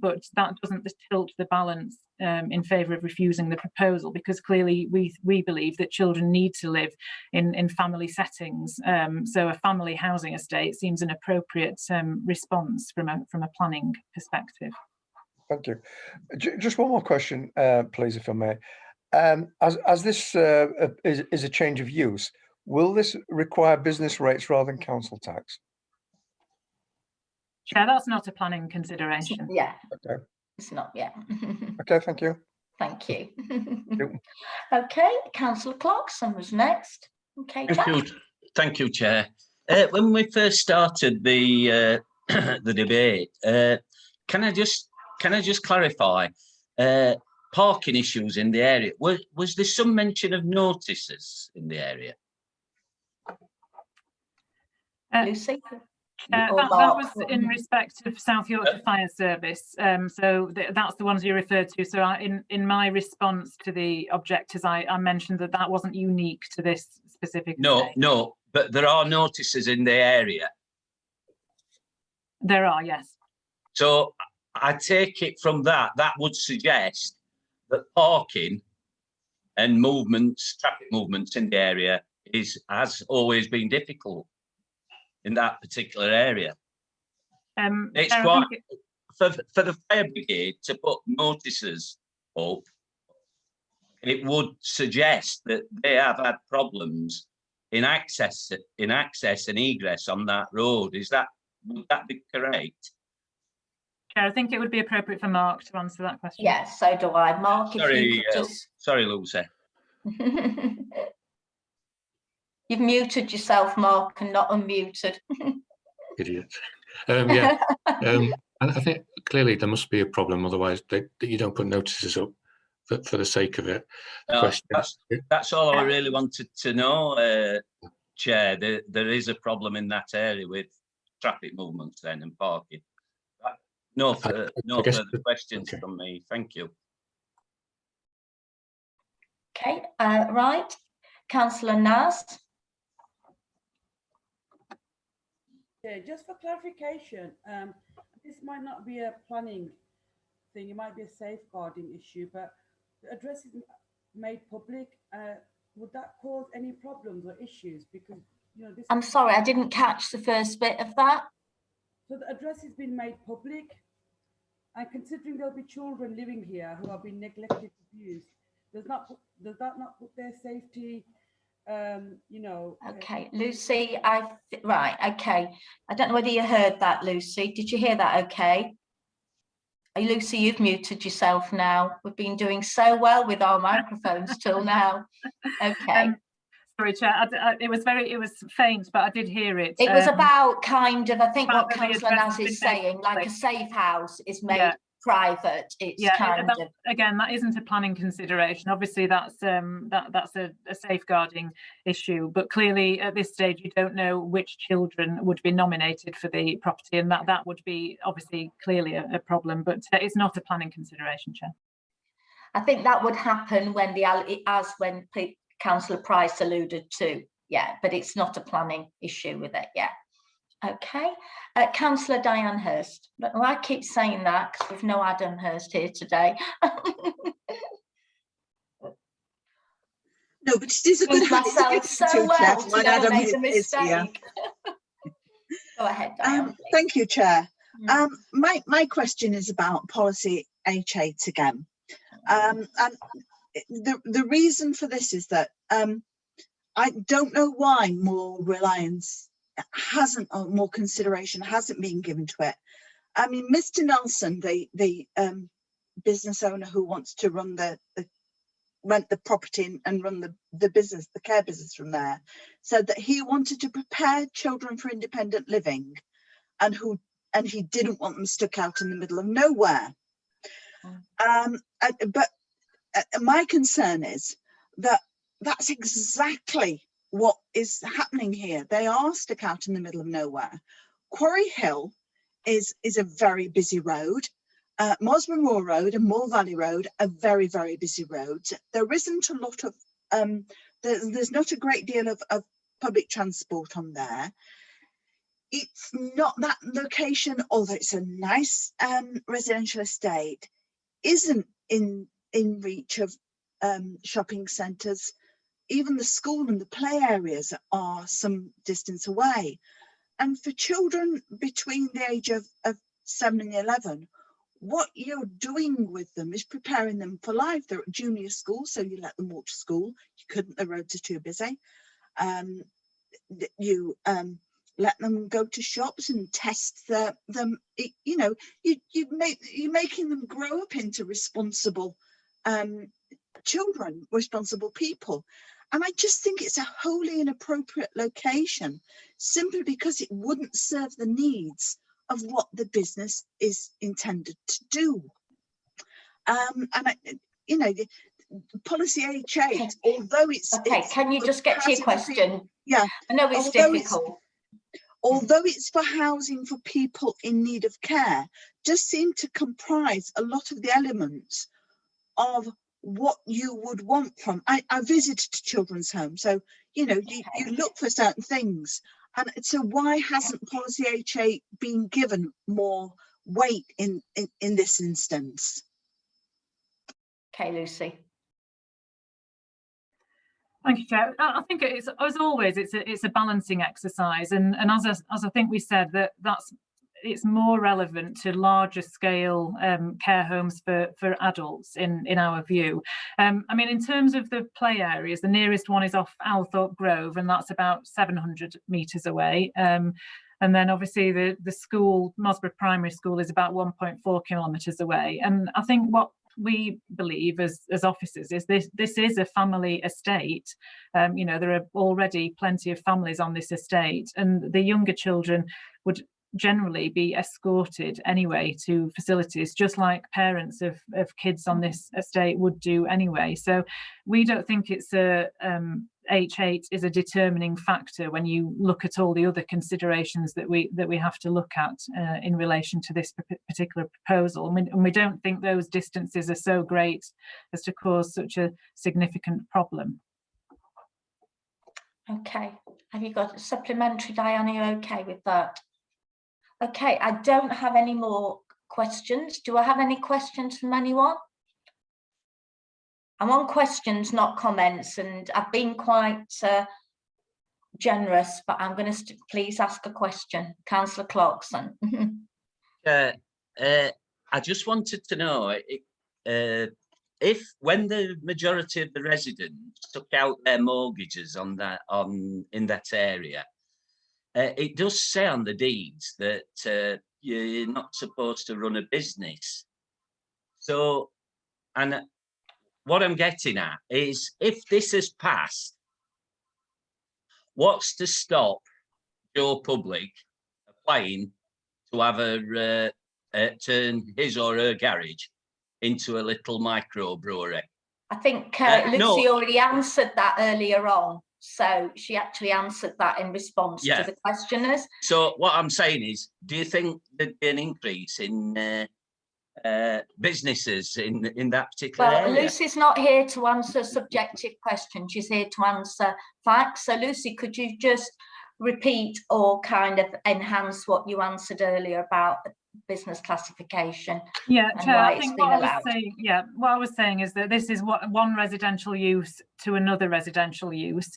S19: But that doesn't tilt the balance in favour of refusing the proposal, because clearly we believe that children need to live in family settings. So a family housing estate seems an appropriate response from a planning perspective.
S3: Thank you. Just one more question, please, if I may. As this is a change of use, will this require business rates rather than council tax?
S19: Yeah, that's not a planning consideration.
S2: Yeah.
S3: Okay.
S2: It's not yet.
S3: Okay, thank you.
S2: Thank you. Okay, Councillor Clarkson was next. Okay,
S8: Thank you, Chair. When we first started the the debate, can I just clarify parking issues in the area? Was there some mention of notices in the area?
S2: Lucy?
S19: That was in respect of South Yorkshire Fire Service. So that's the ones you referred to. So in my response to the objectors, I mentioned that wasn't unique to this specific estate.
S8: No, but there are notices in the area.
S19: There are, yes.
S8: So I take it from that would suggest that parking and traffic movements in the area has always been difficult in that particular area. It's quite for the fire brigade to put notices up. It would suggest that they have had problems in access and egress on that road. Would that be correct?
S19: Chair, I think it would be appropriate for Mark to answer that question.
S2: Yes, so do I. Mark, if you could just...
S8: Sorry, Lucy.
S2: You've muted yourself, Mark, and not unmuted.
S11: Idiot. Yeah. And I think clearly there must be a problem, otherwise that you don't put notices up for the sake of it.
S8: No, that's all I really wanted to know, Chair. There is a problem in that area with traffic movements then and parking. No further questions from me. Thank you.
S2: Okay, right. Councillor Naz.
S14: Yeah, just for clarification, this might not be a planning thing, it might be a safeguarding issue, but the address is made public. Would that cause any problems or issues? Because, you know, this.
S2: I'm sorry, I didn't catch the first bit of that.
S14: So the address has been made public, and considering there'll be children living here who have been neglected, abused, does that not put their safety? You know.
S2: Okay, Lucy, right, okay. I don't know whether you heard that, Lucy. Did you hear that okay? Lucy, you've muted yourself now. We've been doing so well with our microphones till now. Okay.
S19: Sorry, Chair, it was faint, but I did hear it.
S2: It was about kind of, I think what Councillor Naz is saying, like a safe house is made private. It's kind of.
S19: Again, that isn't a planning consideration. Obviously, that's a safeguarding issue. But clearly, at this stage, you don't know which children would be nominated for the property, and that would be obviously clearly a problem. But it's not a planning consideration, Chair.
S2: I think that would happen when Councillor Price alluded to, but it's not a planning issue with it, Okay, Councillor Diane Hurst. I keep saying that because we've no Adam Hurst here today.
S4: No, but it is a good
S2: myself so well to never make a mistake. Go ahead, Diane.
S4: Thank you, Chair. My question is about policy H8 again. And the reason for this is that I don't know why more reliance or more consideration hasn't been given to it. I mean, Mr. Nelson, the business owner who wants to run rent the property and run the business, the care business from there, said that he wanted to prepare children for independent living, and he didn't want them stuck out in the middle of nowhere. But my concern is that that's exactly what is happening here. They are stuck out in the middle of nowhere. Quarry Hill is a very busy road. Mosman Moor Road and Moor Valley Road are very, very busy roads. There isn't a lot of, there's not a great deal of public transport on there. It's not that location, although it's a nice residential estate, isn't in reach of shopping centres. Even the school and the play areas are some distance away. And for children between the age of 7 and 11, what you're doing with them is preparing them for life. They're at junior school, so you let them walk to school. You couldn't, the roads are too busy. You let them go to shops and test them. You know, you're making them grow up into responsible children, responsible people. And I just think it's a wholly inappropriate location, simply because it wouldn't serve the needs of what the business is intended to do. You know, policy H8, although it's...
S2: Okay, can you just get to your question?
S4: Yeah.
S2: I know it's difficult.
S4: although it's for housing for people in need of care, does seem to comprise a lot of the elements of what you would want from. I visited children's homes, so you know you look for certain things, and so why hasn't policy HA been given more weight in this instance?
S2: Okay, Lucy.
S19: Thank you, Chair. I think it's, as always, it's a balancing exercise, and as I think we said, it's more relevant to larger scale care homes for adults in our view. I mean, in terms of the play areas, the nearest one is off Althorpe Grove, and that's about 700 metres away. And then obviously the school, Mosborough Primary School, is about 1.4 kilometres away. And I think what we believe as officers is this is a family estate. You know, there are already plenty of families on this estate, and the younger children would generally be escorted anyway to facilities, just like parents of kids on this estate would do anyway. So we don't think it's H8 is a determining factor when you look at all the other considerations that we have to look at in relation to this particular proposal. And we don't think those distances are so great as to cause such a significant problem.
S2: Okay, have you got a supplementary, Diane? Are you okay with that? Okay, I don't have any more questions. Do I have any questions from anyone? I'm on questions, not comments, and I've been quite generous, but I'm going to please ask a question. Councillor Clarkson.
S8: I just wanted to know if when the majority of the residents took out their mortgages in that area, it does say on the deeds that you're not supposed to run a business. So, and what I'm getting at is, if this has passed, what's to stop Joe Public applying to have turn his or her garage into a little microbrewery?
S2: I think Lucy already answered that earlier on. So she actually answered that in response to the questioners.
S8: So what I'm saying is, do you think there'd be an increase in businesses in that particular area?
S2: Lucy's not here to answer subjective questions. She's here to answer facts. So Lucy, could you just repeat or kind of enhance what you answered earlier about business classification?
S19: Yeah, Chair, I think what I was saying is that this is one residential use to another residential use.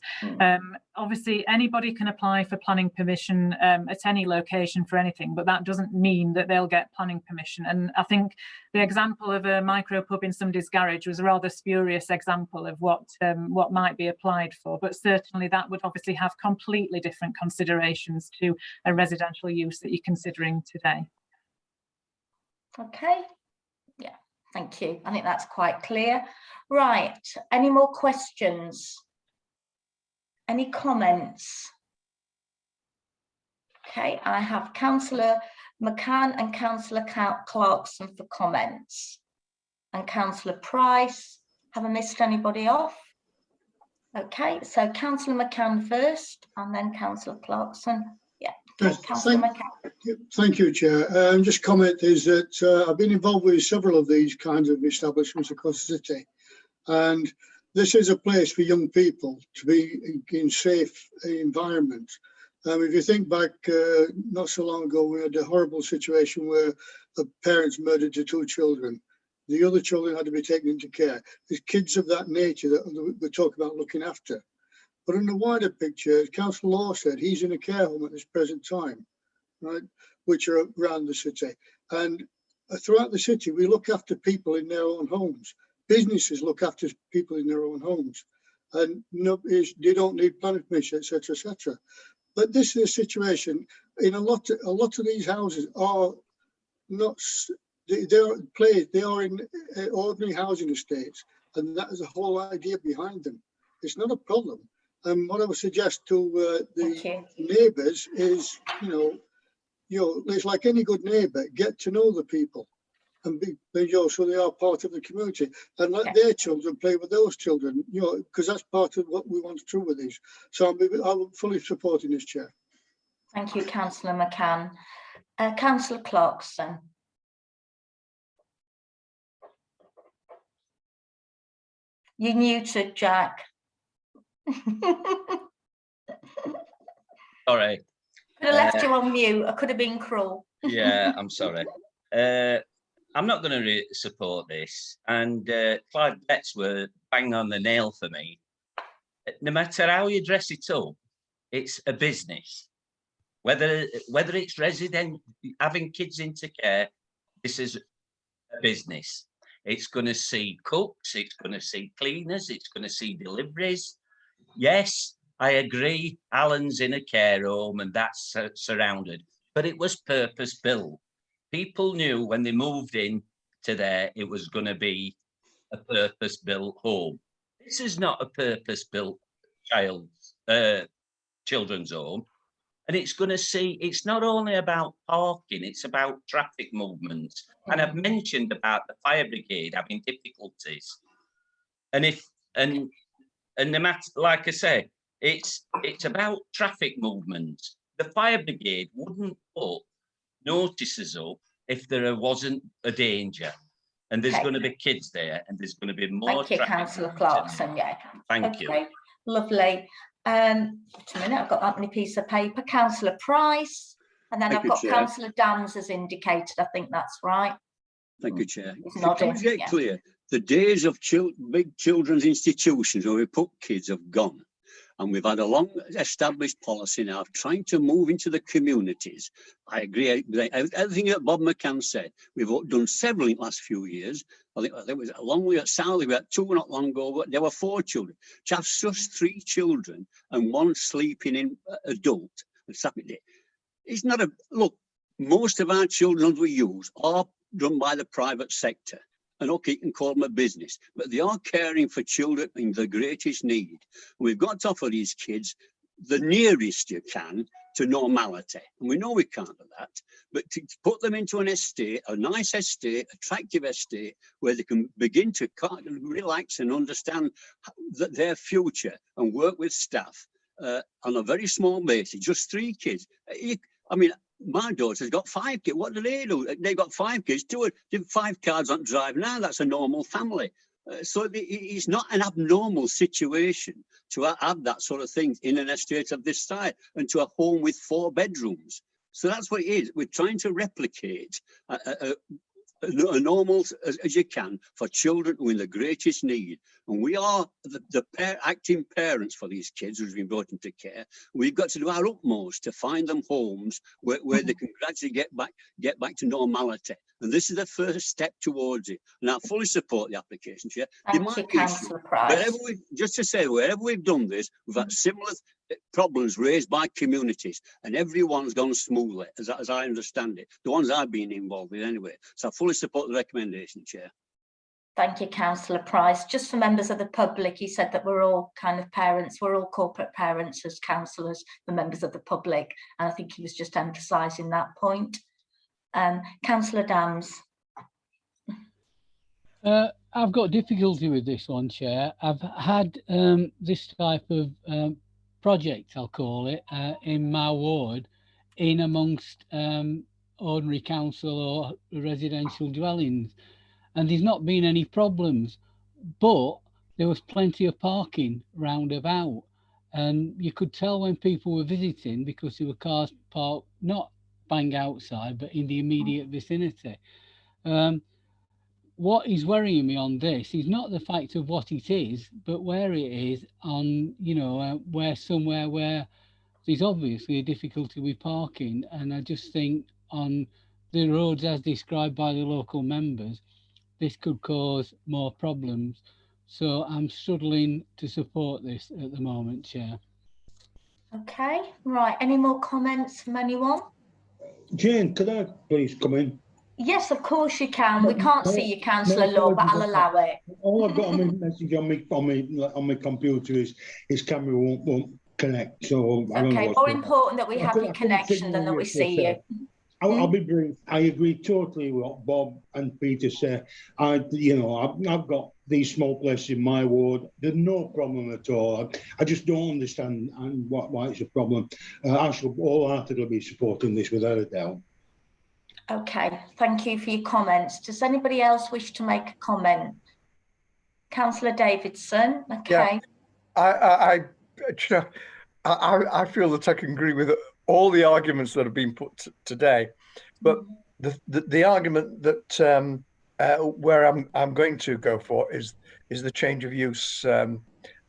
S19: Obviously, anybody can apply for planning permission at any location for anything, but that doesn't mean that they'll get planning permission. And I think the example of a micro pub in somebody's garage was a rather spurious example of what might be applied for. But certainly that would obviously have completely different considerations to a residential use that you're considering today.
S2: Okay, yeah, thank you. I think that's quite clear. Right, any more questions? Any comments? Okay, I have Councillor McCann and Councillor Clarkson for comments. And Councillor Price. Have I missed anybody off? Okay, so Councillor McCann first and then Councillor Clarkson. Yeah.
S9: Thank you, Chair. Just comment is that I've been involved with several of these kinds of establishments across the city, and this is a place for young people to be in safe environment. If you think back, not so long ago, we had a horrible situation where the parents murdered the two children. The other children had to be taken into care. There's kids of that nature that we're talking about looking after. But in the wider picture, as Councillor Law said, he's in a care home at this present time, right, which are around the city. And throughout the city, we look after people in their own homes. Businesses look after people in their own homes. And they don't need planning permission, etc., etc. But this is a situation in a lot of these houses are not, they are in ordinary housing estates, and that is the whole idea behind them. It's not a problem. And what I would suggest to the neighbours is, it's like any good neighbour, get to know the people, and so they are part of the community, and let their children play with those children, because that's part of what we want to do with these. So I'm fully supporting this, Chair.
S2: Thank you, Councillor McCann. Councillor Clarkson. You're muted, Jack.
S8: Sorry.
S2: Could have left you on mute. I could have been cruel.
S8: Yeah, I'm sorry. I'm not going to support this. And Clive Betts were bang on the nail for me. No matter how you dress it up, it's a business. Whether it's resident, having kids into care, this is a business. It's going to see cooks, it's going to see cleaners, it's going to see deliveries. Yes, I agree, Alan's in a care home and that's surrounded, but it was purpose built. People knew when they moved in to there, it was going to be a purpose built home. This is not a purpose built children's home. And it's going to see, it's not only about parking, it's about traffic movements. And I've mentioned about the fire brigade having difficulties. And no matter, like I say, it's about traffic movements. The fire brigade wouldn't put notices up if there wasn't a danger. And there's going to be kids there and there's going to be more.
S2: Thank you, Councillor Clarkson. Yeah.
S8: Thank you.
S2: Lovely. Just a minute, I've got that many pieces of paper. Councillor Price, and then I've got Councillor Dams as indicated. I think that's right.
S13: Thank you, Chair.
S2: Nodding,
S13: To get clear, the days of big children's institutions where we put kids have gone. And we've had a long established policy now of trying to move into the communities. I agree with everything that Bob McCann said. We've done several in the last few years. I think it was a long way at Sally, we had 2 not long ago, but there were 4 children. To have just 3 children and 1 sleeping in adult, it's not a, look, most of our children we use are done by the private sector. And okay, you can call them a business, but they are caring for children in the greatest need. We've got to offer these kids the nearest you can to normality. And we know we can't do that, but to put them into an estate, a nice estate, attractive estate, where they can begin to relax and understand their future and work with staff on a very small basis, just 3 kids. I mean, my daughter's got 5 kids. What do? They've got 5 kids. 5 cars on drive now. That's a normal family. So it's not an abnormal situation to have that sort of thing in an estate of this size and to a home with 4 bedrooms. So that's what it is. We're trying to replicate a normal as you can for children who are in the greatest need. And we are the acting parents for these kids who've been brought into care. We've got to do our utmost to find them homes where they can gradually get back to normality. And this is the first step towards it. And I fully support the application, Chair.
S2: Thank you, Councillor Price.
S13: Just to say, wherever we've done this, we've had similar problems raised by communities, and everyone's gone smoothly, as I understand it. The ones I've been involved with anyway. So I fully support the recommendation, Chair.
S2: Thank you, Councillor Price. Just for members of the public, he said that we're all kind of parents, we're all corporate parents as councillors, for members of the public. And I think he was just emphasising that point. Councillor Dams.
S7: I've got difficulty with this one, Chair. I've had this type of project, I'll call it, in my ward, in amongst ordinary council or residential dwellings. And there's not been any problems, but there was plenty of parking round about. And you could tell when people were visiting because there were cars parked not bang outside, but in the immediate vicinity. What is worrying me on this is not the fact of what it is, but where it is on, you know, somewhere where there's obviously a difficulty with parking. And I just think on the roads as described by the local members, this could cause more problems. So I'm struggling to support this at the moment, Chair.
S2: Okay, right. Any more comments from anyone?
S9: Jane, could I please come in?
S2: Yes, of course you can. We can't see you, Councillor Law, but I'll allow it.
S9: All I've got on my message on my computer is camera won't connect. So
S2: okay, more important that we have your connection than that we see you.
S9: I'll be brief. I agree totally with what Bob and Peter said. I've got these small places in my ward, there's no problem at all. I just don't understand why it's a problem. I shall wholeheartedly be supporting this without a doubt.
S2: Okay, thank you for your comments. Does anybody else wish to make a comment? Councillor Davidson, okay.
S3: Yeah, I feel that I can agree with all the arguments that have been put today, but the argument that where I'm going to go for is the change of use,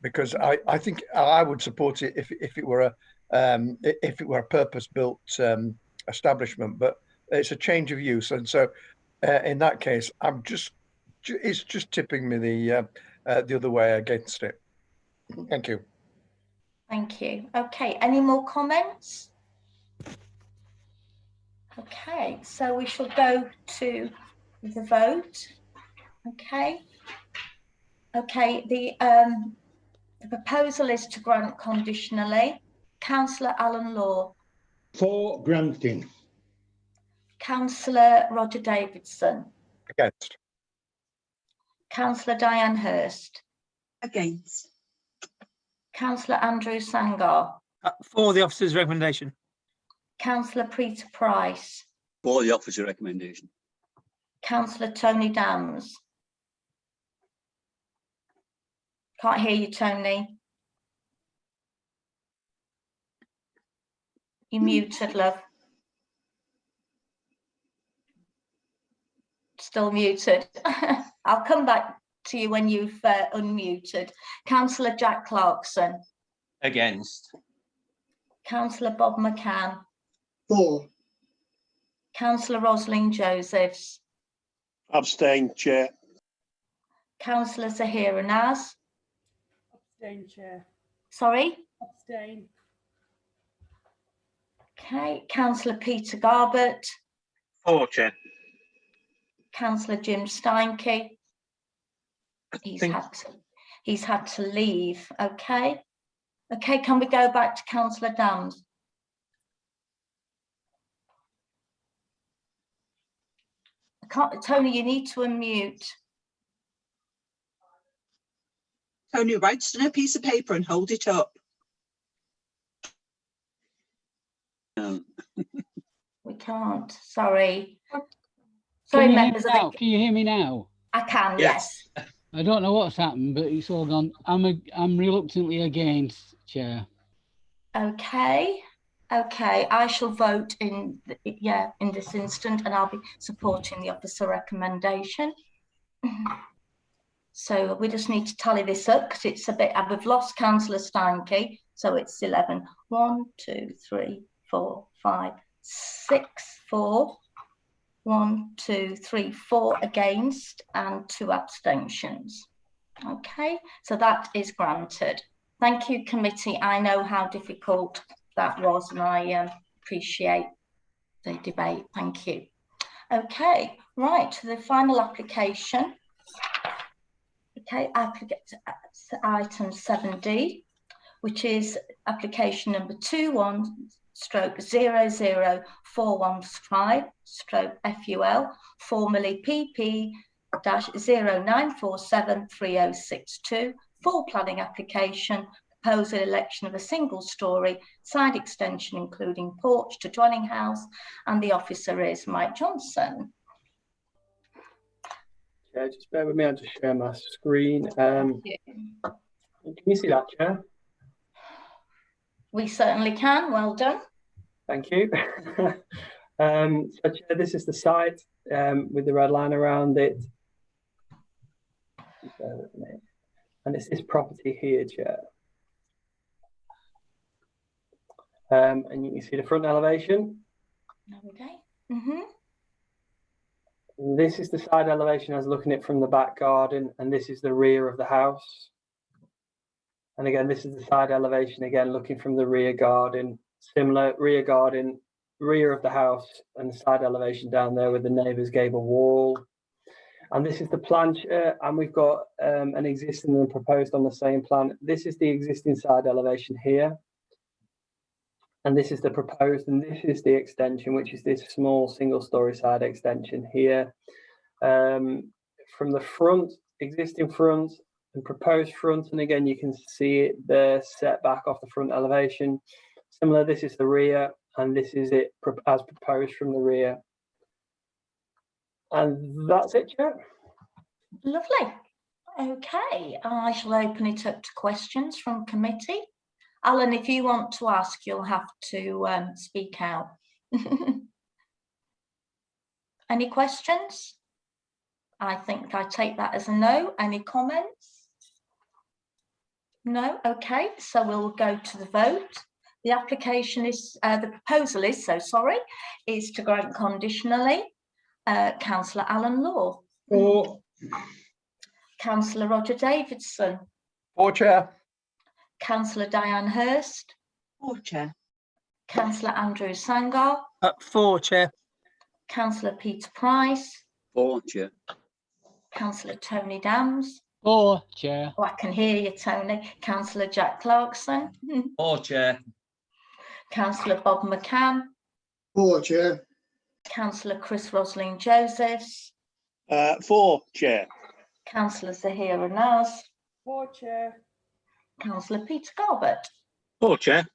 S3: because I think I would support it if it were a purpose-built establishment, but it's a change of use, and so in that case, it's just tipping me the other way against it. Thank you.
S2: Thank you. Okay, any more comments? Okay, so we shall go to the vote. Okay. Okay, the proposal is to grant conditionally. Councillor Alan Law.
S9: For granting.
S2: Councillor Roger Davidson.
S3: Against.
S2: Councillor Diane Hurst.
S4: Against.
S2: Councillor Andrew Sangar.
S5: For the officer's recommendation.
S2: Councillor Peter Price.
S13: For the officer recommendation.
S2: Councillor Tony Dams. Can't hear you, Tony. You're muted, love. Still muted. I'll come back to you when you've unmuted. Councillor Jack Clarkson.
S8: Against.
S2: Councillor Bob McCann.
S4: For.
S2: Councillor Rosalind Josephs.
S10: Abstain, Chair.
S2: Councillor Zahira Naz.
S14: Abstain, Chair.
S2: Sorry?
S14: Abstain.
S2: Okay. Councillor Peter Garbett.
S12: For, Chair.
S2: Councillor Jim Steinke. He's had to leave. Okay. Okay, can we go back to Councillor Dams? Tony, you need to unmute.
S4: Tony, write it on a piece of paper and hold it up.
S2: We can't. Sorry.
S7: Can
S2: Sorry,
S7: you hear
S2: members
S7: me
S2: of
S7: now?
S2: the.
S7: Can you hear me now?
S2: I can, yes.
S7: I don't know what's happened, but it's all gone. I'm reluctantly against, Chair.
S2: Okay. Okay, I shall vote in this instant, and I'll be supporting the officer recommendation. So we just need to tally this up because it's a bit. I've lost Councillor Steinke, so it's 11. 1, 2, 3, 4, 5, 6, 4. 1, 2, 3, 4 against and 2 abstentions. Okay, so that is granted. Thank you, committee. I know how difficult that was, and I appreciate the debate. Thank you. Okay, right, to the final application. Okay, item 7D, which is application number 21/00415/FUL, formerly PP-09473062, full planning application, proposal election of a single-storey side extension including porch to dwelling house, and the officer is Mike Johnson.
S16: Chair, just bear with me, I'll just share my screen. Can you see that, Chair?
S2: We certainly can. Well done.
S16: Thank you. So, Chair, this is the site with the red line around it. Bear with me. And it's this property here, Chair. And you can see the front elevation.
S2: Okay. Mm-hmm.
S16: This is the side elevation as looking at it from the back garden, and this is the rear of the house. And again, this is the side elevation, again, looking from the rear garden, similar rear garden, rear of the house, and the side elevation down there with the neighbour's gable wall. And this is the plan, and we've got an existing and proposed on the same plan. This is the existing side elevation here. And this is the proposed, and this is the extension, which is this small single-storey side extension here. From the front, existing front and proposed front. And again, you can see it there set back off the front elevation. Similar, this is the rear, and this is it as proposed from the rear. And that's it, Chair.
S2: Lovely. Okay, I shall open it up to questions from committee. Alan, if you want to ask, you'll have to speak out. Any questions? I think I take that as a no. Any comments? No. Okay, so we'll go to the vote. The application is, the proposal is, is to grant conditionally. Councillor Alan Law.
S9: For.
S2: Councillor Roger Davidson.
S3: For, Chair.
S2: Councillor Diane Hurst.
S4: For, Chair.
S2: Councillor Andrew Sangar.
S5: For, Chair.
S2: Councillor Peter Price.
S13: For, Chair.
S2: Councillor Tony Dams.
S7: For, Chair.
S2: Oh, I can hear you, Tony. Councillor Jack Clarkson.
S8: For, Chair.
S2: Councillor Bob McCann.
S9: For, Chair.
S2: Councillor Chris Rosling Josephs.
S10: For, Chair.
S2: Councillor Zahira Naz.
S14: For, Chair.
S2: Councillor Peter Garbett.
S12: For, Chair.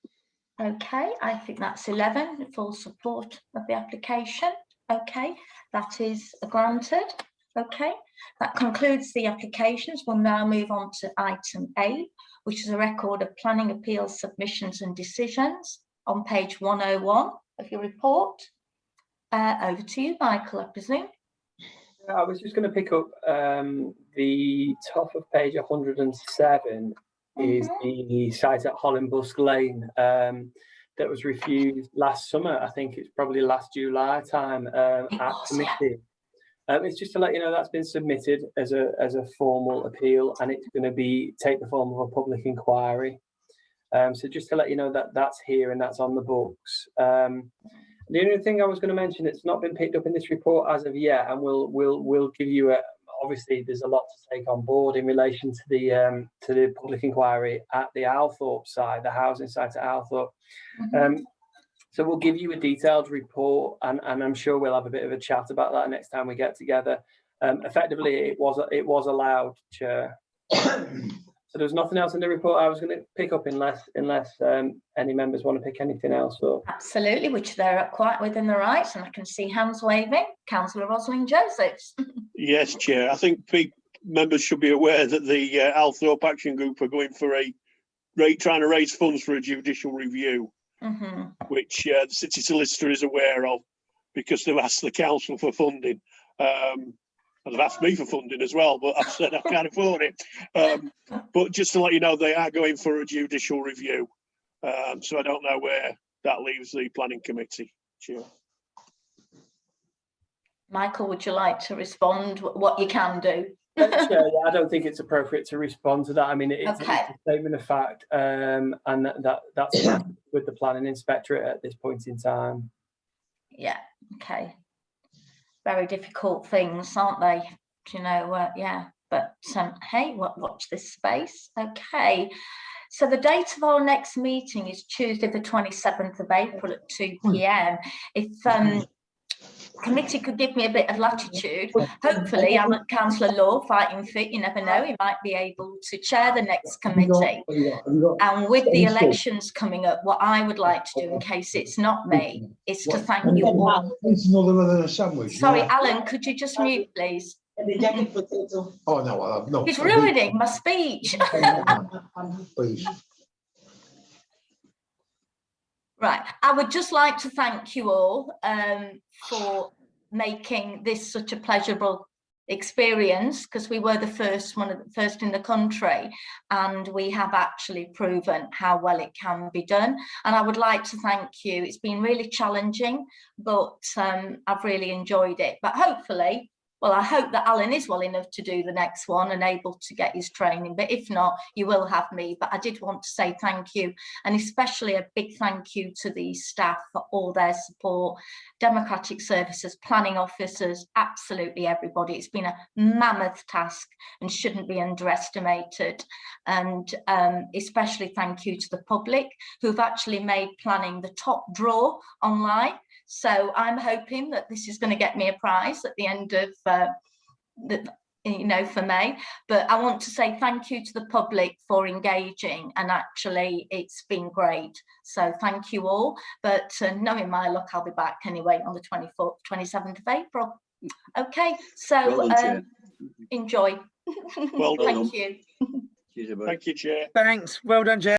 S2: Okay, I think that's 11, full support of the application. Okay, that is granted. Okay, that concludes the applications. We'll now move on to item 8, which is a record of planning appeals, submissions and decisions on page 101 of your report. Over to you, Michael, I presume.
S16: I was just going to pick up the top of page 107 is the site at Hallam Busk Lane that was refused last summer. I think it's probably last July time at committee. It's just to let you know that's been submitted as a formal appeal, and it's going to take the form of a public inquiry. So just to let you know that that's here and that's on the books. The only thing I was going to mention, it's not been picked up in this report as of yet, and we'll give you a. Obviously, there's a lot to take on board in relation to the public inquiry at the Althorpe site, the housing site at Althorpe. So we'll give you a detailed report, and I'm sure we'll have a bit of a chat about that next time we get together. Effectively, it was allowed, Chair. So there's nothing else in the report I was going to pick up unless any members want to pick anything else up.
S2: Absolutely, which they're quite within the rights, and I can see hands waving. Councillor Rosalind Josephs.
S10: Yes, Chair. I think members should be aware that the Althorpe Action Group are going for trying to raise funds for a judicial review, which the city solicitor is aware of because they've asked the council for funding. And they've asked me for funding as well, but I've said I can't afford it. But just to let you know, they are going for a judicial review. So I don't know where that leaves the planning committee, Chair.
S2: Michael, would you like to respond what you can do?
S16: Chair, I don't think it's appropriate to respond to that. I mean, it's a statement of fact, and that's with the planning inspectorate at this point in time.
S2: Yeah, okay. Very difficult things, aren't they? You know, yeah. But hey, watch this space. Okay. So the date of our next meeting is Tuesday, the 27th of April at 2 p.m. If committee could give me a bit of latitude, hopefully I'm at Councillor Law fighting fit, you never know, he might be able to chair the next committee. And with the elections coming up, what I would like to do, in case it's not me, is to thank you all.
S9: It's another than a sandwich.
S2: Sorry, Alan, could you just mute, please?
S9: Oh, no, no.
S2: He's ruining my speech.
S9: Please.
S2: Right, I would just like to thank you all for making this such a pleasurable experience, because we were the first in the country, and we have actually proven how well it can be done. And I would like to thank you. It's been really challenging, but I've really enjoyed it. But hopefully, well, I hope that Alan is well enough to do the next one and able to get his training, but if not, you will have me. But I did want to say thank you, and especially a big thank you to the staff for all their support, democratic services, planning officers, absolutely everybody. It's been a mammoth task and shouldn't be underestimated. And especially thank you to the public who've actually made planning the top draw online. So I'm hoping that this is going to get me a prize at the end of you know, for me. But I want to say thank you to the public for engaging, and actually it's been great. So thank you all. But knowing my luck, I'll be back anyway on the 24th, 27th of April. Okay, so
S13: Well done,
S2: enjoy.
S10: Well done.
S2: Thank you.
S10: Thank you, Chair.
S3: Thanks. Well done, Chair.